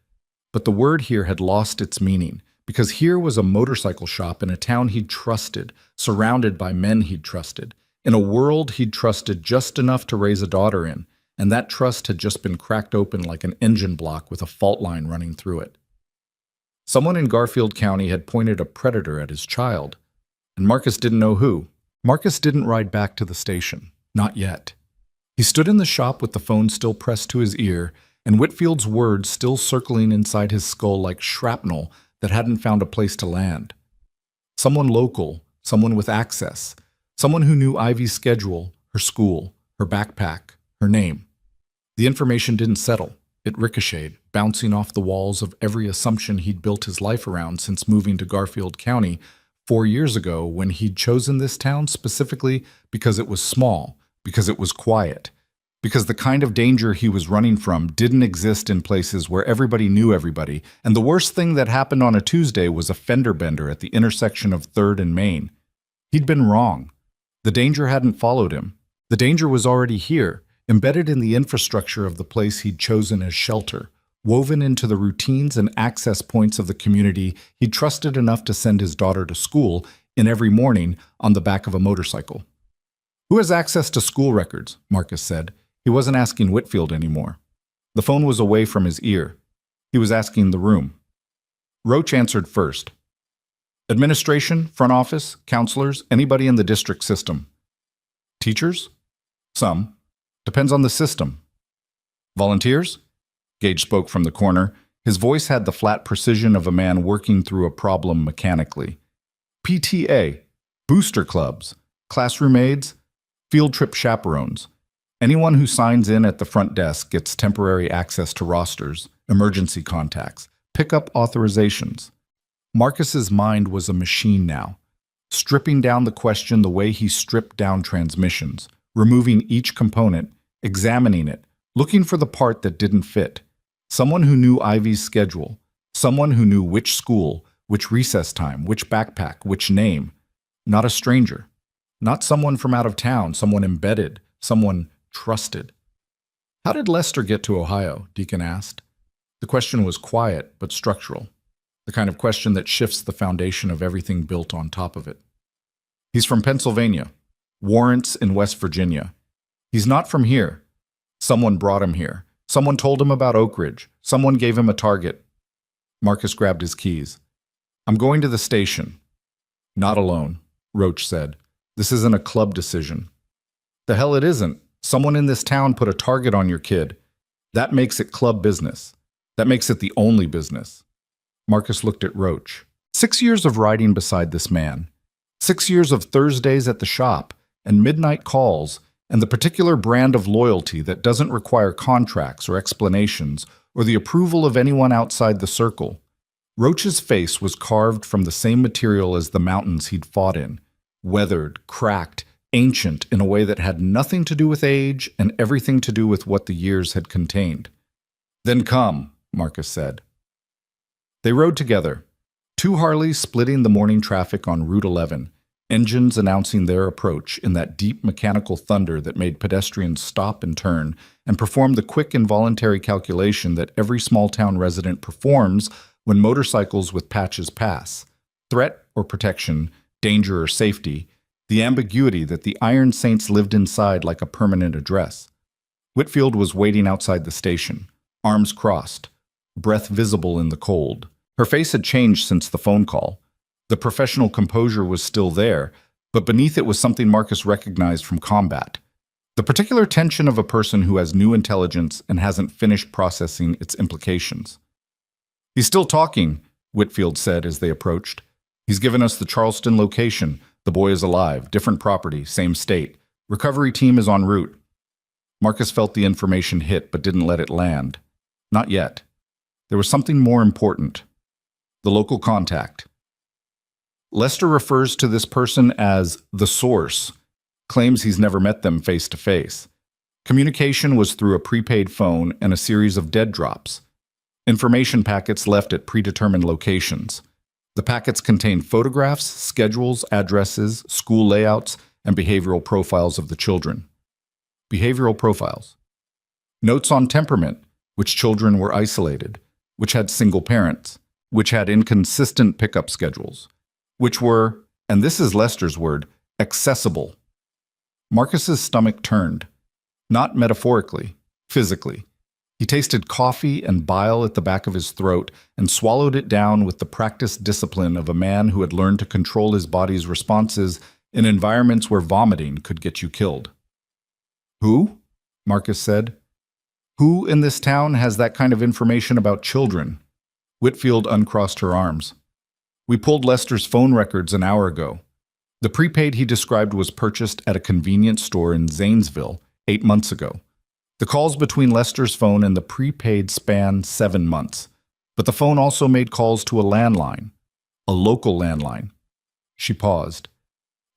but the word here had lost its meaning, because here was a motorcycle shop in a town he'd trusted, surrounded by men he'd trusted, in a world he'd trusted just enough to raise a daughter in, and that trust had just been cracked open like an engine block with a fault line running through it. Someone in Garfield County had pointed a predator at his child, and Marcus didn't know who. Marcus didn't ride back to the station, not yet. He stood in the shop with the phone still pressed to his ear, and Whitfield's words still circling inside his skull like shrapnel that hadn't found a place to land. Someone local, someone with access, someone who knew Ivy's schedule, her school, her backpack, her name. The information didn't settle. It ricocheted, bouncing off the walls of every assumption he'd built his life around since moving to Garfield County 4 years ago, when he'd chosen this town specifically because it was small, because it was quiet, because the kind of danger he was running from didn't exist in places where everybody knew everybody, and the worst thing that happened on a Tuesday was a fender bender at the intersection of 3rd and Main. He'd been wrong. The danger hadn't followed him. The danger was already here, embedded in the infrastructure of the place he'd chosen as shelter, woven into the routines and access points of the community he trusted enough to send his daughter to school in every morning on the back of a motorcycle. "Who has access to school records?" Marcus said. He wasn't asking Whitfield anymore. The phone was away from his ear. He was asking the room. Roach answered first. "Administration, front office, counselors, anybody in the district system." "Teachers?" "Some. Depends on the system." "Volunteers?" Gage spoke from the corner. His voice had the flat precision of a man working through a problem mechanically. "PTA, booster clubs, classroom aides, field trip chaperones. Anyone who signs in at the front desk gets temporary access to rosters, emergency contacts, pickup authorizations." Marcus's mind was a machine now, stripping down the question the way he stripped down transmissions, removing each component, examining it, looking for the part that didn't fit. Someone who knew Ivy's schedule, someone who knew which school, which recess time, which backpack, which name. Not a stranger. Not someone from out of town, someone embedded, someone trusted. "How did Lester get to Ohio?" Deacon asked. The question was quiet but structural, the kind of question that shifts the foundation of everything built on top of it. "He's from Pennsylvania. Warrants in West Virginia. He's not from here. Someone brought him here. Someone told him about Oak Ridge. Someone gave him a target." Marcus grabbed his keys. "I'm going to the station." "Not alone," Roach said. "This isn't a club decision." "The hell it isn't. Someone in this town put a target on your kid. That makes it club business. That makes it the only business." Marcus looked at Roach. 6 years of riding beside this man. 6 years of Thursdays at the shop and midnight calls and the particular brand of loyalty that doesn't require contracts or explanations or the approval of anyone outside the circle. Roach's face was carved from the same material as the mountains he'd fought in, weathered, cracked, ancient in a way that had nothing to do with age and everything to do with what the years had contained. "Then come," Marcus said. They rode together, 2 Harleys splitting the morning traffic on Route 11, engines announcing their approach in that deep mechanical thunder that made pedestrians stop and turn and perform the quick involuntary calculation that every small-town resident performs when motorcycles with patches pass. Threat or protection, danger or safety, the ambiguity that the Iron Saints lived inside like a permanent address. Whitfield was waiting outside the station, arms crossed, breath visible in the cold. Her face had changed since the phone call. The professional composure was still there, but beneath it was something Marcus recognized from combat. The particular tension of a person who has new intelligence and hasn't finished processing its implications. "He's still talking," Whitfield said as they approached. "He's given us the Charleston location. The boy is alive, different property, same state. Recovery team is en route." Marcus felt the information hit but didn't let it land. Not yet. There was something more important. The local contact. Lester refers to this person as the source, claims he's never met them face to face. Communication was through a prepaid phone and a series of dead drops. Information packets left at predetermined locations. The packets contained photographs, schedules, addresses, school layouts, and behavioral profiles of the children. Behavioral profiles. Notes on temperament, which children were isolated, which had single parents, which had inconsistent pickup schedules, which were, and this is Lester's word, accessible. Marcus's stomach turned, not metaphorically, physically. He tasted coffee and bile at the back of his throat and swallowed it down with the practiced discipline of a man who had learned to control his body's responses in environments where vomiting could get you killed. "Who?" Marcus said. "Who in this town has that kind of information about children?" Whitfield uncrossed her arms. "We pulled Lester's phone records an hour ago. The prepaid he described was purchased at a convenience store in Zanesville 8 months ago. The calls between Lester's phone and the prepaid span 7 months, but the phone also made calls to a landline, a local landline." She paused.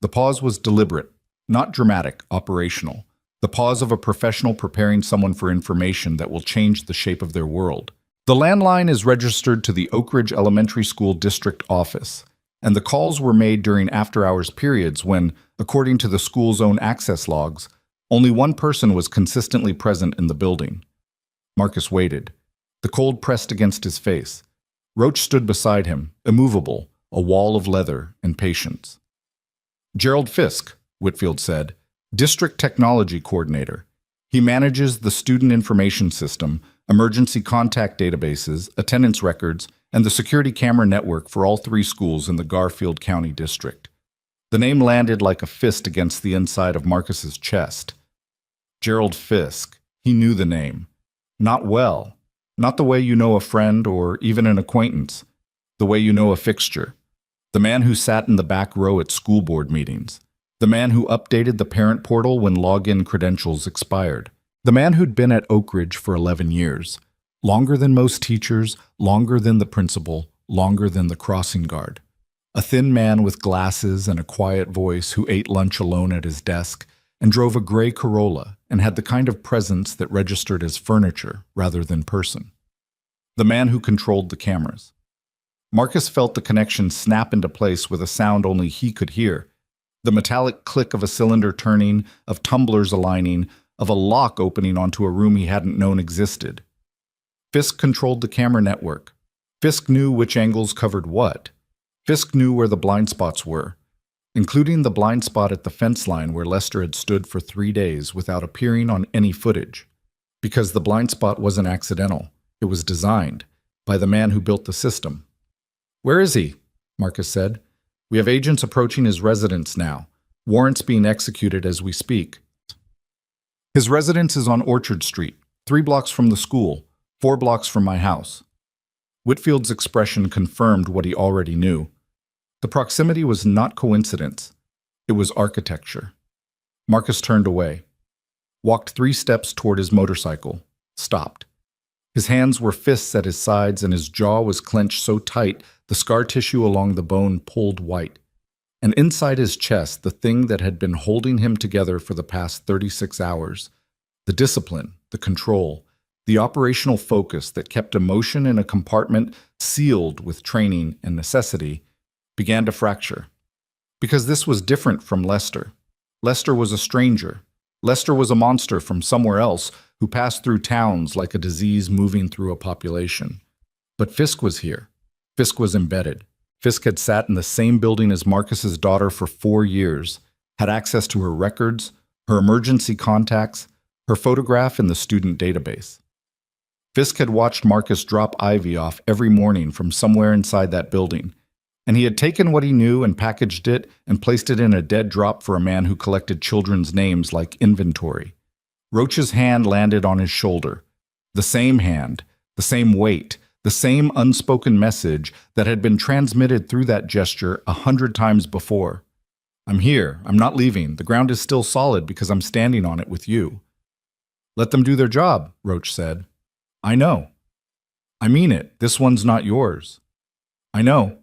The pause was deliberate, not dramatic, operational. The pause of a professional preparing someone for information that will change the shape of their world. "The landline is registered to the Oak Ridge Elementary School District Office, and the calls were made during after-hours periods when, according to the school's own access logs, only one person was consistently present in the building." Marcus waited. The cold pressed against his face. Roach stood beside him, immovable, a wall of leather and patience. "Gerald Fisk," Whitfield said, "District Technology Coordinator. He manages the student information system, emergency contact databases, attendance records, and the security camera network for all 3 schools in the Garfield County District." The name landed like a fist against the inside of Marcus's chest. Gerald Fisk. He knew the name. Not well. Not the way you know a friend or even an acquaintance. The way you know a fixture. The man who sat in the back row at school board meetings. The man who updated the parent portal when login credentials expired. The man who'd been at Oak Ridge for 11 years. Longer than most teachers, longer than the principal, longer than the crossing guard. A thin man with glasses and a quiet voice who ate lunch alone at his desk and drove a gray Corolla and had the kind of presence that registered as furniture rather than person. The man who controlled the cameras. Marcus felt the connection snap into place with a sound only he could hear. The metallic click of a cylinder turning, of tumblers aligning, of a lock opening onto a room he hadn't known existed. Fisk controlled the camera network. Fisk knew which angles covered what. Fisk knew where the blind spots were, including the blind spot at the fence line where Lester had stood for 3 days without appearing on any footage. Because the blind spot wasn't accidental. It was designed by the man who built the system. "Where is he?" Marcus said. "We have agents approaching his residence now. Warrants being executed as we speak." "His residence is on Orchard Street, 3 blocks from the school, 4 blocks from my house." Whitfield's expression confirmed what he already knew. The proximity was not coincidence. It was architecture. Marcus turned away, walked 3 steps toward his motorcycle, stopped. His hands were fists at his sides and his jaw was clenched so tight the scar tissue along the bone pulled white. And inside his chest, the thing that had been holding him together for the past 36 hours, the discipline, the control, the operational focus that kept emotion in a compartment sealed with training and necessity, began to fracture. Because this was different from Lester. Lester was a stranger. Lester was a monster from somewhere else who passed through towns like a disease moving through a population. But Fisk was here. Fisk was embedded. Fisk had sat in the same building as Marcus's daughter for 4 years, had access to her records, her emergency contacts, her photograph in the student database. Fisk had watched Marcus drop Ivy off every morning from somewhere inside that building, and he had taken what he knew and packaged it and placed it in a dead drop for a man who collected children's names like inventory. Roach's hand landed on his shoulder. The same hand, the same weight, the same unspoken message that had been transmitted through that gesture 100 times before. "I'm here. I'm not leaving. The ground is still solid because I'm standing on it with you." "Let them do their job," Roach said. "I know." "I mean it. This one's not yours." "I know."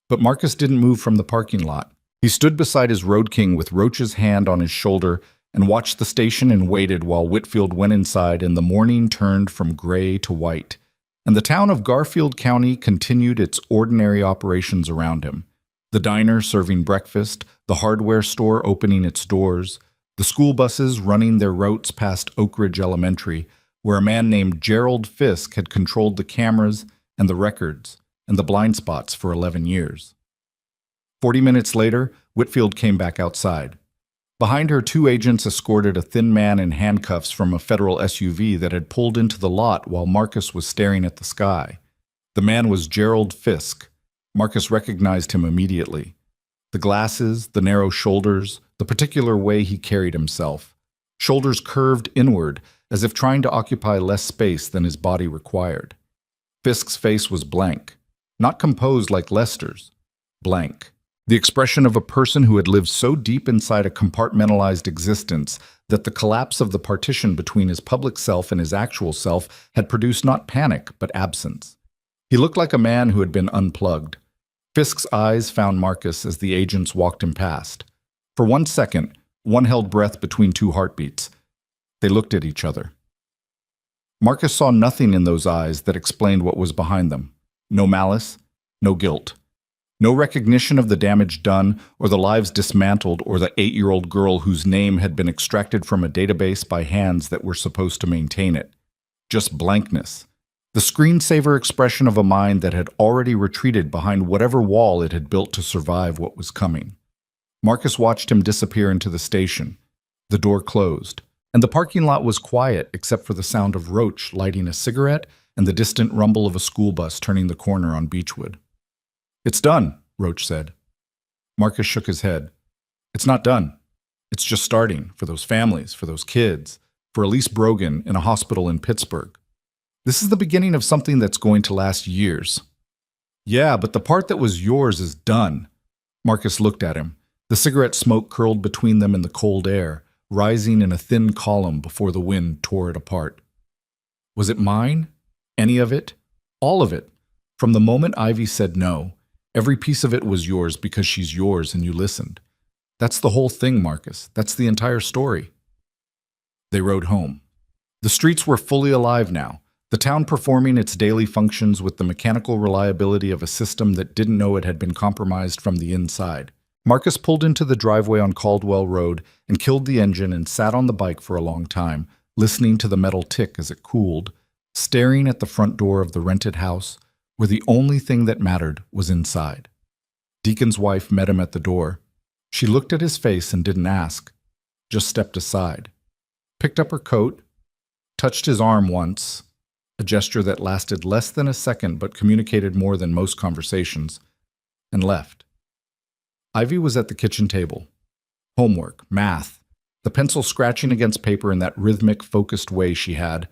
But Marcus didn't move from the parking lot. He stood beside his road king with Roach's hand on his shoulder and watched the station and waited while Whitfield went inside and the morning turned from gray to white, and the town of Garfield County continued its ordinary operations around him. The diner serving breakfast, the hardware store opening its doors, the school buses running their routes past Oak Ridge Elementary, where a man named Gerald Fisk had controlled the cameras and the records and the blind spots for 11 years. 40 minutes later, Whitfield came back outside. Behind her, 2 agents escorted a thin man in handcuffs from a federal SUV that had pulled into the lot while Marcus was staring at the sky. The man was Gerald Fisk. Marcus recognized him immediately. The glasses, the narrow shoulders, the particular way he carried himself. Shoulders curved inward, as if trying to occupy less space than his body required. Fisk's face was blank, not composed like Lester's. Blank. The expression of a person who had lived so deep inside a compartmentalized existence that the collapse of the partition between his public self and his actual self had produced not panic, but absence. He looked like a man who had been unplugged. Fisk's eyes found Marcus as the agents walked him past. For 1 second, one held breath between 2 heartbeats. They looked at each other. Marcus saw nothing in those eyes that explained what was behind them. No malice, no guilt. No recognition of the damage done, or the lives dismantled, or the 8-year-old girl whose name had been extracted from a database by hands that were supposed to maintain it. Just blankness. The screensaver expression of a mind that had already retreated behind whatever wall it had built to survive what was coming. Marcus watched him disappear into the station. The door closed, and the parking lot was quiet except for the sound of Roach lighting a cigarette and the distant rumble of a school bus turning the corner on Beechwood. "It's done," Roach said. Marcus shook his head. "It's not done. It's just starting, for those families, for those kids, for Elise Brogan in a hospital in Pittsburgh. This is the beginning of something that's going to last years." "Yeah, but the part that was yours is done." Marcus looked at him. The cigarette smoke curled between them in the cold air, rising in a thin column before the wind tore it apart. "Was it mine? Any of it? All of it? From the moment Ivy said no, every piece of it was yours because she's yours and you listened. That's the whole thing, Marcus. That's the entire story." They rode home. The streets were fully alive now, the town performing its daily functions with the mechanical reliability of a system that didn't know it had been compromised from the inside. Marcus pulled into the driveway on Caldwell Road and killed the engine and sat on the bike for a long time, listening to the metal tick as it cooled, staring at the front door of the rented house, where the only thing that mattered was inside. Deacon's wife met him at the door. She looked at his face and didn't ask, just stepped aside, picked up her coat, touched his arm once, a gesture that lasted less than a second but communicated more than most conversations, and left. Ivy was at the kitchen table. Homework, math, the pencil scratching against paper in that rhythmic, focused way she had,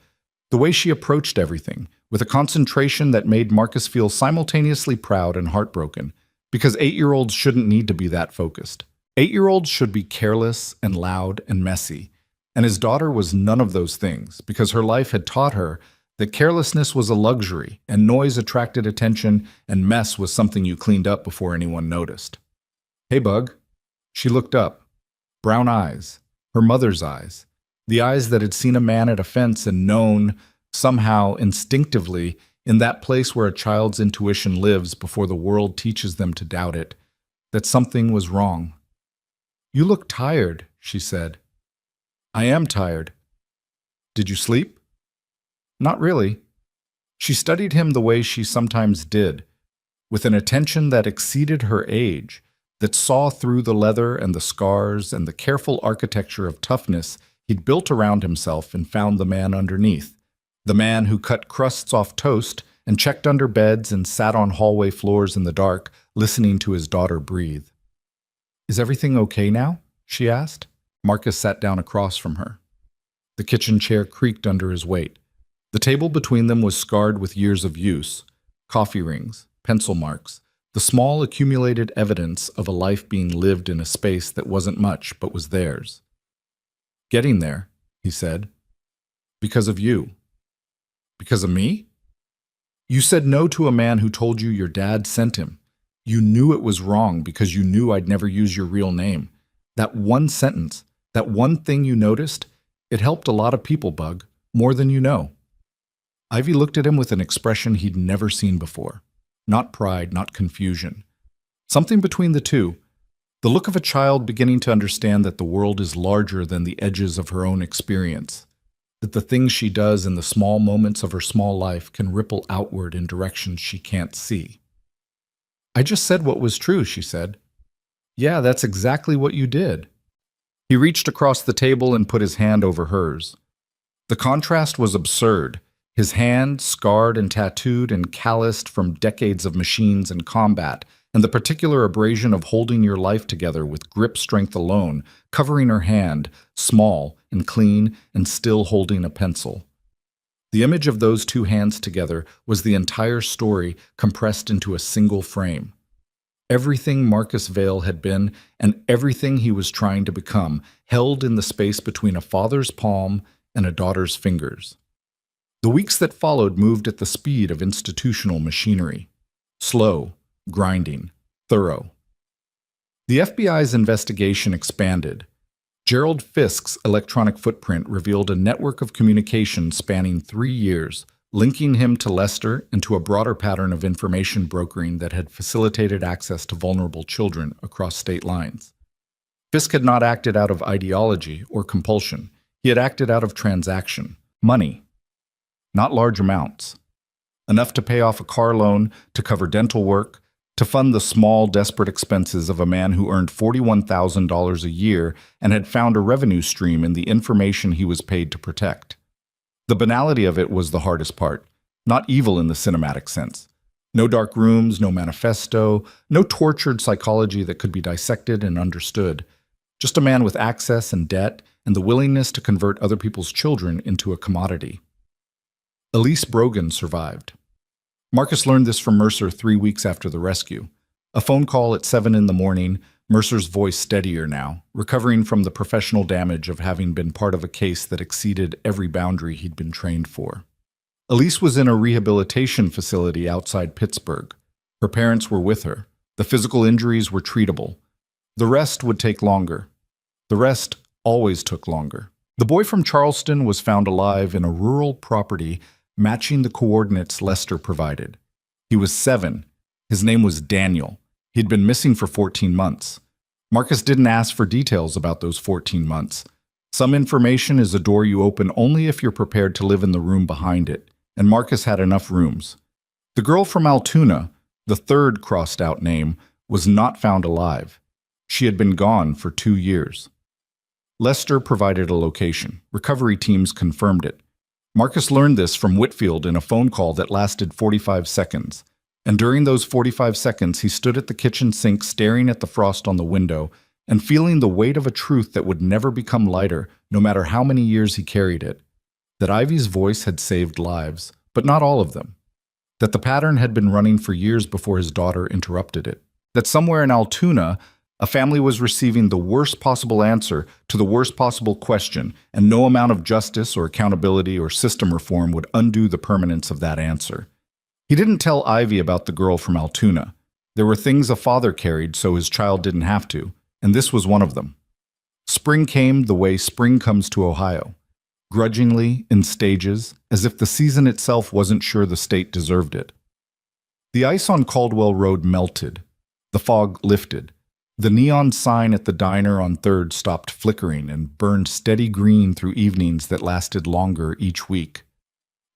the way she approached everything, with a concentration that made Marcus feel simultaneously proud and heartbroken, because 8-year-olds shouldn't need to be that focused. 8-year-olds should be careless and loud and messy, and his daughter was none of those things, because her life had taught her that carelessness was a luxury, and noise attracted attention, and mess was something you cleaned up before anyone noticed. "Hey, Bug." She looked up. Brown eyes, her mother's eyes, the eyes that had seen a man at a fence and known, somehow, instinctively, in that place where a child's intuition lives before the world teaches them to doubt it, that something was wrong. "You look tired," she said. "I am tired." "Did you sleep?" "Not really." She studied him the way she sometimes did, with an attention that exceeded her age, that saw through the leather and the scars and the careful architecture of toughness he'd built around himself and found the man underneath, the man who cut crusts off toast and checked under beds and sat on hallway floors in the dark, listening to his daughter breathe. "Is everything okay now?" she asked. Marcus sat down across from her. The kitchen chair creaked under his weight. The table between them was scarred with years of use, coffee rings, pencil marks, the small accumulated evidence of a life being lived in a space that wasn't much but was theirs. "Getting there," he said. "Because of you." "Because of me?" "You said no to a man who told you your dad sent him. You knew it was wrong because you knew I'd never use your real name. That one sentence, that one thing you noticed, it helped a lot of people, Bug, more than you know." Ivy looked at him with an expression he'd never seen before. Not pride, not confusion. Something between the two. The look of a child beginning to understand that the world is larger than the edges of her own experience, that the things she does in the small moments of her small life can ripple outward in directions she can't see. "I just said what was true," she said. "Yeah, that's exactly what you did." He reached across the table and put his hand over hers. The contrast was absurd. His hand, scarred and tattooed and calloused from decades of machines and combat, and the particular abrasion of holding your life together with grip strength alone, covering her hand, small and clean and still holding a pencil. The image of those two hands together was the entire story compressed into a single frame. Everything Marcus Vale had been and everything he was trying to become held in the space between a father's palm and a daughter's fingers. The weeks that followed moved at the speed of institutional machinery. Slow, grinding, thorough. The FBI's investigation expanded. Gerald Fisk's electronic footprint revealed a network of communication spanning 3 years, linking him to Lester and to a broader pattern of information brokering that had facilitated access to vulnerable children across state lines. Fisk had not acted out of ideology or compulsion. He had acted out of transaction, money. Not large amounts. enough to pay off a car loan, to cover dental work, to fund the small, desperate expenses of a man who earned $41,000 a year and had found a revenue stream in the information he was paid to protect. The banality of it was the hardest part, not evil in the cinematic sense. No dark rooms, no manifesto, no tortured psychology that could be dissected and understood. Just a man with access and debt and the willingness to convert other people's children into a commodity. Elise Brogan survived. Marcus learned this from Mercer 3 weeks after the rescue. A phone call at 7 in the morning, Mercer's voice steadier now, recovering from the professional damage of having been part of a case that exceeded every boundary he'd been trained for. Elise was in a rehabilitation facility outside Pittsburgh. Her parents were with her. The physical injuries were treatable. The rest would take longer. The rest always took longer. The boy from Charleston was found alive in a rural property matching the coordinates Lester provided. He was 7. His name was Daniel. He'd been missing for 14 months. Marcus didn't ask for details about those 14 months. Some information is a door you open only if you're prepared to live in the room behind it, and Marcus had enough rooms. The girl from Altoona, the third crossed-out name, was not found alive. She had been gone for 2 years. Lester provided a location. Recovery teams confirmed it. Marcus learned this from Whitfield in a phone call that lasted 45 seconds. And during those 45 seconds, he stood at the kitchen sink staring at the frost on the window and feeling the weight of a truth that would never become lighter, no matter how many years he carried it. That Ivy's voice had saved lives, but not all of them. That the pattern had been running for years before his daughter interrupted it. That somewhere in Altoona, a family was receiving the worst possible answer to the worst possible question, and no amount of justice or accountability or system reform would undo the permanence of that answer. He didn't tell Ivy about the girl from Altoona. There were things a father carried so his child didn't have to, and this was one of them. Spring came the way spring comes to Ohio. Grudgingly, in stages, as if the season itself wasn't sure the state deserved it. The ice on Caldwell Road melted. The fog lifted. The neon sign at the diner on 3rd stopped flickering and burned steady green through evenings that lasted longer each week.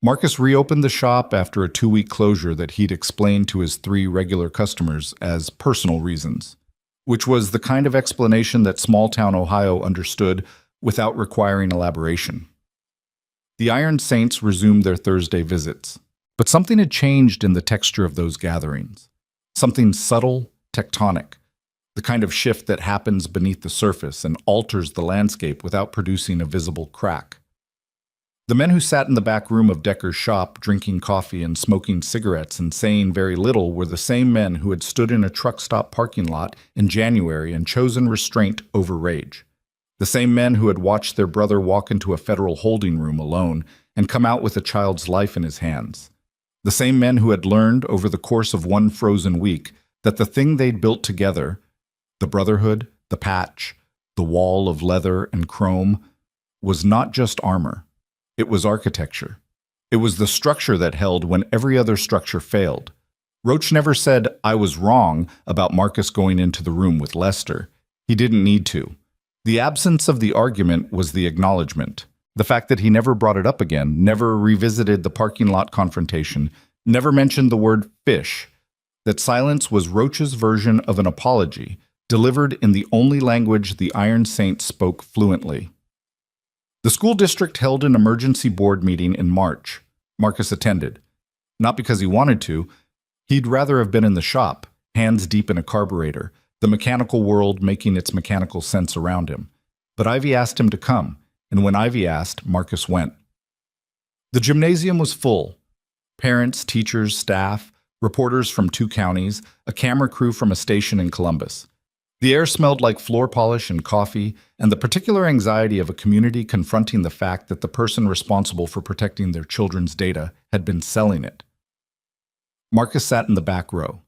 Marcus reopened the shop after a 2-week closure that he'd explained to his 3 regular customers as personal reasons, which was the kind of explanation that small-town Ohio understood without requiring elaboration. The Iron Saints resumed their Thursday visits, but something had changed in the texture of those gatherings. Something subtle, tectonic, the kind of shift that happens beneath the surface and alters the landscape without producing a visible crack. The men who sat in the back room of Decker's shop, drinking coffee and smoking cigarettes and saying very little, were the same men who had stood in a truck stop parking lot in January and chosen restraint over rage. The same men who had watched their brother walk into a federal holding room alone and come out with a child's life in his hands. The same men who had learned over the course of one frozen week that the thing they'd built together, the brotherhood, the patch, the wall of leather and chrome, was not just armor. It was architecture. It was the structure that held when every other structure failed. Roach never said, "I was wrong," about Marcus going into the room with Lester. He didn't need to. The absence of the argument was the acknowledgement. The fact that he never brought it up again, never revisited the parking lot confrontation, never mentioned the word fish. That silence was Roach's version of an apology, delivered in the only language the Iron Saints spoke fluently. The school district held an emergency board meeting in March. Marcus attended. Not because he wanted to. He'd rather have been in the shop, hands deep in a carburetor, the mechanical world making its mechanical sense around him. But Ivy asked him to come, and when Ivy asked, Marcus went. The gymnasium was full. Parents, teachers, staff, reporters from 2 counties, a camera crew from a station in Columbus. The air smelled like floor polish and coffee, and the particular anxiety of a community confronting the fact that the person responsible for protecting their children's data had been selling it. Marcus sat in the back row.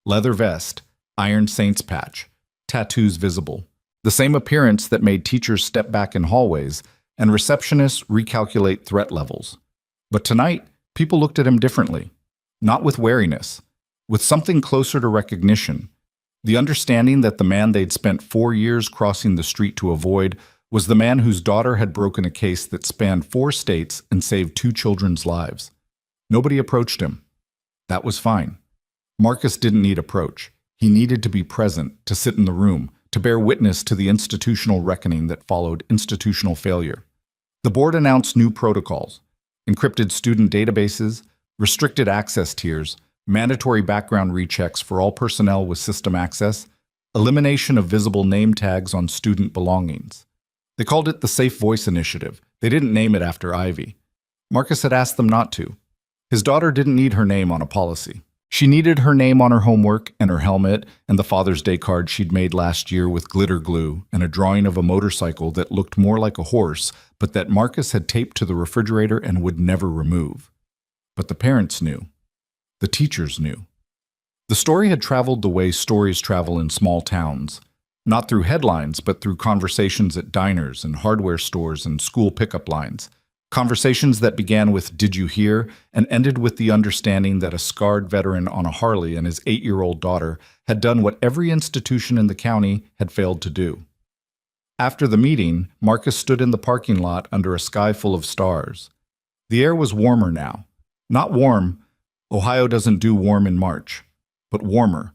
Leather vest, Iron Saints patch, tattoos visible. The same appearance that made teachers step back in hallways and receptionists recalculate threat levels. But tonight, people looked at him differently. Not with wariness, with something closer to recognition. The understanding that the man they'd spent 4 years crossing the street to avoid was the man whose daughter had broken a case that spanned 4 states and saved 2 children's lives. Nobody approached him. That was fine. Marcus didn't need approach. He needed to be present, to sit in the room, to bear witness to the institutional reckoning that followed institutional failure. The board announced new protocols: encrypted student databases, restricted access tiers, mandatory background rechecks for all personnel with system access, elimination of visible name tags on student belongings. They called it the Safe Voice Initiative. They didn't name it after Ivy. Marcus had asked them not to. His daughter didn't need her name on a policy. She needed her name on her homework and her helmet and the Father's Day card she'd made last year with glitter glue and a drawing of a motorcycle that looked more like a horse, but that Marcus had taped to the refrigerator and would never remove. But the parents knew. The teachers knew. The story had traveled the way stories travel in small towns, not through headlines, but through conversations at diners and hardware stores and school pickup lines. Conversations that began with "Did you hear?" and ended with the understanding that a scarred veteran on a Harley and his 8-year-old daughter had done what every institution in the county had failed to do. After the meeting, Marcus stood in the parking lot under a sky full of stars. The air was warmer now. Not warm. Ohio doesn't do warm in March, but warmer.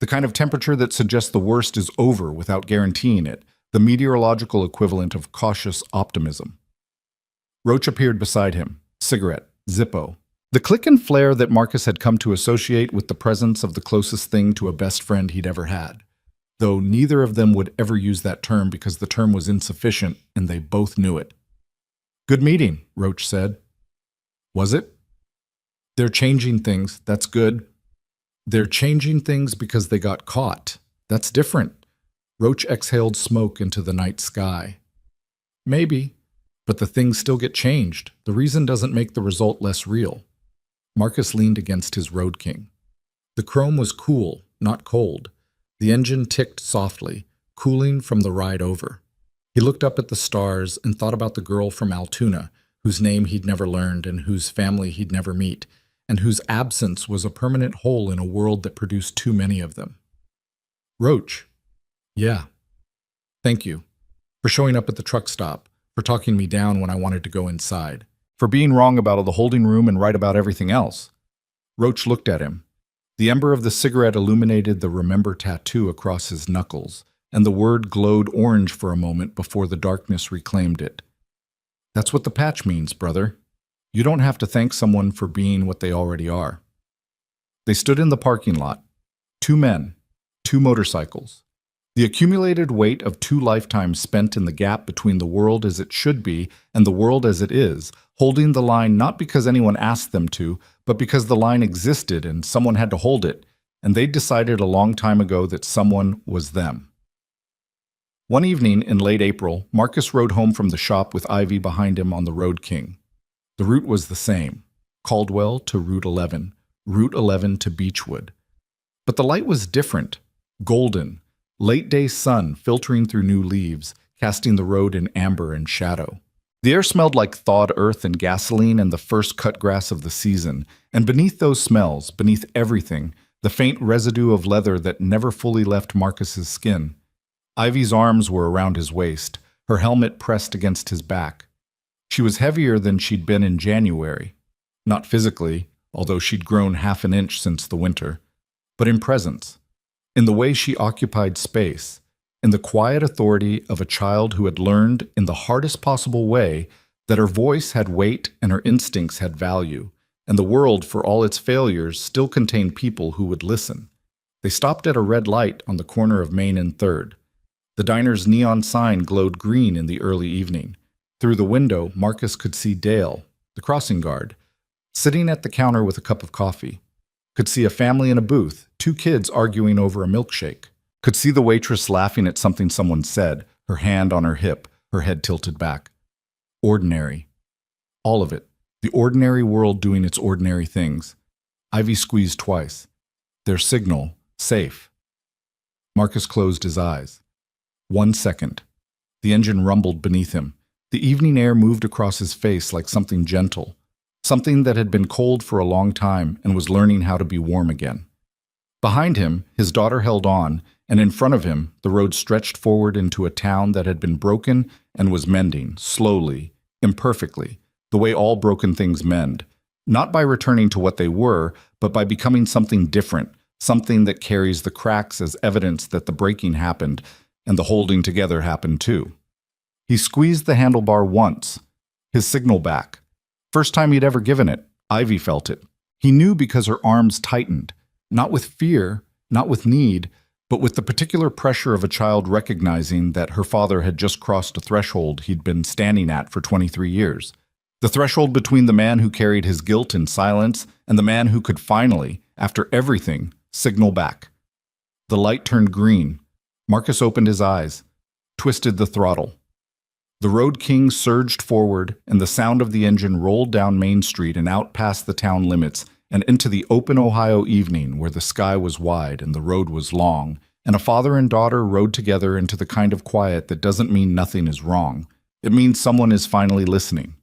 The kind of temperature that suggests the worst is over without guaranteeing it, the meteorological equivalent of cautious optimism. Roach appeared beside him, cigarette, Zippo. The click and flare that Marcus had come to associate with the presence of the closest thing to a best friend he'd ever had, though neither of them would ever use that term because the term was insufficient and they both knew it. "Good meeting," Roach said. "Was it?" "They're changing things, that's good." "They're changing things because they got caught. That's different." Roach exhaled smoke into the night sky. "Maybe. But the things still get changed. The reason doesn't make the result less real." Marcus leaned against his Road King. The chrome was cool, not cold. The engine ticked softly, cooling from the ride over. He looked up at the stars and thought about the girl from Altoona, whose name he'd never learned and whose family he'd never meet, and whose absence was a permanent hole in a world that produced too many of them. "Roach." "Yeah. Thank you. For showing up at the truck stop. For talking me down when I wanted to go inside. For being wrong about the holding room and right about everything else." Roach looked at him. The ember of the cigarette illuminated the "Remember" tattoo across his knuckles, and the word glowed orange for a moment before the darkness reclaimed it. "That's what the patch means, brother. You don't have to thank someone for being what they already are." They stood in the parking lot. 2 men, 2 motorcycles. The accumulated weight of 2 lifetimes spent in the gap between the world as it should be and the world as it is, holding the line not because anyone asked them to, but because the line existed and someone had to hold it, and they decided a long time ago that someone was them. One evening in late April, Marcus rode home from the shop with Ivy behind him on the Road King. The route was the same, Caldwell to Route 11, Route 11 to Beechwood. But the light was different, golden, late-day sun filtering through new leaves, casting the road in amber and shadow. The air smelled like thawed earth and gasoline and the first cut grass of the season, and beneath those smells, beneath everything, the faint residue of leather that never fully left Marcus's skin. Ivy's arms were around his waist, her helmet pressed against his back. She was heavier than she'd been in January. Not physically, although she'd grown half an inch since the winter, but in presence. In the way she occupied space, in the quiet authority of a child who had learned in the hardest possible way that her voice had weight and her instincts had value, and the world, for all its failures, still contained people who would listen. They stopped at a red light on the corner of Main and 3rd. The diner's neon sign glowed green in the early evening. Through the window, Marcus could see Dale, the crossing guard, sitting at the counter with a cup of coffee. Could see a family in a booth, 2 kids arguing over a milkshake. Could see the waitress laughing at something someone said, her hand on her hip, her head tilted back. Ordinary. All of it. The ordinary world doing its ordinary things. Ivy squeezed twice. Their signal, safe. Marcus closed his eyes. 1 second. The engine rumbled beneath him. The evening air moved across his face like something gentle. Something that had been cold for a long time and was learning how to be warm again. Behind him, his daughter held on, and in front of him, the road stretched forward into a town that had been broken and was mending, slowly, imperfectly, the way all broken things mend, Not by returning to what they were, but by becoming something different, something that carries the cracks as evidence that the breaking happened and the holding together happened too. He squeezed the handlebar once, his signal back. First time he'd ever given it, Ivy felt it. He knew because her arms tightened, not with fear, not with need, but with the particular pressure of a child recognizing that her father had just crossed a threshold he'd been standing at for 23 years. The threshold between the man who carried his guilt in silence and the man who could finally, after everything, signal back. The light turned green. Marcus opened his eyes, twisted the throttle. The Road King surged forward, and the sound of the engine rolled down Main Street and out past the town limits and into the open Ohio evening where the sky was wide and the road was long, and a father and daughter rode together into the kind of quiet that doesn't mean nothing is wrong. It means someone is finally listening.